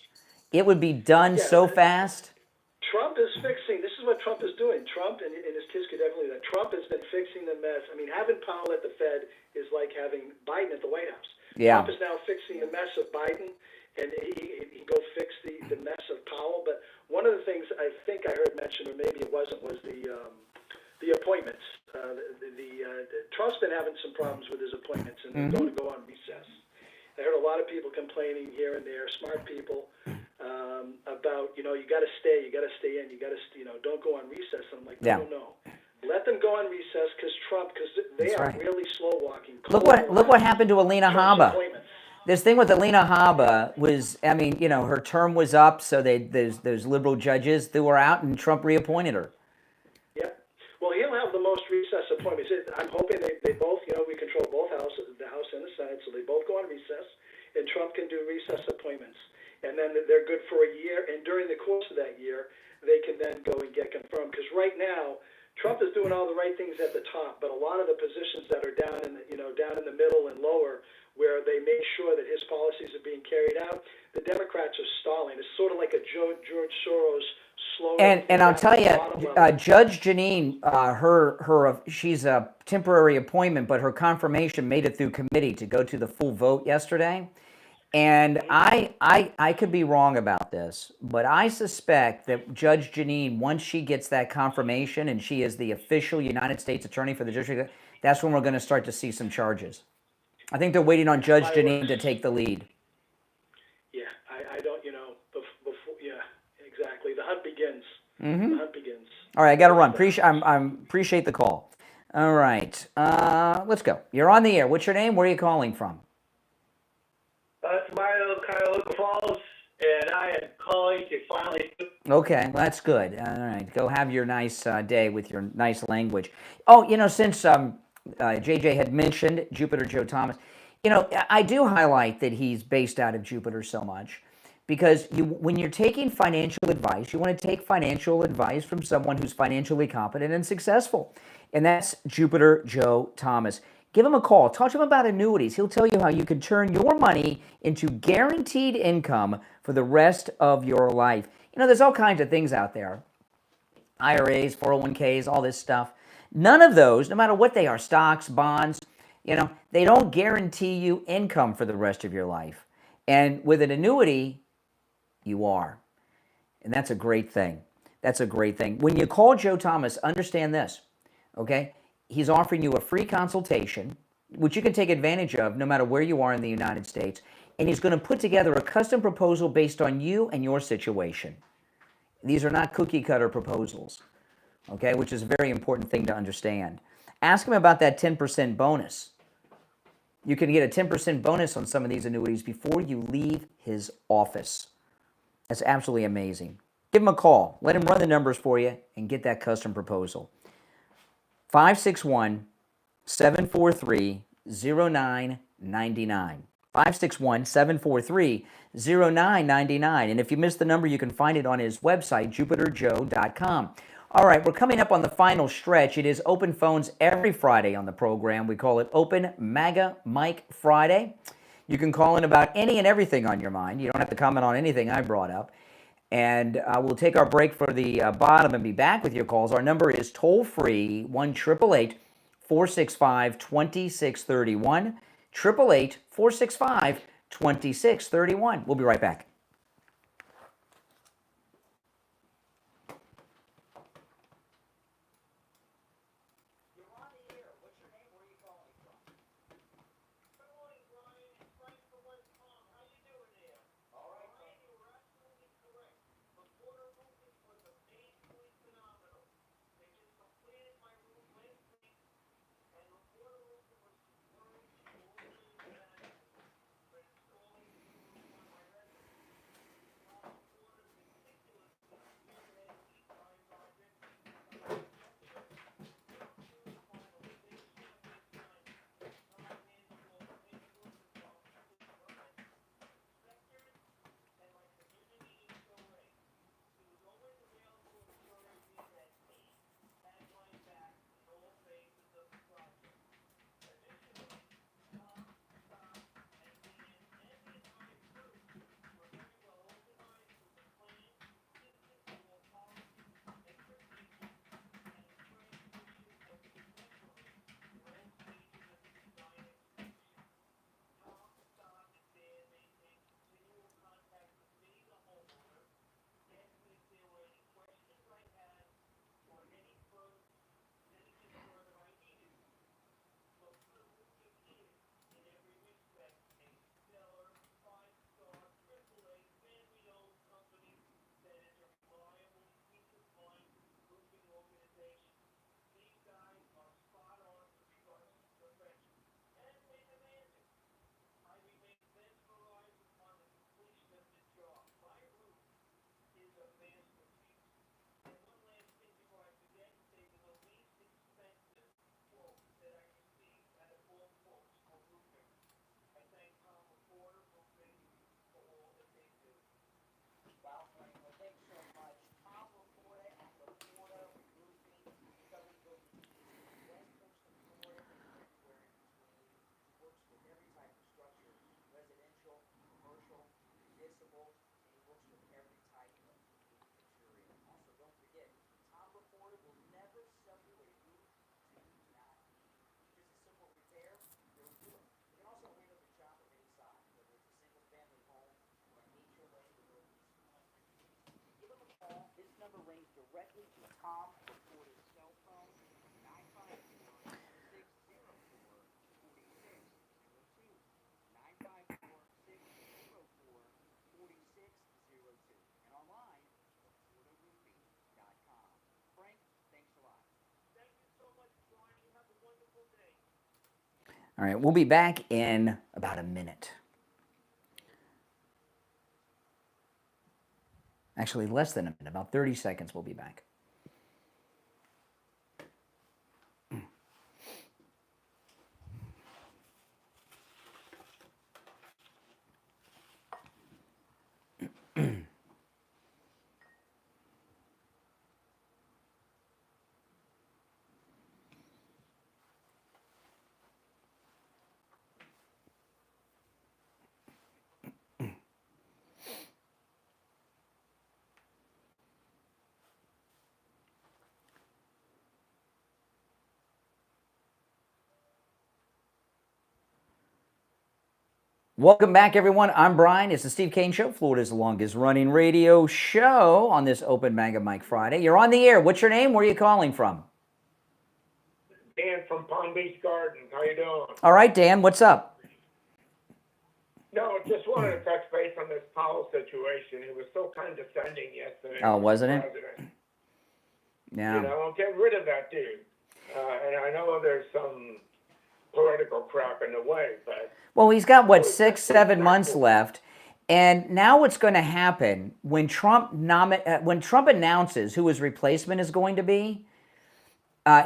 It would be done so fast. Trump is fixing. This is what Trump is doing. Trump and his kids could definitely do that. Trump has been fixing the mess. Having Powell at the Fed is like having Biden at the White House. Yeah. Trump is now fixing the mess of Biden. And he go fix the mess of Powell. But one of the things I think I heard mentioned, or maybe it wasn't, was the appointments. Trump's been having some problems with his appointments, and they're going to go on recess. I heard a lot of people complain complaining here and there, smart people, about, you got to stay in, don't go on recess. And I'm like, no. Let them go on recess because they are really slow walking. Look what happened to Alina Habba. This thing with Alina Habba was, her term was up, so those liberal judges threw her out, and Trump reappointed her. Yeah. Well, he'll have the most recess appointments. I'm hoping they both, we control both houses, the House and the Senate, so they both go on recess, and Trump can do recess appointments. And then they're good for a year, and during the course of that year, they can then go and get confirmed. Because right now, Trump is doing all the right things at the top, but a lot of the positions that are down in the middle and lower, where they make sure that his policies are being carried out, the Democrats are stalling. It's sort of like a George Soros slogan. And I'll tell you, Judge Janine, she's a temporary appointment, but her confirmation made it through committee to go to the full vote yesterday. And I could be wrong about this, but I suspect that Judge Janine, once she gets that confirmation and she is the official United States Attorney for the district, that's when we're going to start to see some charges. I think they're waiting on Judge Janine to take the lead. Yeah, I don't, exactly. The hunt begins. Mm-hmm. The hunt begins. All right, I got to run. Appreciate the call. All right, let's go. You're on the air. What's your name? Where are you calling from? It's Mario, Cuyahoga Falls, and I am calling to finally... Okay, well, that's good. All right, go have your nice day with your nice language. Oh, since JJ had mentioned Jupiter Joe Thomas, I do highlight that he's based out of Jupiter so much because when you're taking financial advice, you want to take financial advice from someone who's financially competent and successful, and that's Jupiter Joe Thomas. Give him a call. Talk to him about annuities. He'll tell you how you can turn your money into guaranteed income for the rest of your life. There's all kinds of things out there. IRAs, 401ks, all this stuff. None of those, no matter what they are, stocks, bonds, they don't guarantee you income for the rest of your life. And with an annuity, you are. And that's a great thing. That's a great thing. When you call Joe Thomas, understand this, okay? He's offering you a free consultation, which you can take advantage of no matter where you are in the United States, and he's going to put together a custom proposal based on you and your situation. These are not cookie-cutter proposals, okay, which is a very important thing to understand. Ask him about that 10% bonus. You can get a 10% bonus on some of these annuities before you leave his office. That's absolutely amazing. Give him a call. Let him run the numbers for you and get that custom proposal. 561-743-0999. 561-743-0999. And if you missed the number, you can find it on his website, jupiterjoe.com. All right, we're coming up on the final stretch. It is open phones every Friday on the program. We call it Open MAGA Mike Friday. You can call in about any and everything on your mind. You don't have to comment on anything I brought up. And we'll take our break for the bottom and be back with your calls. Our number is toll-free, 1-888-465-2631, 888-465-2631. We'll be right back. directly to Tom reported cell phone 954-604-4602. And online, theporterroommate.com. Frank, thanks a lot. Thank you so much, Brian. You have a wonderful day. All right, we'll be back in about a minute. Actually, less than a minute, about 30 seconds, we'll be back. Welcome back, everyone. I'm Brian. It's the Steve Kane Show, Florida's longest running radio show on this Open Mega Mic Friday. You're on the air. What's your name? Where are you calling from? Dan from Palm Beach Gardens. How you doing? All right, Dan, what's up? No, just wanted to touch base on this Powell situation. He was so condescending yesterday. Oh, wasn't it? President. Yeah. You know, get rid of that dude. And I know there's some political crap in the way, but... Well, he's got, what, 6-7 months left. And now what's going to happen when Trump announces who his replacement is going to be,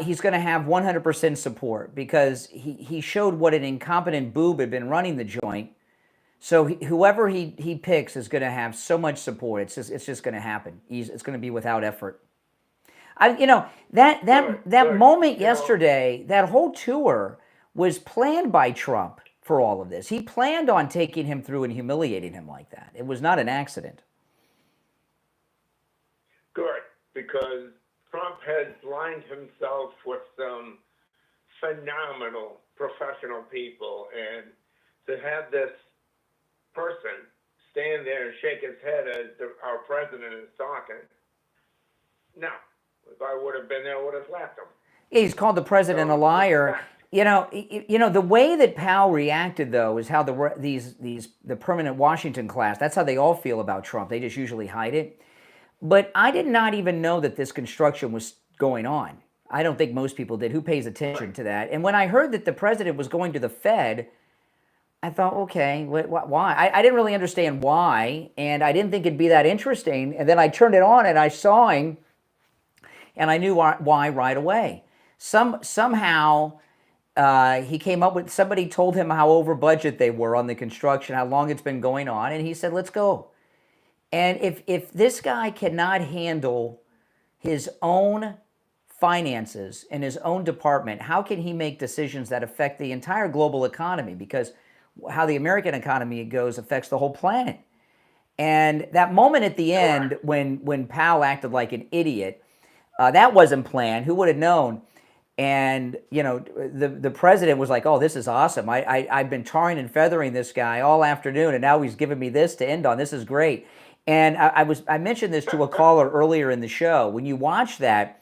he's going to have 100% support because he showed what an incompetent boob had been running the joint. So whoever he picks is going to have so much support. It's just going to happen. It's going to be without effort. That moment yesterday, that whole tour was planned by Trump for all of this. He planned on taking him through and humiliating him like that. It was not an accident. Good, because Trump has lined himself with some phenomenal professional people, and to have this person stand there and shake his head as our president is talking, no. If I would have been there, I would have left him. He's called the president a liar. You know, the way that Powell reacted, though, is how the permanent Washington class, that's how they all feel about Trump. They just usually hide it. But I did not even know that this construction was going on. I don't think most people did. Who pays attention to that? And when I heard that the president was going to the Fed, I thought, okay, why? I didn't really understand why, and I didn't think it'd be that interesting. And then I turned it on, and I saw him, and I knew why right away. Somehow he came up with, somebody told him how over budget they were on the construction, how long it's been going on, and he said, let's go. And if this guy cannot handle his own finances in his own department, how can he make decisions that affect the entire global economy? Because how the American economy goes affects the whole planet. And that moment at the end when Powell acted like an idiot, that wasn't planned. Who would have known? And, you know, the president was like, oh, this is awesome. I've been tarring and feathering this guy all afternoon, and now he's giving me this to end on. This is great. And I mentioned this to a caller earlier in the show. When you watch that,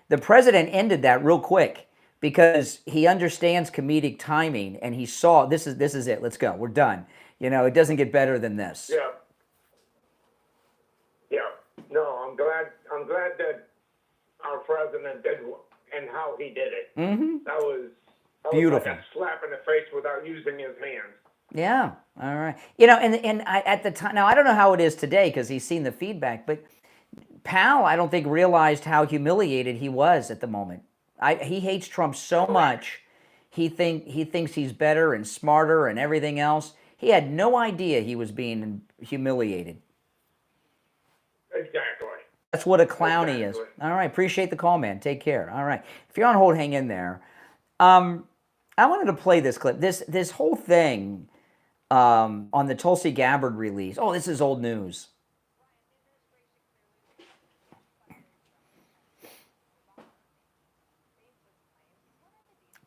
the president ended that real quick because he understands comedic timing, and he saw, this is it. Let's go. We're done. You know, it doesn't get better than this. Yeah. Yeah. No, I'm glad that our president did and how he did it. Mm-hmm. That was beautiful. Like a slap in the face without using his hands. Yeah. All right. You know, and I, at the time, now I don't know how it is today because he's seen the feedback, but Powell, I don't think, realized how humiliated he was at the moment. He hates Trump so much. He thinks he's better and smarter and everything else. He had no idea he was being humiliated. Exactly. That's what a clown he is. All right. Appreciate the call, man. Take care. All right. If you're on hold, hang in there. I wanted to play this clip. This whole thing on the Tulsi Gabbard release. Oh, this is old news.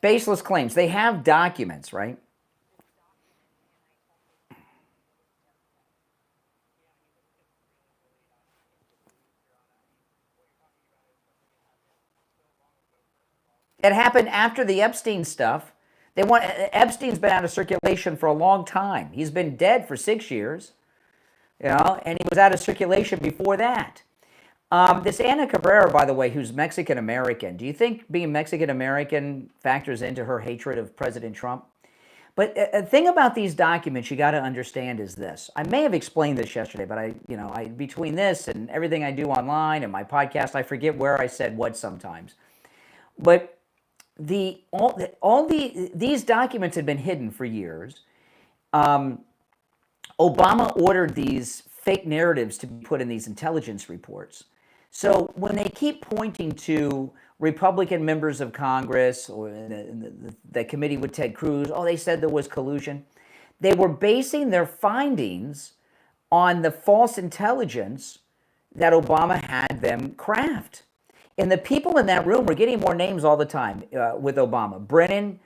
Baseless claims. They have documents, right? It happened after the Epstein stuff. Epstein's been out of circulation for a long time. He's been dead for 6 years, and he was out of circulation before that. This Ana Cabrera, by the way, who's Mexican-American, do you think being Mexican-American factors into her hatred of President Trump? But the thing about these documents you got to understand is this. I may have explained this yesterday, but I between this and everything I do online and my podcast, I forget where I said what sometimes. But these documents had been hidden for years. Obama ordered these fake narratives to be put in these intelligence reports. So when they keep pointing to Republican members of Congress or the committee with Ted Cruz, they said there was collusion. They were basing their findings on the false intelligence that Obama had them craft. And the people in that room were getting more names all the time with Obama. Brennan,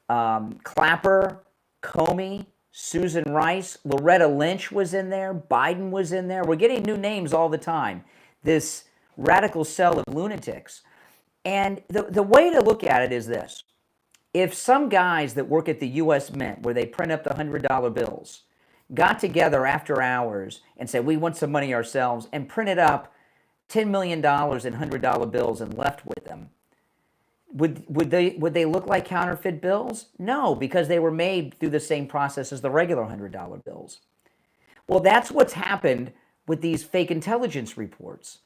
Clapper, Comey, Susan Rice, Loretta Lynch was in there, Biden was in there. We're getting new names all the time. This radical cell of lunatics. And the way to look at it is this. If some guys that work at the U.S. Mint, where they print up the $100 bills, got together after hours and said, we want some money ourselves, and printed up $10 million in $100 bills and left with them, would they look like counterfeit bills? No, because they were made through the same process as the regular $100 bills. Well, that's what's happened with these fake intelligence reports.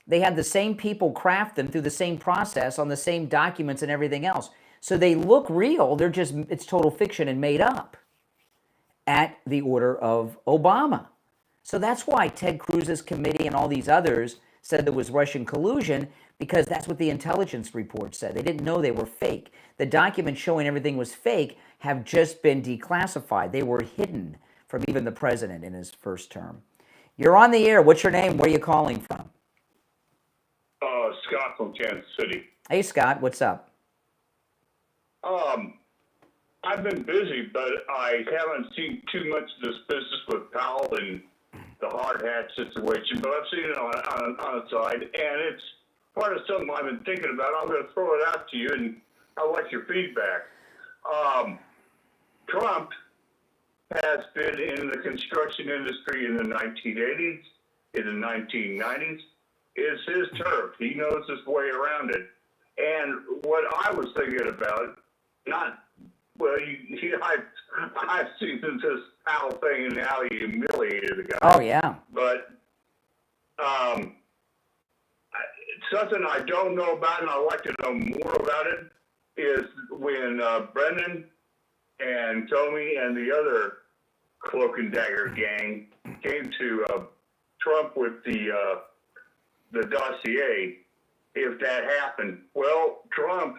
They had the same people craft them through the same process on the same documents and everything else. So they look real, it's total fiction and made up at the order of Obama. So that's why Ted Cruz's committee and all these others said there was Russian collusion, because that's what the intelligence report said. They didn't know they were fake. The documents showing everything was fake have just been declassified. They were hidden from even the president in his first term. You're on the air. What's your name? Where are you calling from? Scott from Kansas City. Hey, Scott. What's up? I've been busy, but I haven't seen too much of this business with Powell and the hard hat situation, but I've seen it on the side, and it's part of something I've been thinking about. I'm going to throw it out to you, and I'd like your feedback. Trump has been in the construction industry in the 1980s, in the 1990s. It's his turf. He knows his way around it. And what I was thinking about, I've seen this Powell thing and how he humiliated the guy. Oh, yeah. But something I don't know about, and I'd like to know more about it, is when Brennan and Comey and the other Cloak and Dagger gang came to Trump with the dossier. If that happened, well, Trump,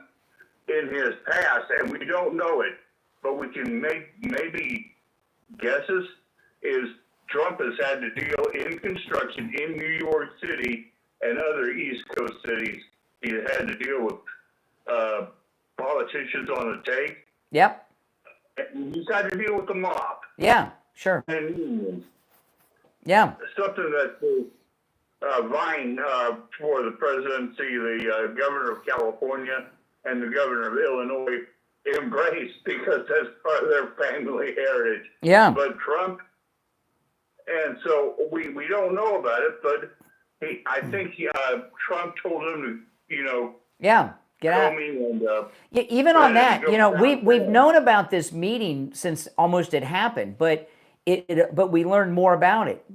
in his past, and we don't know it, but we can make maybe guesses, is Trump has had to deal in construction in New York City and other East Coast cities. He had to deal with politicians on the take. Yep. And he's had to deal with the mob. Yeah, sure. And yeah. Something that vying for the presidency, the governor of California and the governor of Illinois embraced, because that's part of their family heritage. Yeah. But Trump, and so we don't know about it, but I think Trump told him to, yeah, get out. And, yeah, even on that, we've known about this meeting since almost it happened, but but we learned more about it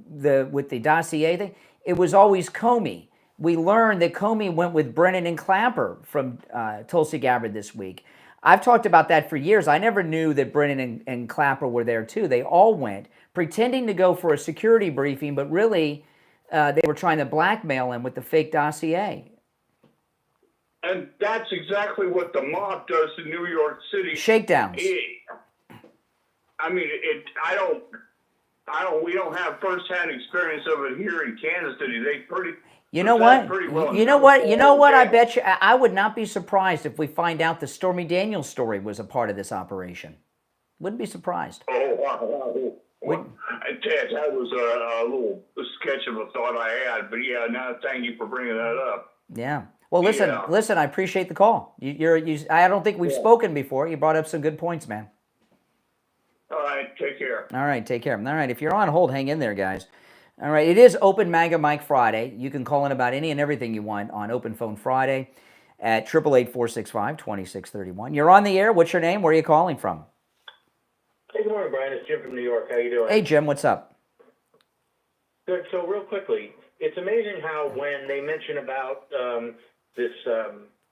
with the dossier thing. It was always Comey. We learned that Comey went with Brennan and Clapper from Tulsi Gabbard this week. I've talked about that for years. I never knew that Brennan and Clapper were there too. They all went, pretending to go for a security briefing, but really they were trying to blackmail him with the fake dossier. And that's exactly what the mob does in New York City. Shakedowns. I mean, we don't have firsthand experience of it here in Kansas City. They pretty. You know what? You know what? I bet you, I would not be surprised if we find out the Stormy Daniels story was a part of this operation. Wouldn't be surprised. Oh, wow. Ted, that was a little sketch of a thought I had, but yeah, now thank you for bringing that up. Yeah. Well, listen, Yeah. listen. I appreciate the call. I don't think we've spoken before. You brought up some good points, man. All right, take care. All right, take care. All right, if you're on hold, hang in there, guys. All right, it is Open MAGA Mike Friday. You can call in about any and everything you want on Open Phone Friday at 888-465-2631. You're on the air. What's your name? Where are you calling from? Hey, good morning, Brian. It's Jim from New York. How you doing? Hey, Jim. What's up? Good. So real quickly, it's amazing how when they mention about this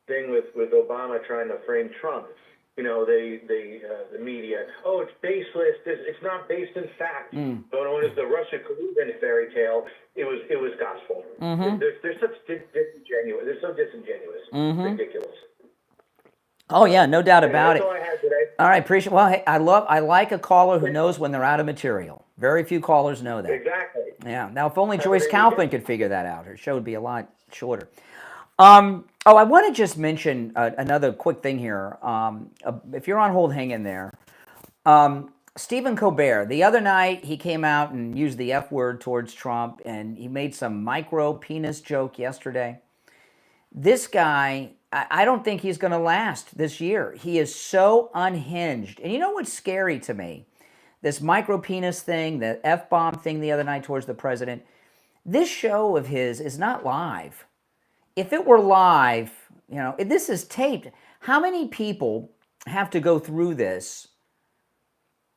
thing with Obama trying to frame Trump, you know, the media, oh, it's baseless. It's not based in fact. But when it was the Russia collusion fairy tale, it was gospel. They're such disingenuous. They're so disingenuous. Ridiculous. Oh yeah, no doubt about it. That's all I had today. All right, appreciate. Well, hey, I like a caller who knows when they're out of material. Very few callers know that. Exactly. Yeah. Now, if only Joyce Kaufman could figure that out, her show would be a lot shorter. I want to just mention another quick thing here. If you're on hold, hang in there. Stephen Colbert, the other night, he came out and used the F word towards Trump, and he made some micro penis joke yesterday. This guy, I don't think he's going to last this year. He is so unhinged. And you know what's scary to me? This micro penis thing, the F-bomb thing the other night towards the president, this show of his is not live. If it were live, you know, this is taped. How many people have to go through this,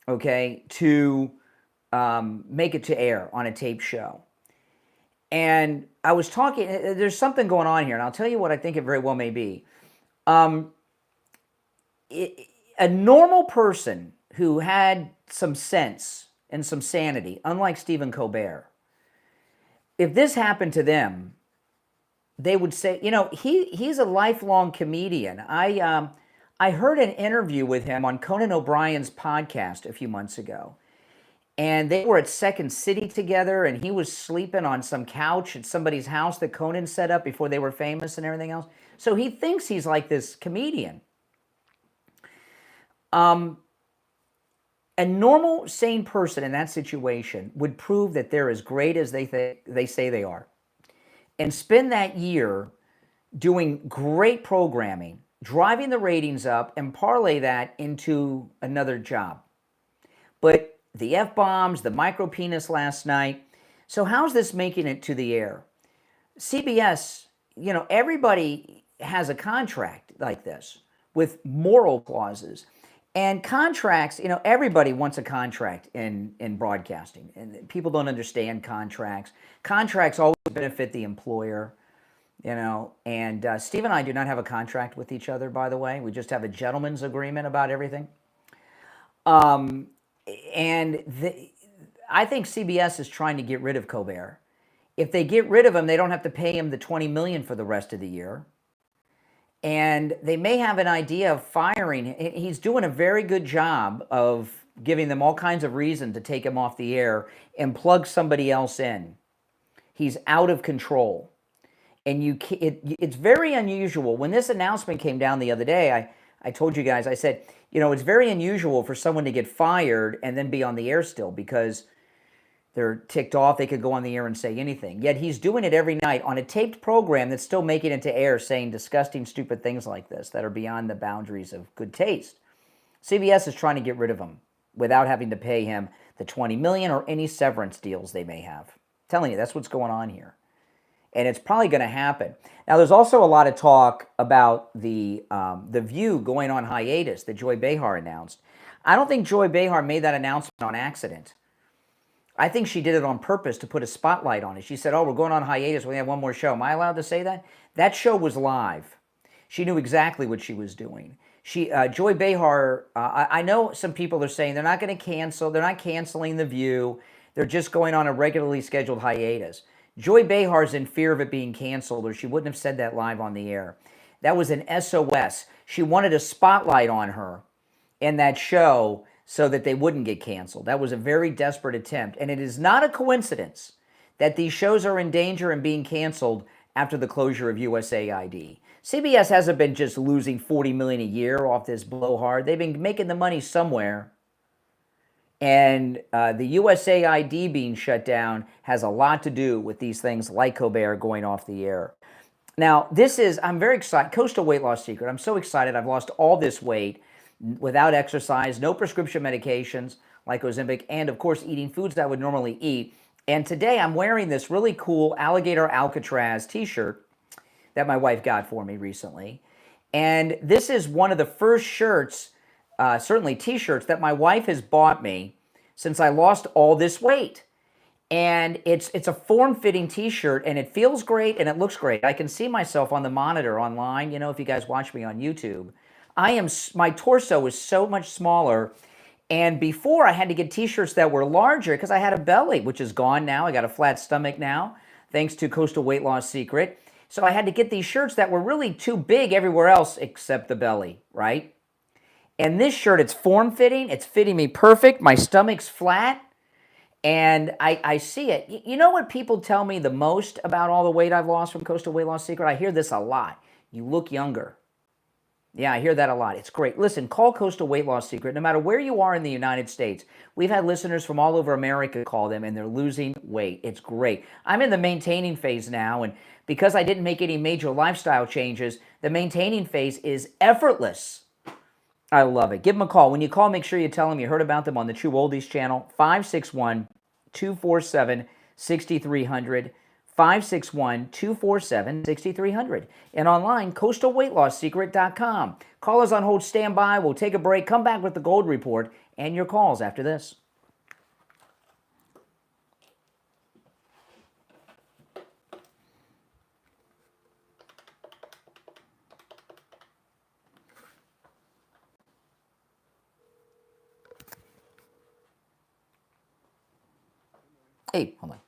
okay, to make it to air on a tape show? And I was talking, there's something going on here, and I'll tell you what I think it very well may be. A normal person who had some sense and some sanity, unlike Stephen Colbert, if this happened to them, they would say, you know, he's a lifelong comedian. I heard an interview with him on Conan O'Brien's podcast a few months ago. And they were at Second City together, and he was sleeping on some couch at somebody's house that Conan set up before they were famous and everything else. So he thinks he's like this comedian. A normal, sane person in that situation would prove that they're as great as they say they are, and spend that year doing great programming, driving the ratings up, and parlay that into another job. But the F-bombs, the micro penis last night. So how's this making it to the air? CBS, you know, everybody has a contract like this with moral clauses. And contracts, you know, everybody wants a contract in broadcasting. And people don't understand contracts. Contracts always benefit the employer, you know. And Steve and I do not have a contract with each other, by the way. We just have a gentleman's agreement about everything. And I think CBS is trying to get rid of Colbert. If they get rid of him, they don't have to pay him the $20 million for the rest of the year. And they may have an idea of firing. He's doing a very good job of giving them all kinds of reason to take him off the air and plug somebody else in. He's out of control. And it's very unusual. When this announcement came down the other day, I told you guys, I said, you know, it's very unusual for someone to get fired and then be on the air still because they're ticked off. They could go on the air and say anything. Yet he's doing it every night on a taped program that's still making it to air, saying disgusting, stupid things like this that are beyond the boundaries of good taste. CBS is trying to get rid of him without having to pay him the $20 million or any severance deals they may have. I'm telling you, that's what's going on here. And it's probably going to happen. Now, there's also a lot of talk about the View going on hiatus that Joy Behar announced. I don't think Joy Behar made that announcement on accident. I think she did it on purpose to put a spotlight on it. She said, oh, we're going on hiatus. We have one more show. Am I allowed to say that? That show was live. She knew exactly what she was doing. Joy Behar, I know some people are saying they're not going to cancel. They're not canceling The View. They're just going on a regularly scheduled hiatus. Joy Behar's in fear of it being canceled, or she wouldn't have said that live on the air. That was an SOS. She wanted a spotlight on her in that show so that they wouldn't get canceled. That was a very desperate attempt. And it is not a coincidence that these shows are in danger and being canceled after the closure of USAID. CBS hasn't been just losing $40 million a year off this blowhard. They've been making the money somewhere. And the USAID being shut down has a lot to do with these things like Colbert going off the air. Now, I'm very excited. Coastal Weight Loss Secret. I'm so excited. I've lost all this weight without exercise, no prescription medications like Ozempic, and of course, eating foods that I would normally eat. And today I'm wearing this really cool alligator Alcatraz t-shirt that my wife got for me recently. And this is one of the first shirts, certainly t-shirts, that my wife has bought me since I lost all this weight. And it's a form-fitting t-shirt, and it feels great and it looks great. I can see myself on the monitor online, you know, if you guys watch me on YouTube. My torso is so much smaller, and before I had to get t-shirts that were larger because I had a belly, which is gone now. I got a flat stomach now, thanks to Coastal Weight Loss Secret. So I had to get these shirts that were really too big everywhere else except the belly, right? And this shirt, it's form-fitting. It's fitting me perfect. My stomach's flat. And I see it. You know what people tell me the most about all the weight I've lost from Coastal Weight Loss Secret? I hear this a lot. You look younger. Yeah, I hear that a lot. It's great. Listen, call Coastal Weight Loss Secret. No matter where you are in the United States, we've had listeners from all over America call them, and they're losing weight. It's great. I'm in the maintaining phase now, and because I didn't make any major lifestyle changes, the maintaining phase is effortless. I love it. Give them a call. When you call, make sure you tell them you heard about them on the True Oldies channel, 561-247-6300, 561-247-6300. And online, coastalweightlossSecret.com. Callers on hold, stand by. We'll take a break, come back with the Gold Report, and your calls after this. Hey, hold on.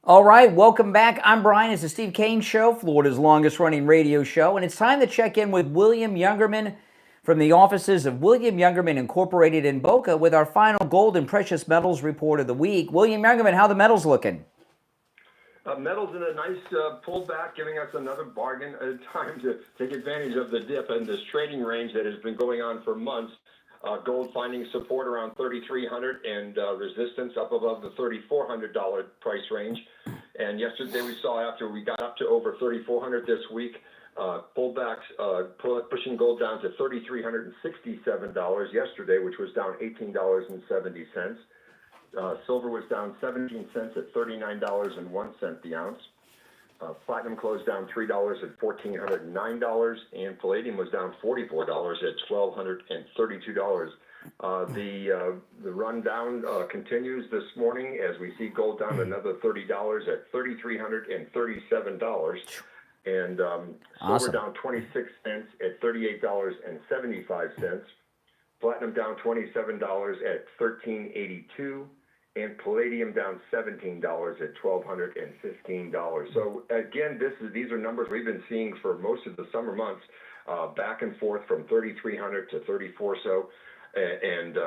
All right, welcome back. I'm Brian. It's the Steve Kane Show, Florida's longest-running radio show, and it's time to check in with William Youngerman from the offices of William Youngerman Incorporated in Boca with our final gold and precious metals report of the week. William Youngerman, how the metals looking? Metals in a nice pullback, giving us another bargain time to take advantage of the dip in this trading range that has been going on for months. Gold finding support around $3,300 and resistance up above the $3,400 price range. And yesterday we saw after we got up to over $3,400 this week, pullbacks pushing gold down to $3,367 yesterday, which was down $18.70. Silver was down 17 cents at $39.01 the ounce. Platinum closed down $3 at $1,409, and palladium was down $44 at $1,232. The rundown continues this morning as we see gold down another $30 at $3,337, and silver down 26 cents at $38.75. Platinum down $27 at $1,382. And palladium down $17 at $1,215. So again, these are numbers we've been seeing for most of the summer months, back and forth from 3,300 to 34. So and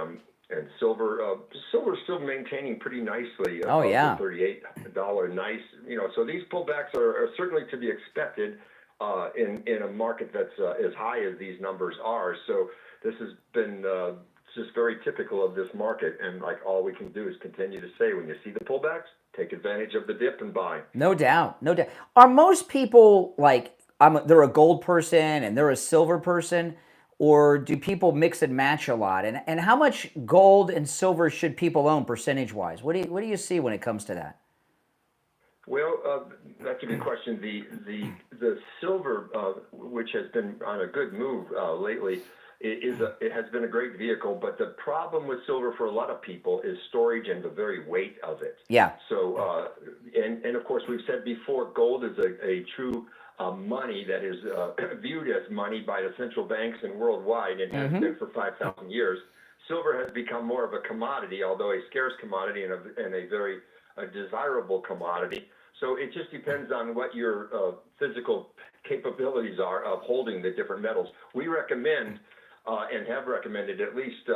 silver. Silver's still maintaining pretty nicely. Oh, yeah. The $38 nice. So these pullbacks are certainly to be expected in a market that's as high as these numbers are. So this has been just very typical of this market. And like all we can do is continue to say, when you see the pullbacks, take advantage of the dip and buy. No doubt, no doubt. Are most people like they're a gold person and they're a silver person? Or do people mix and match a lot? And how much gold and silver should people own percentage-wise? What do you see when it comes to that? Well, that's a good question. The silver, which has been on a good move lately, it has been a great vehicle. But the problem with silver for a lot of people is storage and the very weight of it. Yeah. So, and of course, we've said before, gold is a true money that is viewed as money by the central banks and worldwide, and has been for 5,000 years. Silver has become more of a commodity, although a scarce commodity and a very desirable commodity. So it just depends on what your physical capabilities are of holding the different metals. We recommend and have recommended at least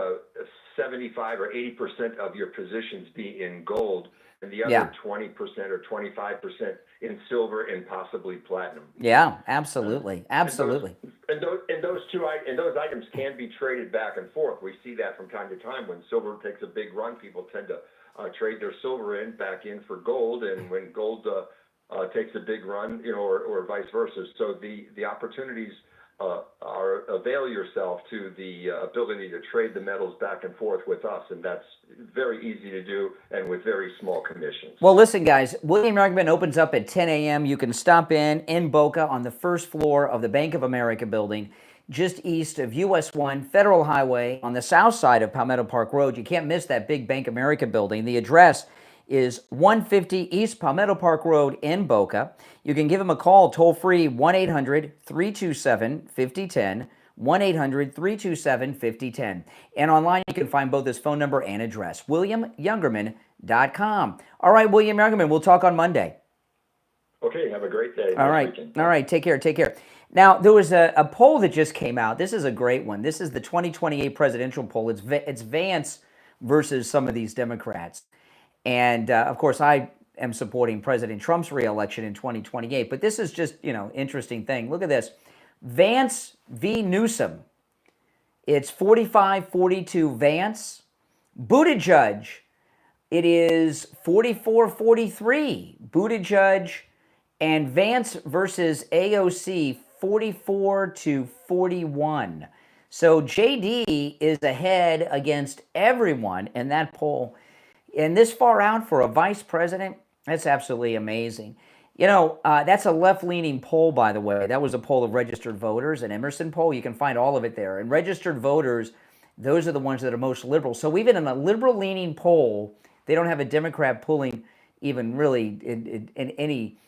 75 or 80% of your positions be in gold, and the other 20% or 25% in silver and possibly platinum. Yeah, absolutely, absolutely. And those items can be traded back and forth. We see that from time to time. When silver takes a big run, people tend to trade their silver back in for gold, and when gold takes a big run, or vice versa. So the opportunities are avail yourself to the ability to trade the metals back and forth with us, and that's very easy to do and with very small commissions. Well, listen, guys, William Youngman opens up at 10 a.m. You can stop in Boca on the first floor of the Bank of America building, just east of US 1 Federal Highway on the south side of Palmetto Park Road. You can't miss that big Bank of America building. The address is 150 East Palmetto Park Road in Boca. You can give them a call toll-free, 1-800-327-5010, 1-800-327-5010. And online, you can find both his phone number and address, WilliamYoungerman.com. All right, William Youngerman, we'll talk on Monday. Okay, have a great day. All right, take care. Now, there was a poll that just came out. This is a great one. This is the 2028 presidential poll. It's Vance versus some of these Democrats. And, of course, I am supporting President Trump's reelection in 2028. But this is just, interesting thing. Look at this. Vance v. Newsom. It's 45-42 Vance. Buttigieg, it is 44-43. Buttigieg and Vance versus AOC, 44-41. So JD is ahead against everyone in that poll. And this far out for a vice president, that's absolutely amazing. That's a left-leaning poll, by the way. That was a poll of registered voters, an Emerson poll. You can find all of it there. And registered voters, those are the ones that are most liberal. So even in a liberal-leaning poll, they don't have a Democrat pulling even really in any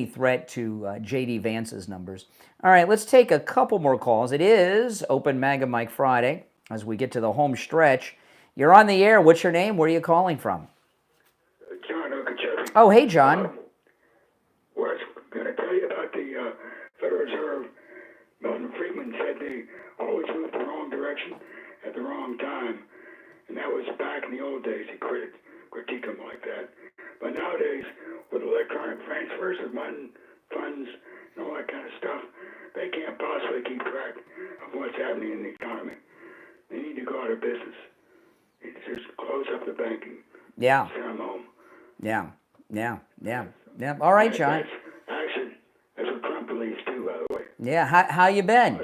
threat to J.D. Vance's numbers. All right, let's take a couple more calls. It is Open MAGA Mike Friday as we get to the home stretch. You're on the air. What's your name? Where are you calling from? John Okeechobee. Oh, hey, John. Well, I was going to tell you about the Federal Reserve. Milton Friedman said they always moved the wrong direction at the wrong time. And that was back in the old days. He critique them like that. But nowadays, with electronic transfers of funds and all that kind of stuff, they can't possibly keep track of what's happening in the economy. They need to go out of business. Just close up the banking. Yeah. Send them home. Yeah. All right, John. That's what Trump believes too, by the way. Yeah. How you been?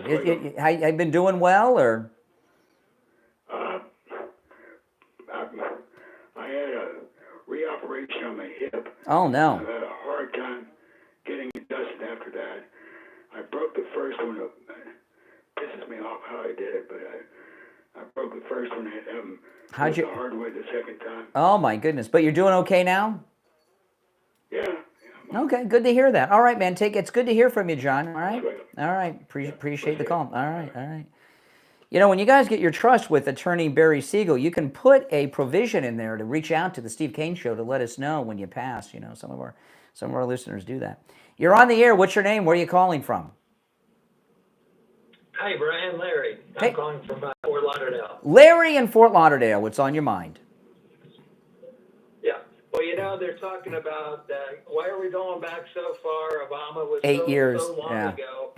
Have you been doing well, or? I had a reoperation on my hip. Oh no. I've had a hard time getting it dusted after that. I broke the first one. It pisses me off how I did it, but I broke the first one. I had How'd you? The hard way the second time. Oh my goodness! But you're doing okay now? Yeah. Okay, good to hear that. All right, man. It's good to hear from you, John. All right. Appreciate the call. All right. When you guys get your trust with attorney Barry Siegel, you can put a provision in there to reach out to the Steve Kane Show to let us know when you pass. Some of our listeners do that. You're on the air. What's your name? Where are you calling from? Hi, Brian. Larry. Hey. I'm calling from Fort Lauderdale. Larry in Fort Lauderdale, what's on your mind? Yeah. Well, you know, they're talking about why are we going back so far? Obama was 8 years, so long yeah. ago.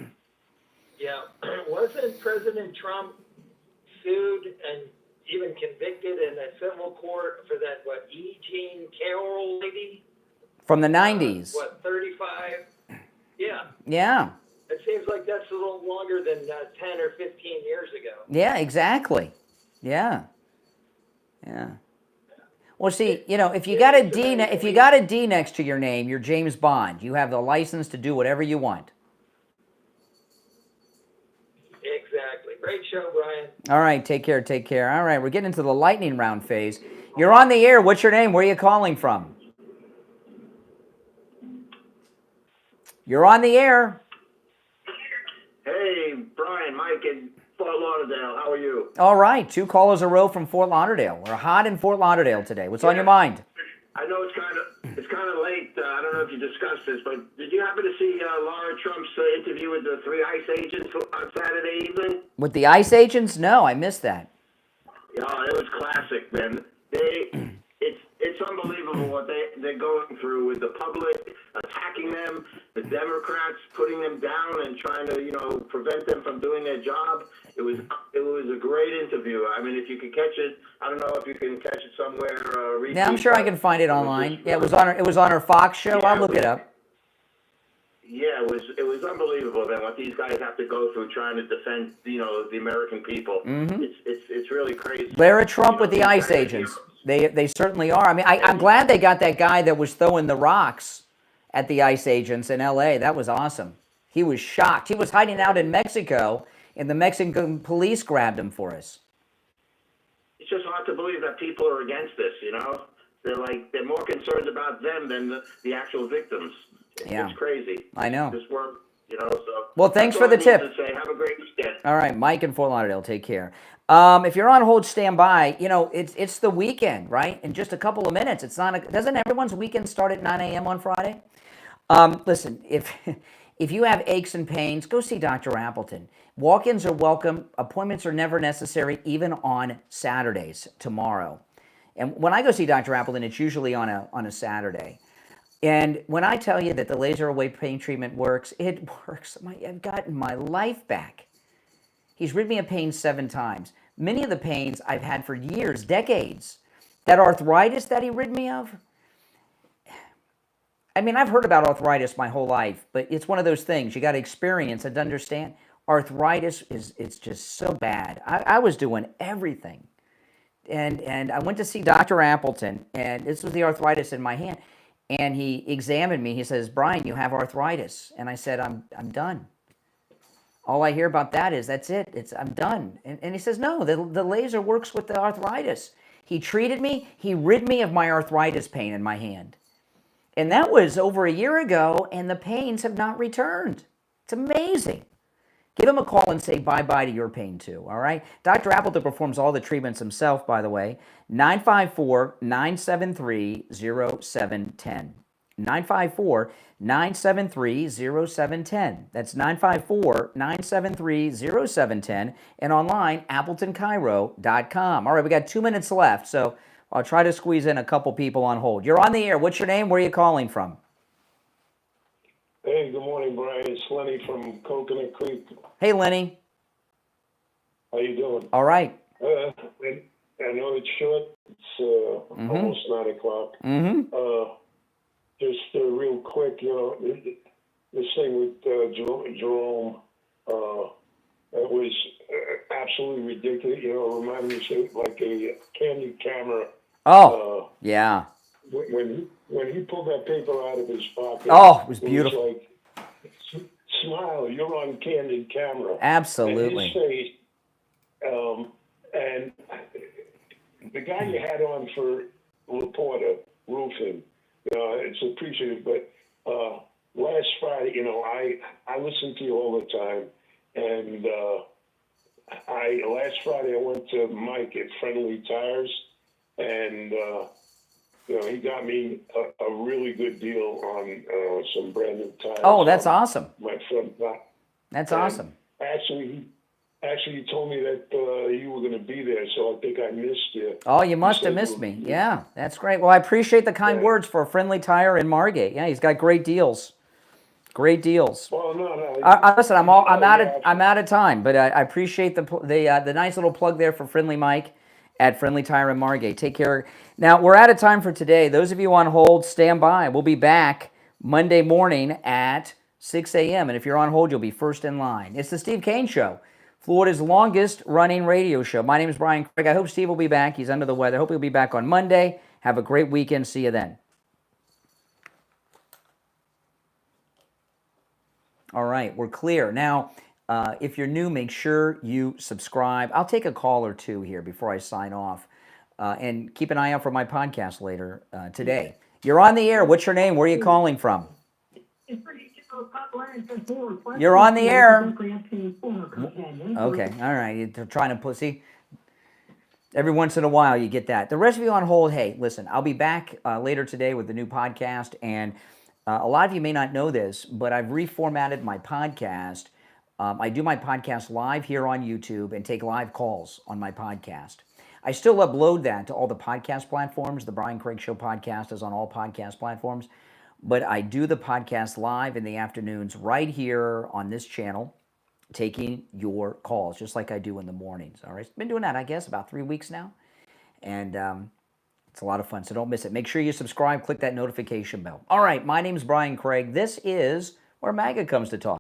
Yeah. Wasn't President Trump sued and even convicted in a civil court for that, E. Jean Carroll lady? From the 90s. 35? Yeah. Yeah. It seems like that's a little longer than 10 or 15 years ago. Yeah, exactly. Yeah. Yeah. Well, see, you know, if you got a D next to your name, you're James Bond. You have the license to do whatever you want. Exactly. Great show, Brian. All right, take care, take care. All right, we're getting into the lightning round phase. You're on the air. What's your name? Where are you calling from? You're on the air. Hey, Brian, Mike in Fort Lauderdale. How are you? All right, 2 callers a row from Fort Lauderdale. We're hot in Fort Lauderdale today. What's on your mind? I know it's kind of late. I don't know if you discussed this, but did you happen to see Laura Trump's interview with the 3 ICE agents on Saturday evening? With the ICE agents? No, I missed that. Yeah, it was classic, man. It's unbelievable what they're going through with the public attacking them, the Democrats putting them down and trying to prevent them from doing their job. It was a great interview. I mean, if you could catch it, I don't know if you can catch it somewhere. Yeah, I'm sure I can find it online. Yeah, it was on her Fox show. I'll look it up. Yeah, it was unbelievable, man, what these guys have to go through trying to defend, the American people. Mm-hmm. It's really crazy. Larry Trump with the ICE agents. They certainly are. I mean, I'm glad they got that guy that was throwing the rocks at the ICE agents in L.A. That was awesome. He was shocked. He was hiding out in Mexico, and the Mexican police grabbed him for us. It's just hard to believe that people are against this, They're more concerned about them than the actual victims. Yeah. It's crazy. I know. This work, so. Well, thanks that's for the all I tip. need to say. Have a great weekend. All right, Mike in Fort Lauderdale, take care. If you're on hold, stand by. It's the weekend, right? In just a couple of minutes. Doesn't everyone's weekend start at 9 a.m. on Friday? Listen, if you have aches and pains, go see Dr. Appleton. Walk-ins are welcome. Appointments are never necessary, even on Saturdays, tomorrow. And when I go see Dr. Appleton, it's usually on a Saturday. And when I tell you that the laser away pain treatment works, it works. I've gotten my life back. He's rid me of pain 7 times. Many of the pains I've had for years, decades. That arthritis that he rid me of. I mean, I've heard about arthritis my whole life, but it's one of those things you got to experience and understand. Arthritis it's just so bad. I was doing everything. And I went to see Dr. Appleton, and this was the arthritis in my hand. And he examined me. He says, Brian, you have arthritis. And I said, I'm done. All I hear about that is, that's it. I'm done. And he says, no, the laser works with the arthritis. He treated me. He rid me of my arthritis pain in my hand. And that was over a year ago, and the pains have not returned. It's amazing. Give him a call and say bye-bye to your pain too, all right? Dr. Appleton performs all the treatments himself, by the way. 954-973-0710. 954-973-0710. That's 954-973-0710. And online, AppletonCairo.com. All right, we got 2 minutes left, so I'll try to squeeze in a couple people on hold. You're on the air. What's your name? Where are you calling from? Hey, good morning, Brian. It's Lenny from Coconut Creek. Hey, Lenny. How you doing? All right. I know it's short. It's almost 9 o'clock. Mm-hmm. Just real quick, this thing with Jerome, it was absolutely ridiculous. Reminded me of like a candy camera. Oh, yeah. When he pulled that paper out of his pocket, oh, it was beautiful. It was like, smile, you're on candid camera. Absolutely. And his face, and the guy you had on for Laporta, roofing, it's appreciated, but last Friday, I listen to you all the time, and last Friday I went to Mike at Friendly Tires, and he got me a really good deal on some brand new tires. Oh, that's awesome. My front. That's awesome. Actually, Actually, you told me that you were going to be there, so I think I missed you. Oh, you must have missed me. Yeah, that's great. Well, I appreciate the kind words for Friendly Tire in Margate. Yeah, he's got great deals. Great deals. Well, no. Listen, I'm out of time, but I appreciate the nice little plug there for Friendly Mike at Friendly Tire in Margate. Take care. Now, we're out of time for today. Those of you on hold, stand by. We'll be back Monday morning at 6 a.m. And if you're on hold, you'll be first in line. It's the Steve Kane Show, Florida's longest running radio show. My name is Brian Craig. I hope Steve will be back. He's under the weather. I hope he'll be back on Monday. Have a great weekend. See you then. All right, we're clear. Now, if you're new, make sure you subscribe. I'll take a call or two here before I sign off. And keep an eye out for my podcast later today. You're on the air. What's your name? Where are you calling from? You're on the air. Okay, all right. You're trying to pussy. Every once in a while you get that. The rest of you on hold, hey, listen, I'll be back later today with the new podcast. And a lot of you may not know this, but I've reformatted my podcast. I do my podcast live here on YouTube and take live calls on my podcast. I still upload that to all the podcast platforms. The Brian Craig Show podcast is on all podcast platforms. But I do the podcast live in the afternoons right here on this channel, taking your calls, just like I do in the mornings. All right, been doing that, I guess, about 3 weeks now. And it's a lot of fun, so don't miss it. Make sure you subscribe, click that notification bell. All right, my name's Brian Craig. This is where MAGA comes to talk.